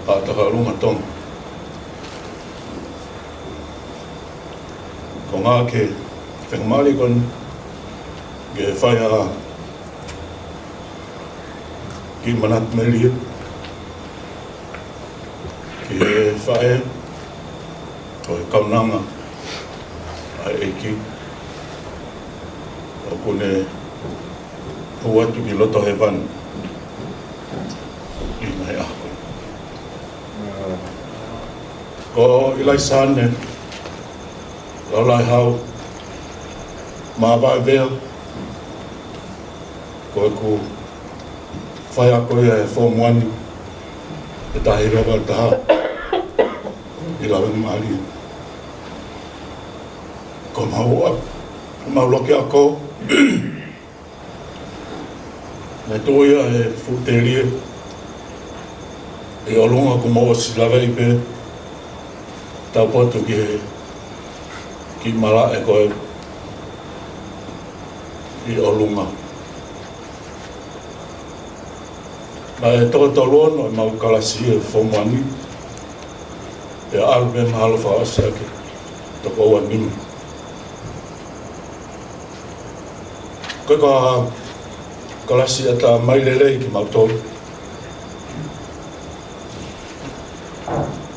atakarunga tong. Ko ngā ke whengamari kon ke whaia ki Manatu Melie. Ke whae ko e kaunanga ai eiki. O kone huatu ki loto he vanu. I mai ako. Ko Ilaisaane Finau Vea ko ku whai ako e whomwani e tahi rawa taha I lawe maali. Ko mau loki ako me toia e futerie e olonga ko mo si lawe I pe tau potu ki mara e koe I olunga. Ma e toko tolono e mau Kalaisi e whomwani e albe mahalo whaasa ke toko ua nimi. Koe ka Kalaisi e ta mailelei ki mau toi.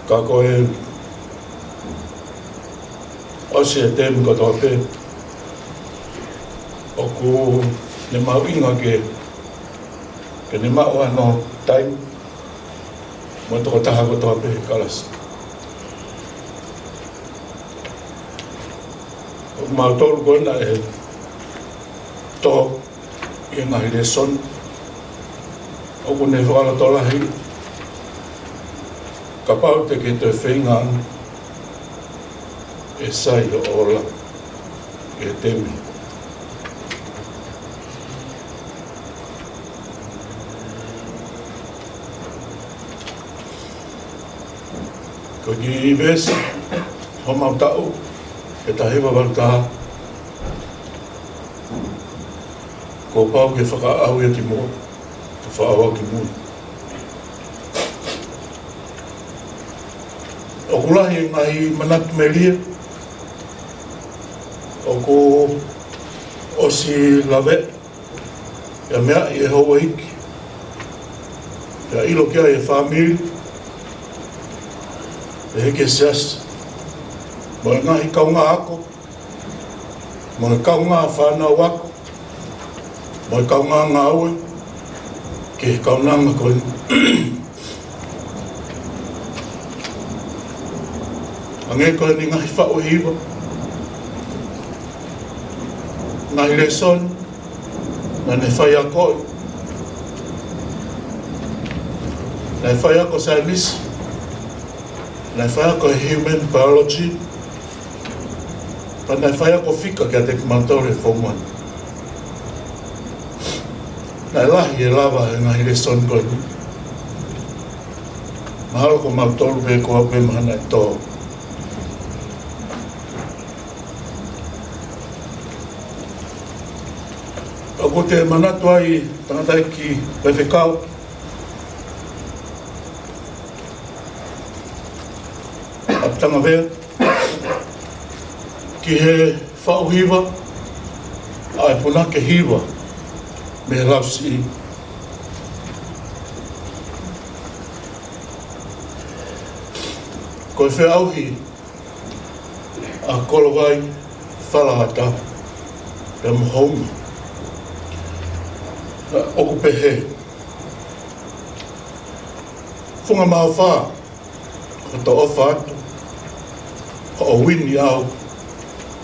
Ka koe Osi e tēmi ko tō pē. O ku ne mau inga ke ne mau ano taim. Mo toko taha ko tō pē Kalaisi. O mau tōru kona e tō I ngahi le son. O ku ne whakala tōlahi. Ka pau te ke te whaingang. E sai o ola, e temi. Ko ki vesi, ho mau tau, e tahewa waltaha. Ko pau ke whakaau e ki mua, ke whaawa ki mua. O kulahi ngai Manatu Melie, o ko osi lawe, e mea I e hoa hiki, e ilo kia e whamiri, e heke seas, mo e ngahi kaunga ako, mo e kaunga whanau ako, mo e kaunga ngā ue, ke kaunanga koe. Ange koe ni ngahi whao hiwa, ngahi le son, na ne whai a koe. Na whai a ko science, na whai a ko human biology, pa na whai a ko whika kia te kumatore whomwan. Na lahi e lava e ngahi le son koe ni. Mahalo ko mautoru pe ko ape mahana e tō. Ko te manatu ai tangatai ki Whewhekau. Apitanga Vea. Ki he whao hiwa. Ai puna ke hiwa. Me he lausi. Ko e whiauhi. A kolowai whalahata. Te mohounga. Oku pehe. Funga maha wha. Ko to ofa atu. Ko o wini au.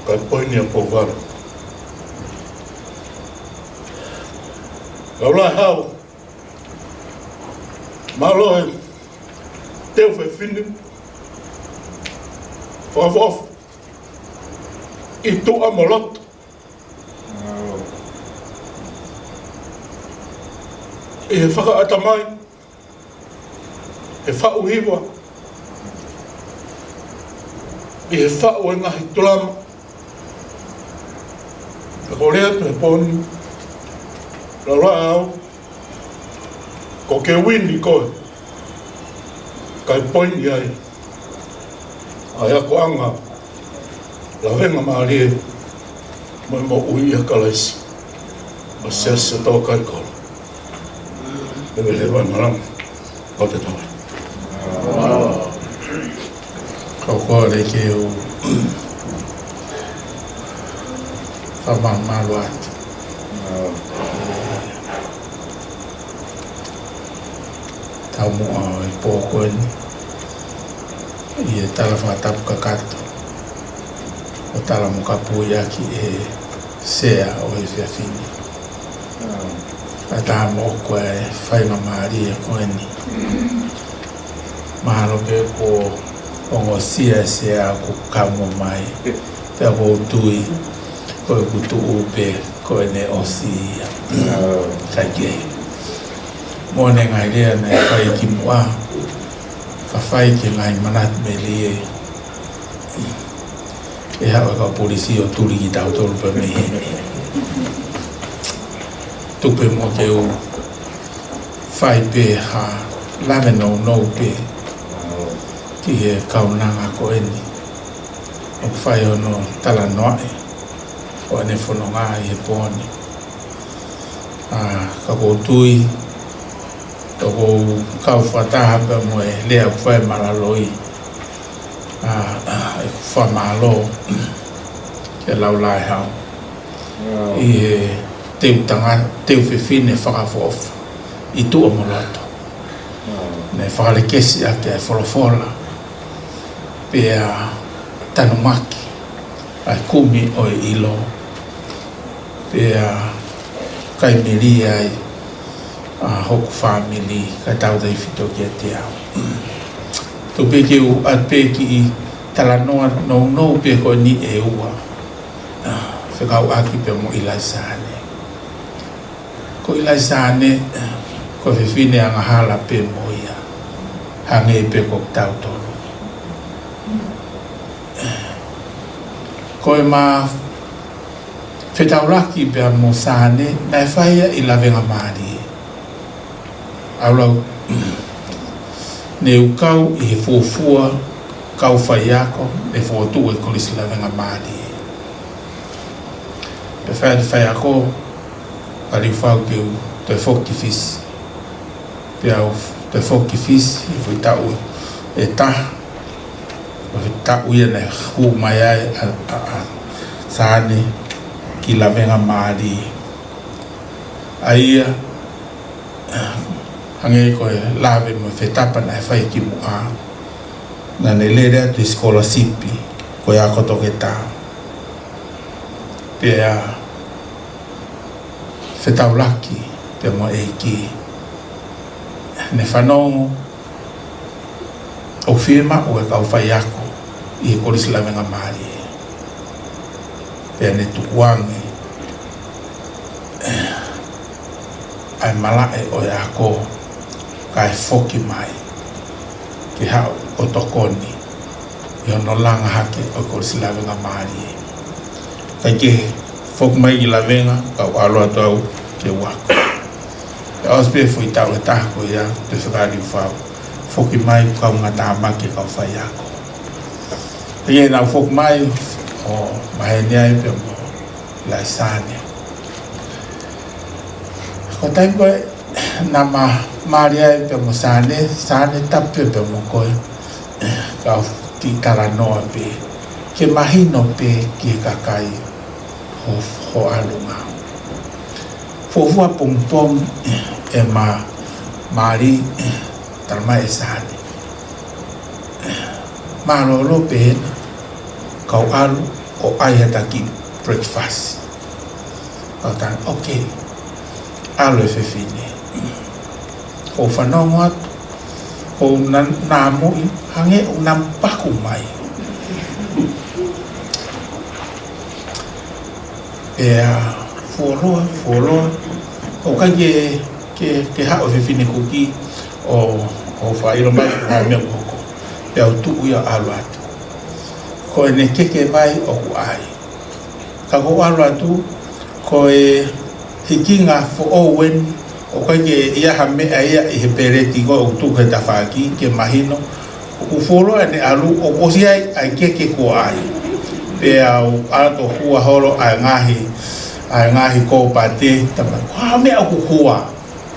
Kai poini a povara. Kaulai hau. Maloe. Teu whai whini. Whafofu. I tu amolotu. E he whakaata mai, he whau hiwa, e he whau e ngahi tulama, e ko rea tu he poni, la raa au, ko ke wini ko kai point ai ai ko anga la venga Malie Moimoi a Kalaisi ma se to kai ko le van malam ko te to ko le ke o fa maluat tamu ai poko ni tala fa tap kakato o tala mo kapuya ki sea o fe fini ata mo ko fai Maria ko ni mahalo ke ko ongo sia ko kamo mai te ho tui ko kutu upe ko ne osia kage mone ngai le ne fai ki moa fa fai ki ngai manat Melie e ha ka polisi o turi ki tau tolu pe me tupe mo ke o fai pe ha lave no pe ki e kaunanga ko eni o fai ono tala noe o ane whanonga i e pōni ka ko tui to ko kau whataha pe mo e lea whai maraloi e whamalo ke laulai hau i e teu whiwhine whakafofa i tua mo Latu ne whakalekesi a ke wholofola pea tanumaki ai kumi o ilo pea kai Melie ai hoku family ka tau dai fito ki te au tu peke u at peki i talanoa no pe ko ni e ua whekau aki pe mo Ilaisaane ko Ilaisaane ko whiwhine anga hala pe mo ia hange pe ko tau tolu ko e ma whetauraki pe mo sane na whaia i lawenga Malie aulau ne ukau i he fuafua kau whaiako ne fuatu e kolisi lawenga Malie pe whaiako ali whau ke u te whoki fisi pe au te whoki fisi i whaitau e taha ta'u ia ne hu mai ai sane ki lawenga Malie ai hange ko lave mo fetapa na fai ki mo na ne lere tu scholarship ko ya ko to ke ta pe fetaulaki pe mo e ki ne fanongo o firma o ka fai ako i ko lawenga Malie pe ne tuangi ai mala e o ya ko kai foki mai ki ha o tokoni yo no langa hake o ko lawenga Malie kai ke fok mai i lawenga ka alo atau ke wako ya ospe foi tau ta ko ya te fagari fa foki mai ka ngata maki ka fa yako ye na fok mai o mai nei pe mo Ilaisaane ko tai ko na Maria pe mo sane tape pe mo ko ka ti kala no pe ke mahino pe ki kakai ho alunga fo pom e Marie talma e sane lo pe kau alu o ai ki breakfast otan okay alu e fine o whanongo atu o nāmui hange o nampaku mai fuoroa o kai ke hao whiwhine kuki o whairo mai ngā mea koko pe au tuu ia alu atu ko e ne keke mai o ku ai ka ko alu atu ko e hikinga fo o wen o kai ke ia ha me ia I he pereti ko o tu ke tafaki ke mahino o folo ane alu o kosi ai ke ko ai pe au ato hua holo ai ngahi ko pate tama ha me o hua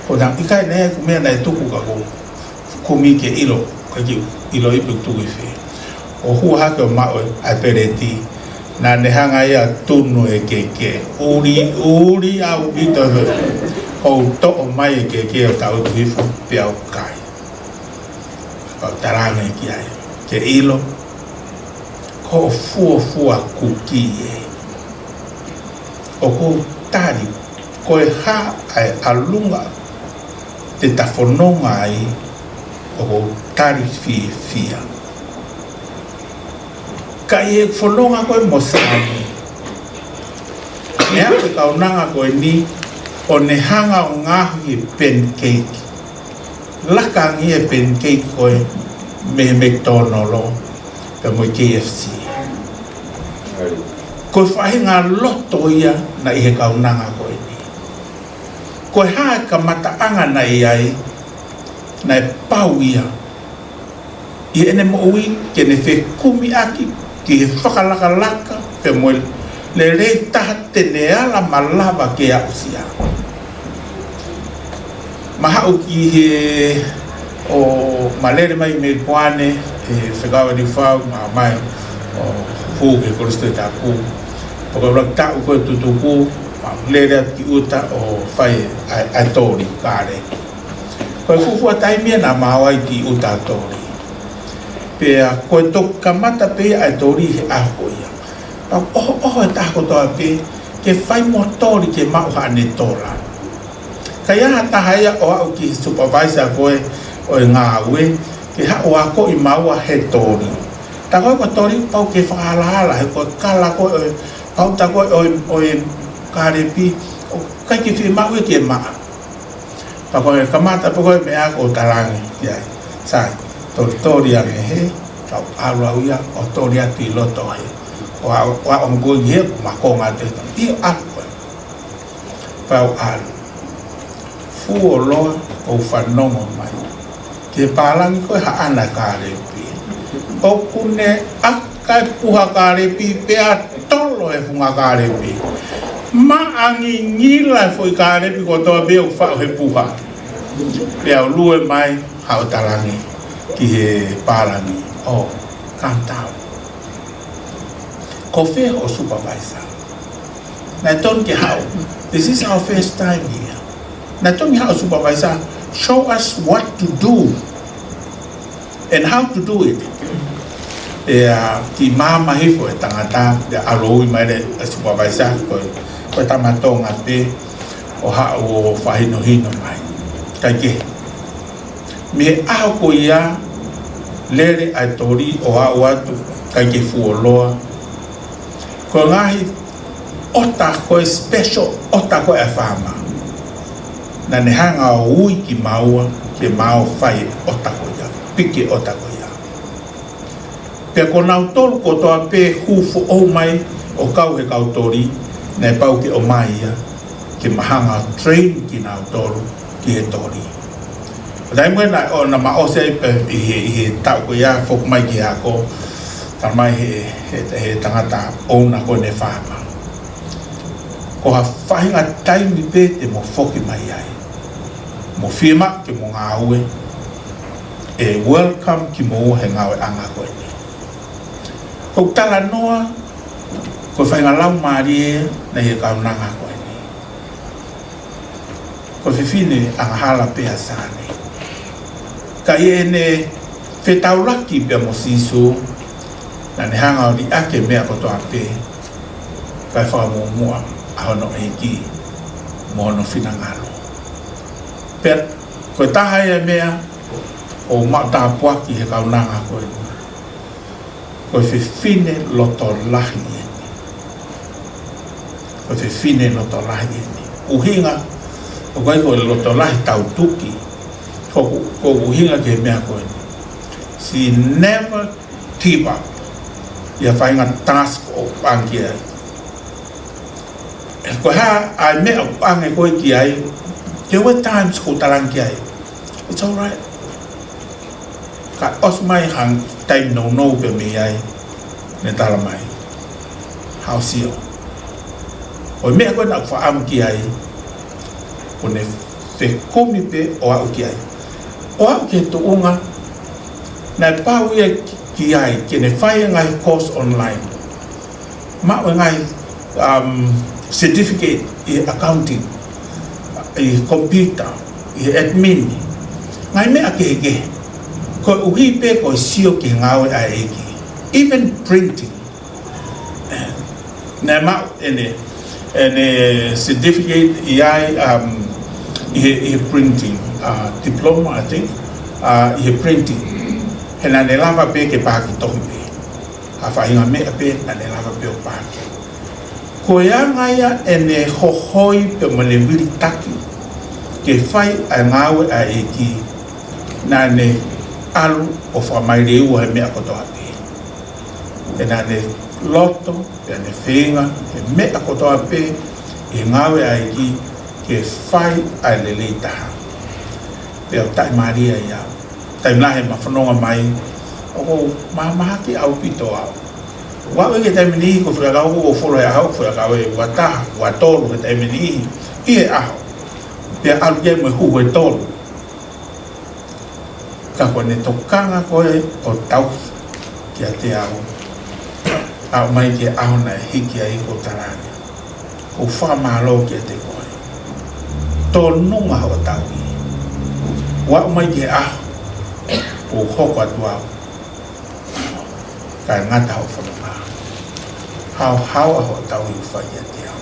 ko dan ikai ne ku me na tuku ka ko mi ke ilo ka ki ilo I tu ke fe o hua ha ko ma o ai pereti na ne hanga ia tunu e ke uri au I to o to o mai ke o tau tuifu pe au kai o taranga ki ai ke ilo ko fua kuki e o ko tari ko e ha ai alunga te tafononga ai o ko tari fia kai e fononga ko e mosani nea te kaunanga ko e ni o ne hanga o ngahi pancake lakangi e pancake ko e me McDonald's pe mo KFC ko whahi ngā loto ia na I he kaunanga ko e ni ko haa ka mataanga na I ai na e pau ia I ene mo ui ke ne whe kumi aki ki he whakalaka pe mo le rei taha tene ala malava ke Apisia maha ki he o malere mai me poane e whekawa ni whau mai o fu ke koristo ta ku o ka rakta ko tutuku lere ki uta o fai ai tori kare ko fu tai mia na mawai ki uta tori pe ko to kamata pe ai tori a ko ia o ta ko to pe ke fai motori ke ma ha ne tora kaya ta haya o ki supervisor ko o ngā ue ke ha o ako I maua he tori ta ko tori pau ke whaala he ko kala ko pau ta ko o karepi o kai ki whi maue ke maa pa ko kamata pa ko me ako tarangi ia sai tori a me he tau arua uia o tori a ti loto he o ongo ye ma ko ngā te ti ako pau alu fu o loa o whanongo mai ke palangi koe ha ana kārepi o kune akai puha kārepi pea tolo e funga kārepi ma angi ngila foi kārepi ko toa beo whao he puha pea o lue mai hao talangi ki he palangi o kantau ko whea o supervisor na ton ke hao this is our first time here na tongi hao supervisor show us what to do and how to do it ki mama hifo e tangata de aroi mai de supervisor ko tamatonga pe o ha o whahino hino mai kai me ao ko ia lere ai tori o ha o atu kai ke fuoloa ko ngahi ota ko special ota ko e whama na ne hanga o ui ki maua ke mau whai otako ia, piki otako ia. Pea ko nau tolu ko toa pe hufu o mai o kau he kautori na e pau ke o mai ia ke mahanga train ki nau tolu ki he tori. Dai mwe na o na maose I he tau ko ia fok mai ki hako ta mai he tangata o na ko ne whama. Ko ha whahinga taimi pe te mo foki mai ai. Mo firma ke mo ngā ue e welcome ki mo he ngāwe anga koe ni. Kou tala noa ko whainga lau maari e na he kaunanga koe ni. Ko whiwhine anga hala pea sāne. Ka i ne whetauraki pia mo sisu na ne hanga o di ake mea kotoa pe kai whakamumua ahono eiki mo no whinangaro. Pea, koe taha e mea o mata puaki he kaunanga koe ni. Koe whiwhine loto lahi e ni. Koe whiwhine loto lahi e ni. Uhinga, o koe koe loto lahi tautuki, ko uhinga ke mea koe ni. She never give up. Ia whainga task o pangi ai. Koe ha, ai mea o pangi koe ki ai, ke There were times ko talang kiai. It's all right. Ka osmai hang time no pe me ai ne talamai. How sio. O me ko na fa am kiai. O ne fe komi pe o au kiai. O au ke to unga na pa wi kiai ke ne fai ngai course online. Ma ngai certificate in accounting, computer, admin. Ngai me akeke. Ko uhi pe ko sio ki ngau ai ki. Even printing. Na ma ene certificate printing diploma, I think. Printing. Hena ne lava pe ke pa ki tohi pe. Afa hinga me pe na ne lava pe o pa. Ko ia ngaya ene hohoi pe malewiri taki ke fai a ngau a eki na ne alu o whamai reu he mea kotoa pe. E na ne loto, pe ne whenga, he mea kotoa pe e ngau a eki ke fai a lelei taha. Pe au tai maria ia, tai mlahe ma whanonga mai, o mahaki au pito au. Wa ke tai mini ko fra ga o folo ya ho fra ga we wa ta wa tolo ke tai mini e a pe al ge mo hu we tolo ka ko ne tokanga ko o tau ki te au mai ke au na hiki ai ko tarani ko fa ma lo ke te ko to nunga ho tau wa mai ke a o ho kwa tua ka ngata ho fa how a ho tau i whai a te au.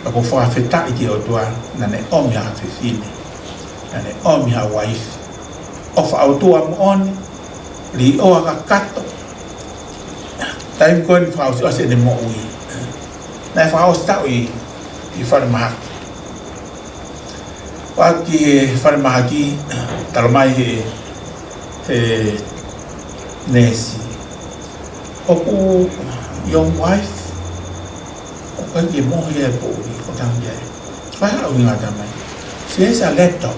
Ako Fakafeta'i ki o tua na ne omi ha whiwhine, na ne omi ha waifi. O whao tua mo oni, li oa ka kato. Taim koe ni whao si ose ne mo ui. Na e whao stau i wharamahaki. Waki he wharamahaki, taramai he nesi. Oku young wife, o kai mo ye po ni ko tang ye. Fa au nga tamai. She has a laptop.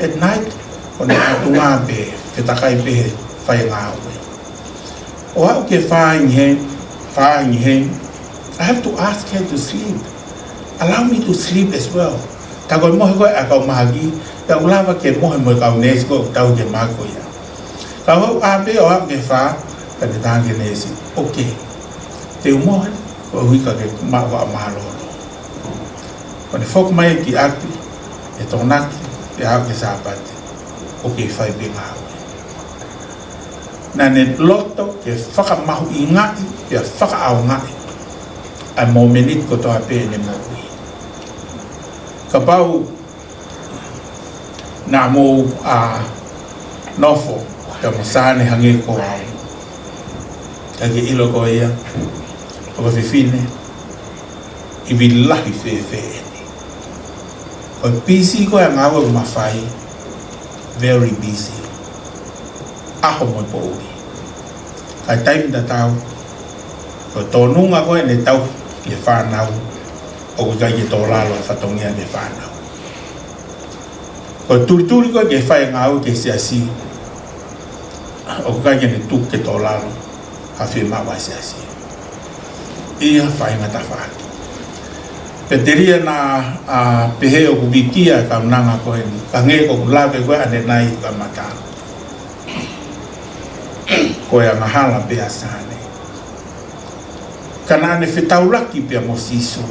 At night, when I tunga be, ke takai be fai nga we. O au ke fai he, I have to ask her to sleep. Allow me to sleep as well. Ta ko mo ko akau mahagi, ta ulava ke mo ka nes ko tau ke ma ko ya. Ka ho a be o ke fa, ka te tang ke nesi. Okay. Te umoha, o huika ke mawa mahalolo. Kone fok mai ki ati, e tonaki, e hau ke sāpate, o ke whai benga hawe. Nā ne loto ke whakamahu i ngati, e whakaau ngati, a mō menit ko toa pē ne mō ui. Ka pau, nā mō nofo, ka mō sāne hange ko au. Ka ke ilo ko ia, o whiwhine, i wilahi whewhe eni. O busy ko e ngawa mawhai, very busy. Aho mo po uri. Kai taimi da tau, o tōnunga ko e ne tau ki e whanau, o kai ki tō lalo e whatongia ki e whanau. O turi ko ke whai ngau ke siasi, o kai ki ne tuk ke tō lalo, ha whi mawa siasi. Ia whai ngata whaki. Peteria na pehe o kubikia ka unanga koe ni. Ka nge ko kulape koe ane nai ka mata. Koe a mahala pea sane. Kana ane whetaulaki pia mo siso.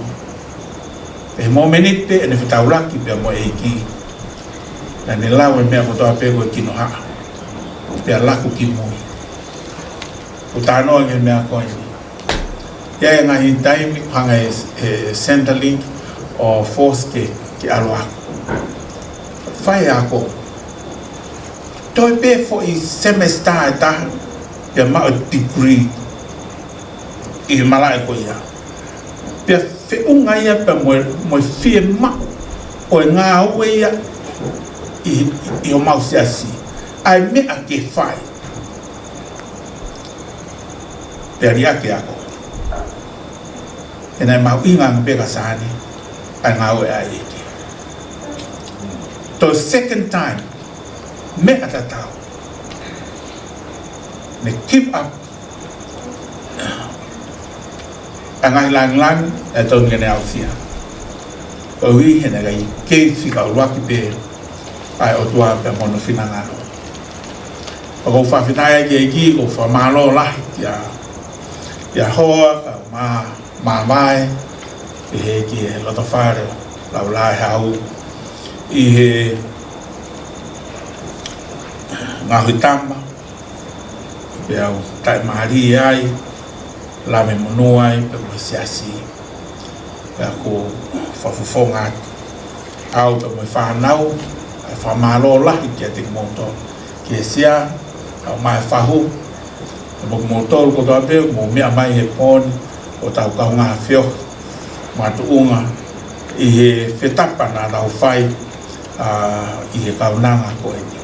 Pehe mo menite ane whetaulaki pia mo eiki. Na ne lau e mea kotoa pe koe kino haa. Pea laku ki mui. Utanoa nge mea koe ni. Ia ngahi taimi hanga e Centrelink o force ke alo ako. Whai ako. Toi pe fo i semester e taha pia mao degree i mala e ko ia. Pia whiunga ia pia moi fie mao o e ngā ue ia i o mau siasi. Ai mea ke whai. Pia ria ke ako. E nei mau inga ngā peka sāne, ai ngā ue a eke. to second time me atatau ne keep up angai lang e ton ngene Apisia o wi hena gai ke fika o waki pe ai o tua pe mono finanga o Fakafeta'i ke ki o fa malo la ya hoa ma mai e ki lo to fare la la hau i he ngā hitama pe au tai mari ai la me mono ai pe mo siasi pe ko fafufonga au pe mo whanau fa malo la ki te moto ki sia au mai fahu mo motor ko ta pe mo me mai he pon o tau ka ngā feo matu unga i he whetapa na rau whai i he kaunanga ko e ni.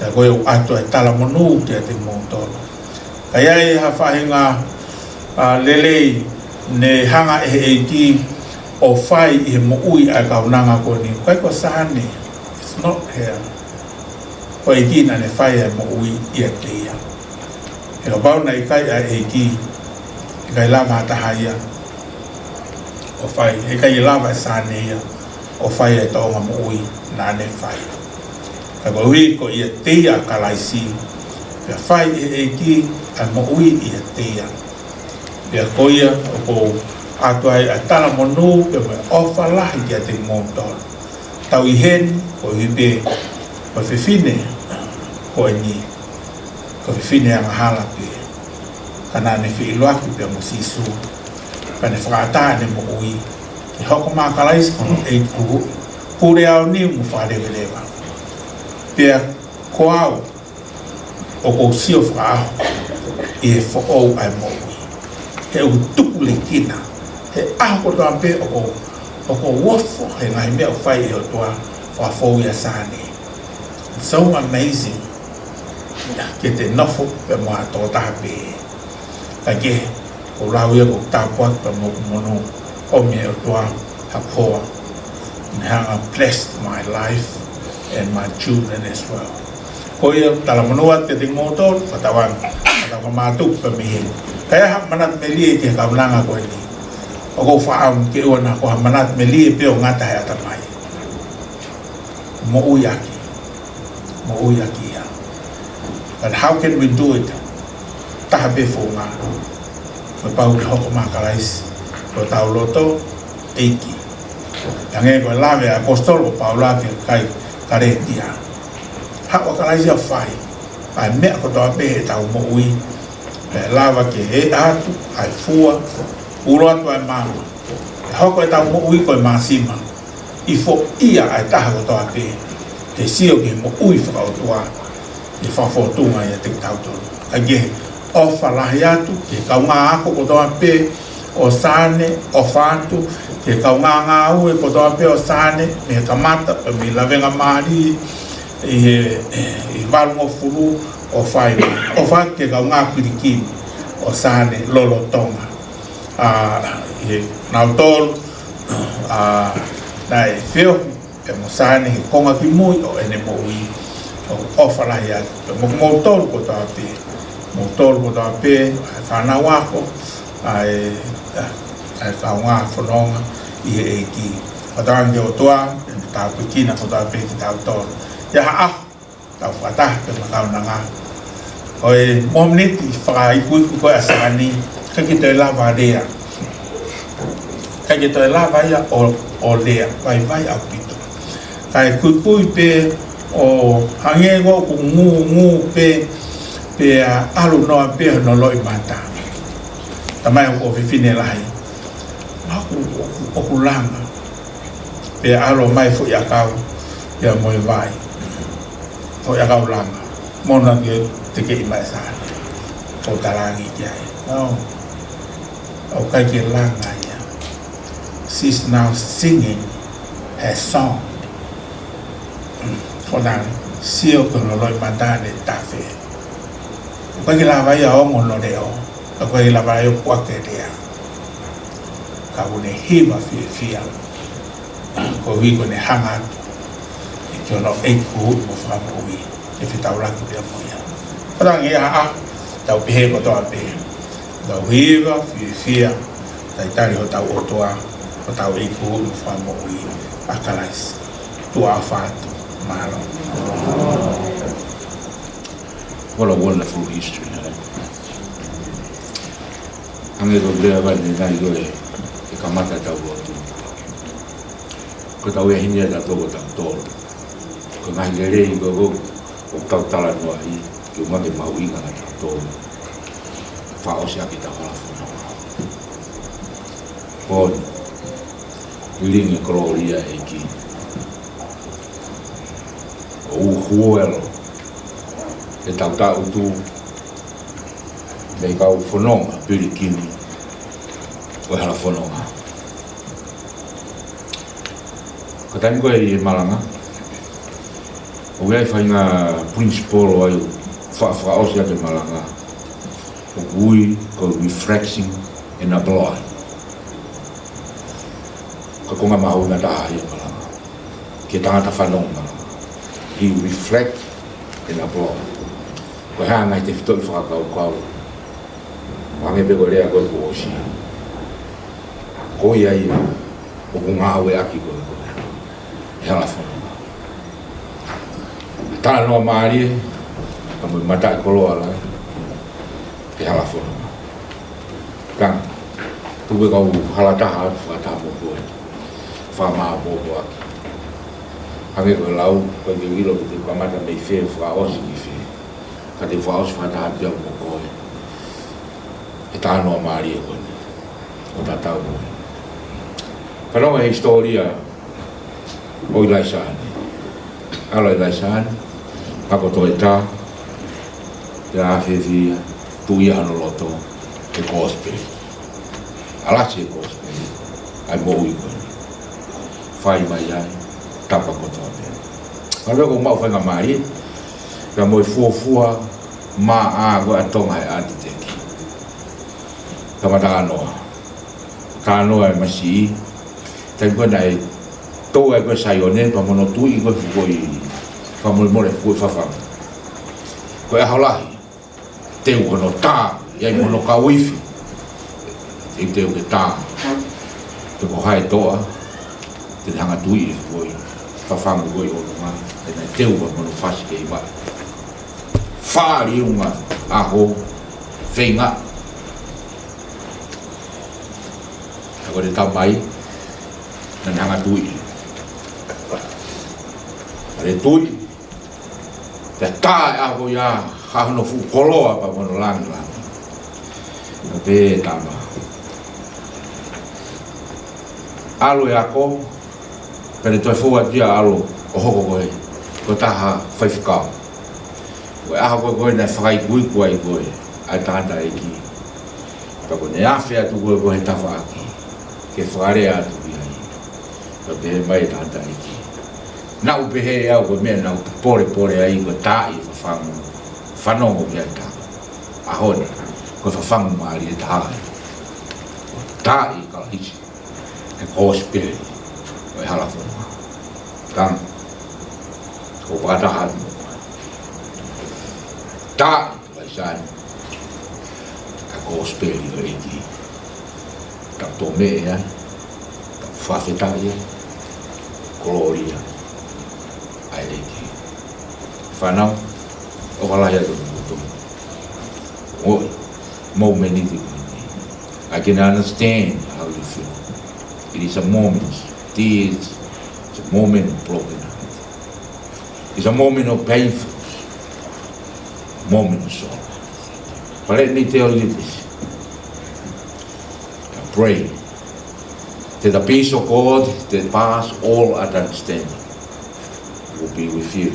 Ia koe o ato e tala monu te te motor. Kai ai ha whahinga lelei ne hanga e ki o whai i he mo ui a kaunanga ko ni. Koe ko sahane, it's not here. Ko e ki na ne whai e mo ui i a te ia. E ka bauna i kai a e ki i kai lava atahaia o whai, e kai lava e sāne ia o whai e taonga mo ui nā ne whai. Ka hui ko i a teia Kalaisi, pia whai e ki a mo ui i a teia. Pia koia o ko atuai a tala monu pia me ofa lahi ki a te montor. Tau i hen ko i be ko whiwhine ko e ni, ko whiwhine a ngahala pia. Kana ne whi iloaki pia mo sisu, ka ne whakata ne mo ui. I hoko mā Kalaisi kono e kuru, pure au ni mu wharewerewa. Pia ko au, o ko sio whaaho, i e whaou ai mo ui. He u tuku le kina, he aho ko toa pe o ko wafo, he ngai mea o whai e o toa whafou ia sāne. It's so amazing, ke te nofo pe moa tō taha pe. Ka ke, o rau ia ko tāpuat pe mono o mea o toa hapoa. And how I blessed my life and my children as well. Ko ia tala manua te te motor, patawan, patawang Manatu pe mihin. Kaya hak manat Melie ke kaunanga ko ini. O ko whaam ke ua na ko ha manat Melie pe o ngata he atamai. Mo uyaki ya. But how can we do it? Taha pe whonga. Me pau ki hoko mā Kalaisi. Ko tau loto, eiki. Yang ko lawe apostol ko Paula ke kai karetia. Hak wa Kalaisi a whai. Ai mea ko toa pe he tau mo ui. Pe lava ke e atu, ai fua, uro atu ai māma. E hoko e tau mo ui koe māsima. I fo ia ai taha ko toa pe. Te sio ke mo ui whakautua. I whawhotunga ia te tautoro. Age, o whalahi atu, ke kaunga ako ko toa pe o sāne, o whātu, ke kaunga ngā ue ko toa pe o sāne, me kamata, pe mi lawenga maari, i walungo furu, o whai, ke kaunga pirikini, o sāne, lolo tonga. Nau tolu, nai Feohi'anga, e mo sāne, he konga ki mui, o ene mo ui, o whalahi atu. Mo tolu ko toa pe, ai whanau ako, ai kaunga whanonga, i he eiki. Patawang ke o toa, e tau pikina ko toa pe ki tau tolu. Ia haa, tau whatah pe makaunanga. O e mominiti whakaiku koe asani, ka ki toi lava rea. Ka ki toi lava ia o rea, vai au pito. Ka e kuipui pe o hangego ku ngu pe alu noa pe no loi mata. Tamai o whiwhine lahi. Oku langa. Pe alo mai fu iakau, ia Moimoi. Fu iakau langa. Mona ke te ke imai sāne. O tarangi kiai. No. O kai ke langa ia. She's now singing her song. Kona sio kono loi mata ne tafe. O kai ke lava ia o ngono reo. O kai ke lava ia o puake rea. Ka une hiwa fia. Ko wiko ne hanga. te ono e ku mo fa mo wi e fi tau la ki pe mo ya para nge a tau pe ko to a pe da wiva fia tai tari o tau o toa o tau e ku mo fa mo wi a Kalaisi tua fatu malo. What a wonderful history. Ange ko brea vai ni nai goe e kamata tau Lotu. Ko tau e hinia ta toko tau tolo. Ko ngai lere i gogo o tau tala noa i ki umake mauinga na tau tolo. Whao si aki tau halafu noa. Poni, ilingi koloria e ki. O huelo e tau tau tu mei kau whanonga pirikini o hala whanonga. Ka taimi koe i Malanga o wei whainga principal ai whaosi ake Malanga o gui ko refreshing and apply ka konga mahuinga taha i Malanga ke tangata whanonga he reflect and apply ko hea ngai te whitoi whakakau kau wange peko lea koe ko osi ko ia ia o ko ngā awe aki koe koe he ala whanonga tāna noa maari ka mui matai koloa lai he ala whanonga kanga tuwe kau halataha atu whakataha mo koe whamaa bōko aki hange koe lau koe ke wilo ki te kamata mei whee whaosi ki whee ka te whaosi whakataha pia mo koe e tānoa maari e koe o tatau koe whanonga he historia o Ilaisaane alo Ilaisaane ako to e tā te āwhewhia tui ano loto e kōsperi alasi e kōsperi ai moui koe whai mai ai tapa kotoa pia. Ka reo ko mau whainga maari, ka moi fuafua mā ā koe atonga e ati teki. Ka mata anoa. Ka anoa e masi i, tai koe nai tō e koe saione, pa mono tui koe fukoi, pa mole mole fukoi whawhanga. Koe aholahi, teu hono tā, iai mono ka wifi. Teu teu ke tā, te ko hae toa, te hanga tui e fukoi. Whawhangu goi o runga, e nei teua mono whasi ke iwa. Whaari unga, aho, whenga. Ako te tamai, na hanga tui. Re tui, te tae aho ia, hahono fu koloa pa mono langi langi. Na te tama. Alo e ako, pere toi fua tia alo o hoko koe, ko taha whaifukau. Koe aha koe koe nei whakai kui koe koe, ai tāta e ki. Pako ne awhia tu koe koe he tawha aki, ke whakarea atu ki hai. Ko te he mai tāta e ki. Nau pehe e au koe mea nau pore pore ai koe tāi whawhangu, whanongo ki ai tāka. Ahone, koe whawhangu maari e tāi. Tāi Kalaisi, e kōsperi. Koe hala whanonga. Kang, ko whakataha atu mo koe. Tā, Ilaisaane, ka kōsperi o eki. Ka tō me e ai, ka Fakafeta'i ai, koloria, ai eki. Whanau, o walai atu mo koe. Oi, mo meniti koe ni. I can understand how you feel. It is a moment, tears, it's a moment of broken heart. It's a moment of painful, moment of sorrow. But let me tell you this. I pray that the peace of God that passes all understanding will be with you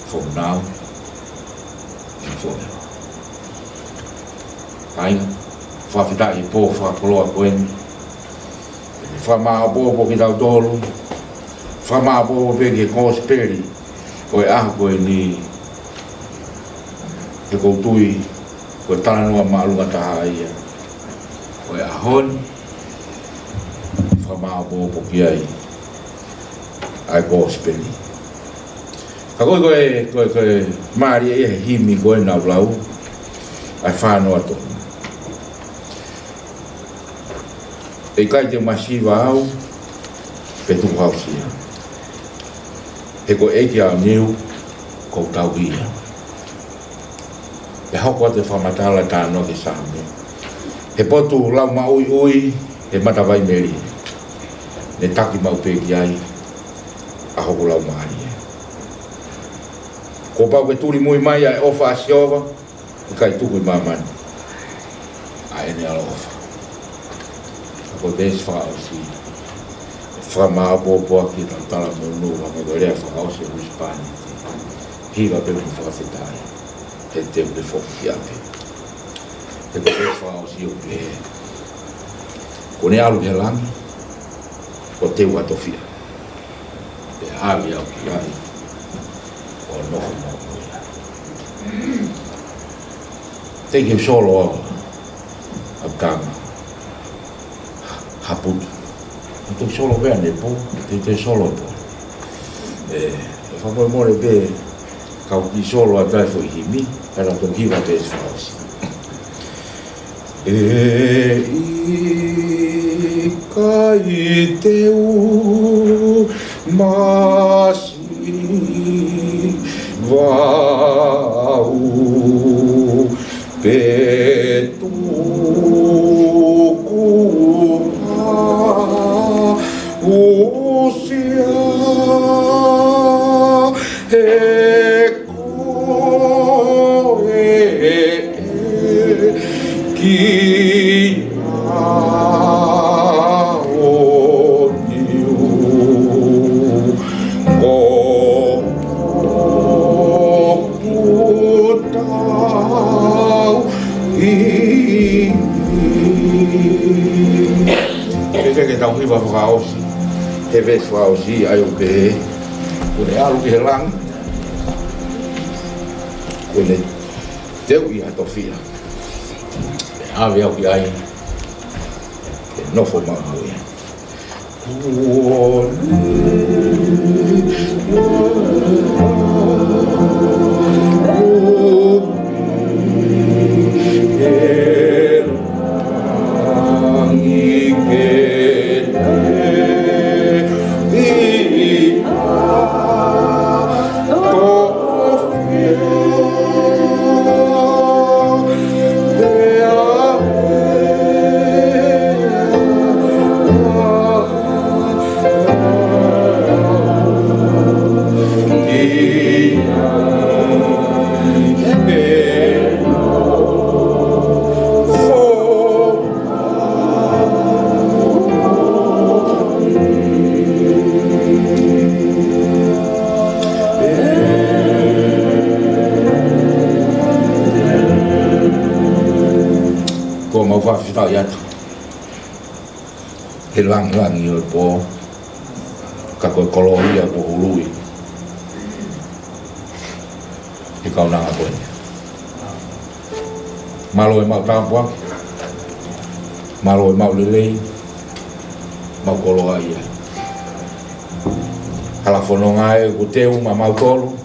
from now and forever. Ainga, whawheta'i pō whakoloa koeni. Whamāpōpō ki tau tōru, whamāpōpō pe ki kōsperi, koe aho koe ni e koutui, koe taranua maalunga taha ia. Koe ahoni, whamāpōpō ki ai kōsperi. Kako koe maari e himi koe na ulau. Ai whānoa tō. E kai te masiwa au, pe tu hausia. E ko eki au niu, kou tau ia. E hoko te whamatala tāno ke sāme. He potu lau ma ui ui, he matawai Melie. Ne taki mau peki ai, a hoko lau maari. Ko pau ke turi mui mai ai ofa asiova, i kai tuku i mamani. A ene ala ofa. Ko des whaosi. Whamaa pōpua ki ta tala monua, me ko rea whaosi o Hispani. Hiva pe mu Fakafeta'i. He teu te whoki ape. He ko des whaosi o pe. Ko ne alu he langi, ko teu atofia. Pe avi au ki ai. O noho mau moia. Thank you solo au kama. Haputu. Te solo vea ne po, te solo po. Whapoi more be, kau ki solo a tai fo himi, para to kiwa te esfausi. I kai teu masi vau petu Usia ki que tau hiva whakaosi, he ves whaosi ai o pe kone alu ki he lang, kone teu i ato fia, e awe au ki ai, e nofo mamuia. Fakafeta'i atu. He langi o po ka koe koloria ko hului. He kaunanga koe. Malo e mau tāpua. Malo e mau lelei. Mau koloa ia. Hala whanonga e ko teu ma mau tolu.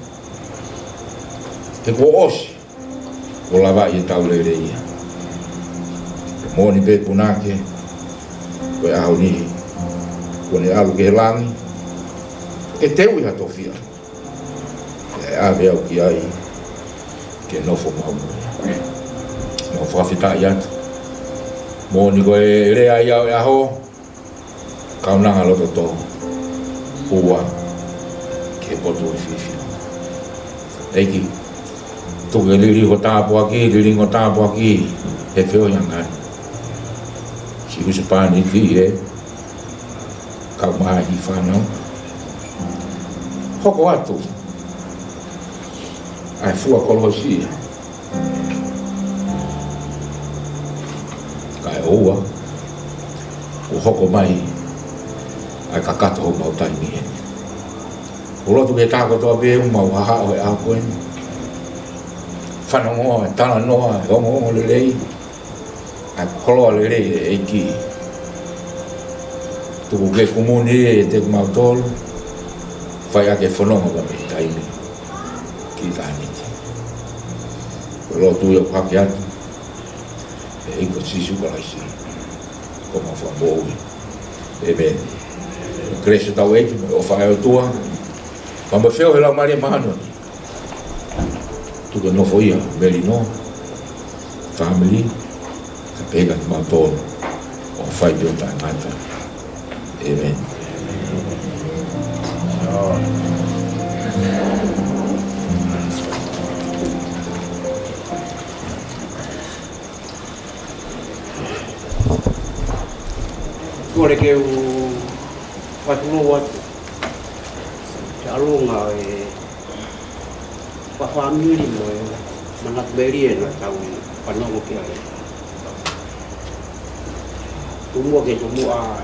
He ko osi. Ko lava i tau lelei ia. Moni pe punake, koe au nihi, kone alu ke langi, ke teu i hatofia. E awe au ki ai, ke nofo maumui. Mo Fakafeta'i atu. Moni koe rea i au e aho, kaunanga loto tō, ua, ke potu e whiwhi. Eiki, tuke liri ko tāpua ki, liri ko tāpua ki, he Feohi'anga. Si usapani ki kau mai i whanau. Hoko atu. Ai fua kolosia. Kai oua. O hoko mai. Ai kakato ho mau tai ni heni. O lotu ke tāko toa be mau haha o e au koe. Whanau ngoa, tala noa, hongo lelei. Ai koloa lelei e ki. Tuku ke kumuni e te kumautolu. Whai ake whanonga ka me taimi. ki tāniti. Lotu ia paki atu, e ingo sisu Kalaisi, ko ma whamoui. Amen. Kresu tau eiki, o whae o tua, ma ma wheo he lau maria mahano ni. Tuka nofo ia, Melie no, family, ka pega ki mautonu, o whai pio tai mata. Amen. Kore ke u whatulo atu, te alonga e whawhamiri mo e Manatu Melie na tau whanongo ki ai. Tumua ke tumua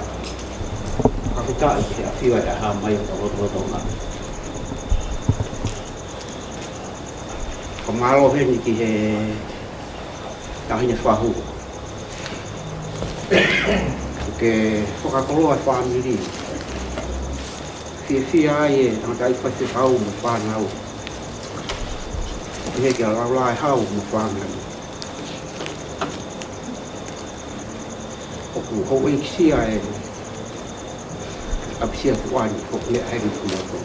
Fakafeta'i ke awhiwa e aha mai o ta roto ngā. Ka malo heni ki he tahine whahu. Ke whakakoloa whamiri. Whia ai e tangata i whaiwhekau mo whanau. He kia laulai hau mo whanau. Oku hou e kisia e Apisia tuani, oku lea hengi kumato.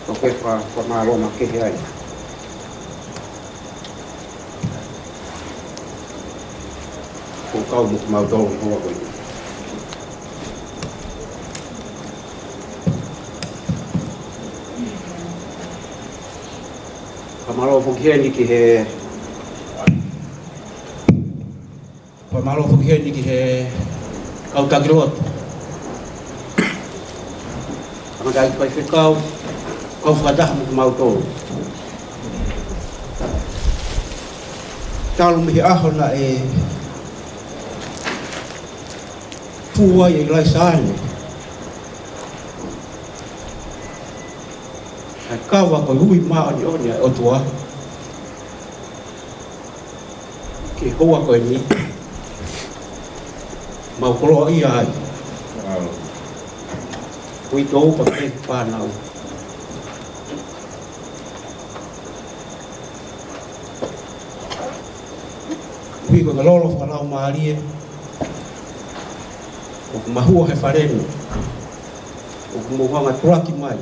Oku e whamaroma kehe ai. Kau mo mau tau hoa koe. Pamalo fokheni ki he Pamalo fokheni ki he kau tagrot. Ang dai pai kau fadah mo mau tau. Talo mi ahona e Fua e Ilaisaane. Ai kawa ko hui maa ni oni o tua. Ke hoa ko ni. Mau koloa ia ai. Hui tau pa ke whanau. Hui ko kalolo whanau Melie. O mahua he wharenu, o kumuhanga turaki mai.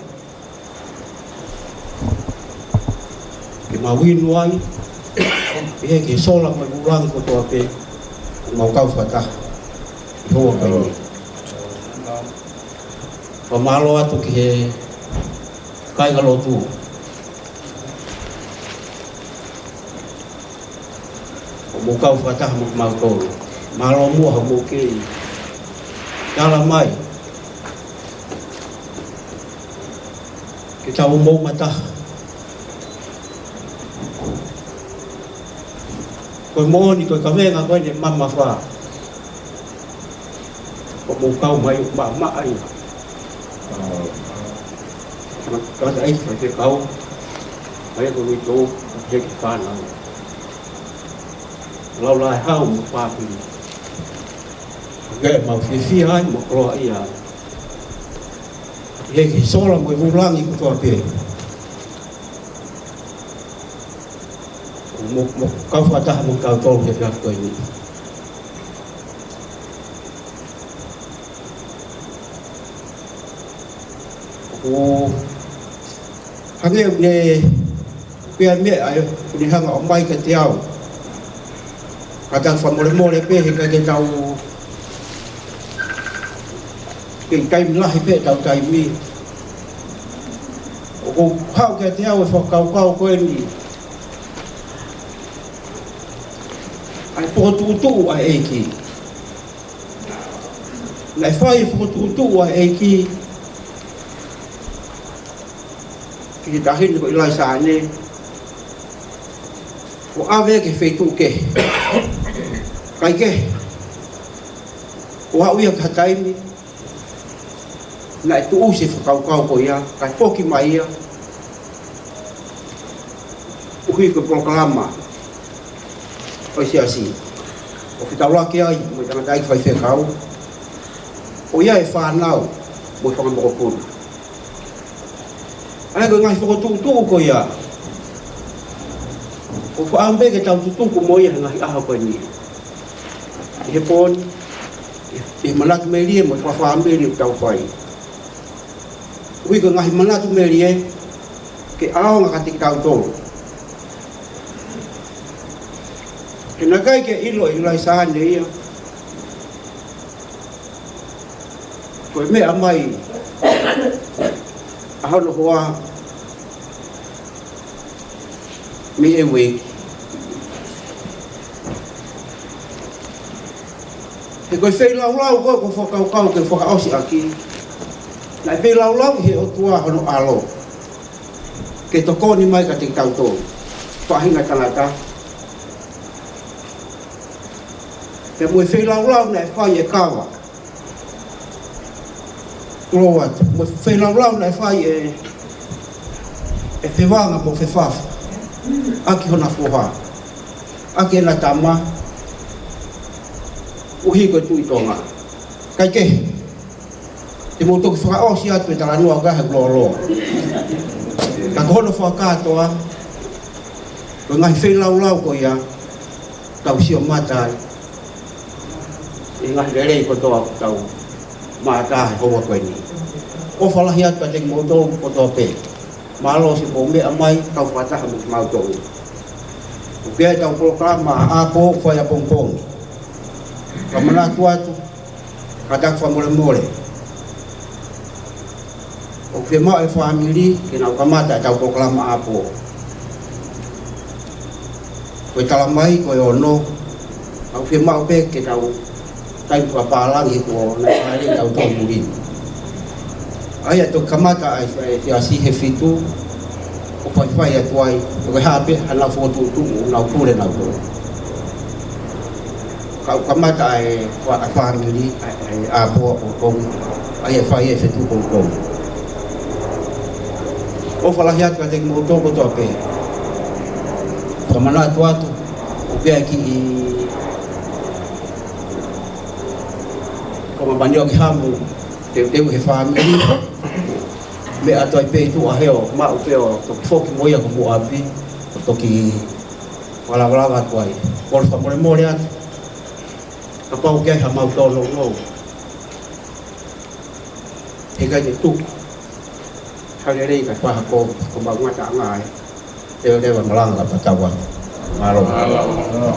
Ke mawinu ai, e ke sola mai urangi ko toa pe, o mau kau whata, i hoa kai. Whamalo atu ki he kai Lotu. O mau kau whata mo mau tolu. Malo mua ha mo kei. Kala mai. Ke tau mou mata. Koe mooni, koe kawenga, koe ne mama wha. Ko mou kau mai o maa ai. Kata ai whai te kau. Mai ko lui tō, he ki whanau. Lau lai hau mo whāpiri. Gaya mau whiwhia ai mo koroa ia. He ki sola mo e vurangi ko toa pe. Mo kau whataha mo kau tolu he whiat koe ni. O hange ne pia me ai ni hanga o mai ka te au. Kata whamore pe he ka ke tau ke kai milahi pe tau tai mi. O ko hau ke te au e whakau koe ni. Ai whakatutu a eiki. Nai whai whakatutu a eiki. Ki tahini ko Ilaisaane. O awe ke whetu ke. Kai ke. O hau ia ka taimi. Na tu usi whakau ko ia, kai whoki mai ia. Uhi ko proklama. Oi si asi. O whitauraki ai, mo i tangata ai whai whekau. O ia e whanau, mo i whangamokopuna. Ai ko ngai whakatutu ko ia. O whaambe ke tau tutuku mo ia ngai aha koe ni. He pōni, e Manatu Melie mo whaambe ni tau whai. Ui ko ngai Manatu Melie, ke ao ngā kati tau tōru. Ke nakai ke ilo Ilaisaane ia. Koe mea mai, ahono hoa, me e wei. He koe whei lau koe ko whakaukau ke whakaosi aki. Nai whei lau he o tua hono alo. Ke tokoni mai ka te tau tō. Whahinga tangata. He mui whei lau nai whai e kawa. Loat, mui whei lau nai whai e whiwanga mo whiwhafa. Aki hona whoha. Aki ena tama. Uhi koe tui tonga. Kai ke. Te mou toki whakaosi atu e tala nua gaha gloroa. Ka kohono whakatoa. Koe ngahi whei lau ko ia. Tau sio matai. E ngahi rerei kotoa tau matai hoa koe ni. O whalahi atu a te mou toki kotoa pe. Malo si po mea mai tau whataha mo mau tau. Ukea tau programa apo whai a pongpongi. Ka Manatu atu, ka tak whamole. O whi mau e whamili, ke nau kamata tau programa apo. Koe tala mai, koe ono, au whi mau pe ke tau taipu papalangi ko na whare tau tau murini. Ai ato kamata ai te asi he fitu o whai atu ai o hape hana whotutu nau kure nau kure. Kau kamata ai whamili ai apo o kongi ai e whai e fitu kongi. O whalahi atu a te motoko toa pe. Ka Manatu atu o pia ki i ko mabanio ki hamu te he whamili. Me ato ai pei tu a heo, ma u peo, toki whoki moia ko mua api, toki wala atu ai. Kolo whamore atu, ka pau kia ha mau tono no. He kai te tu, hale rei kai whaha ko mau ngata ngai, teo rewa malanga patawa. Malo. Hello.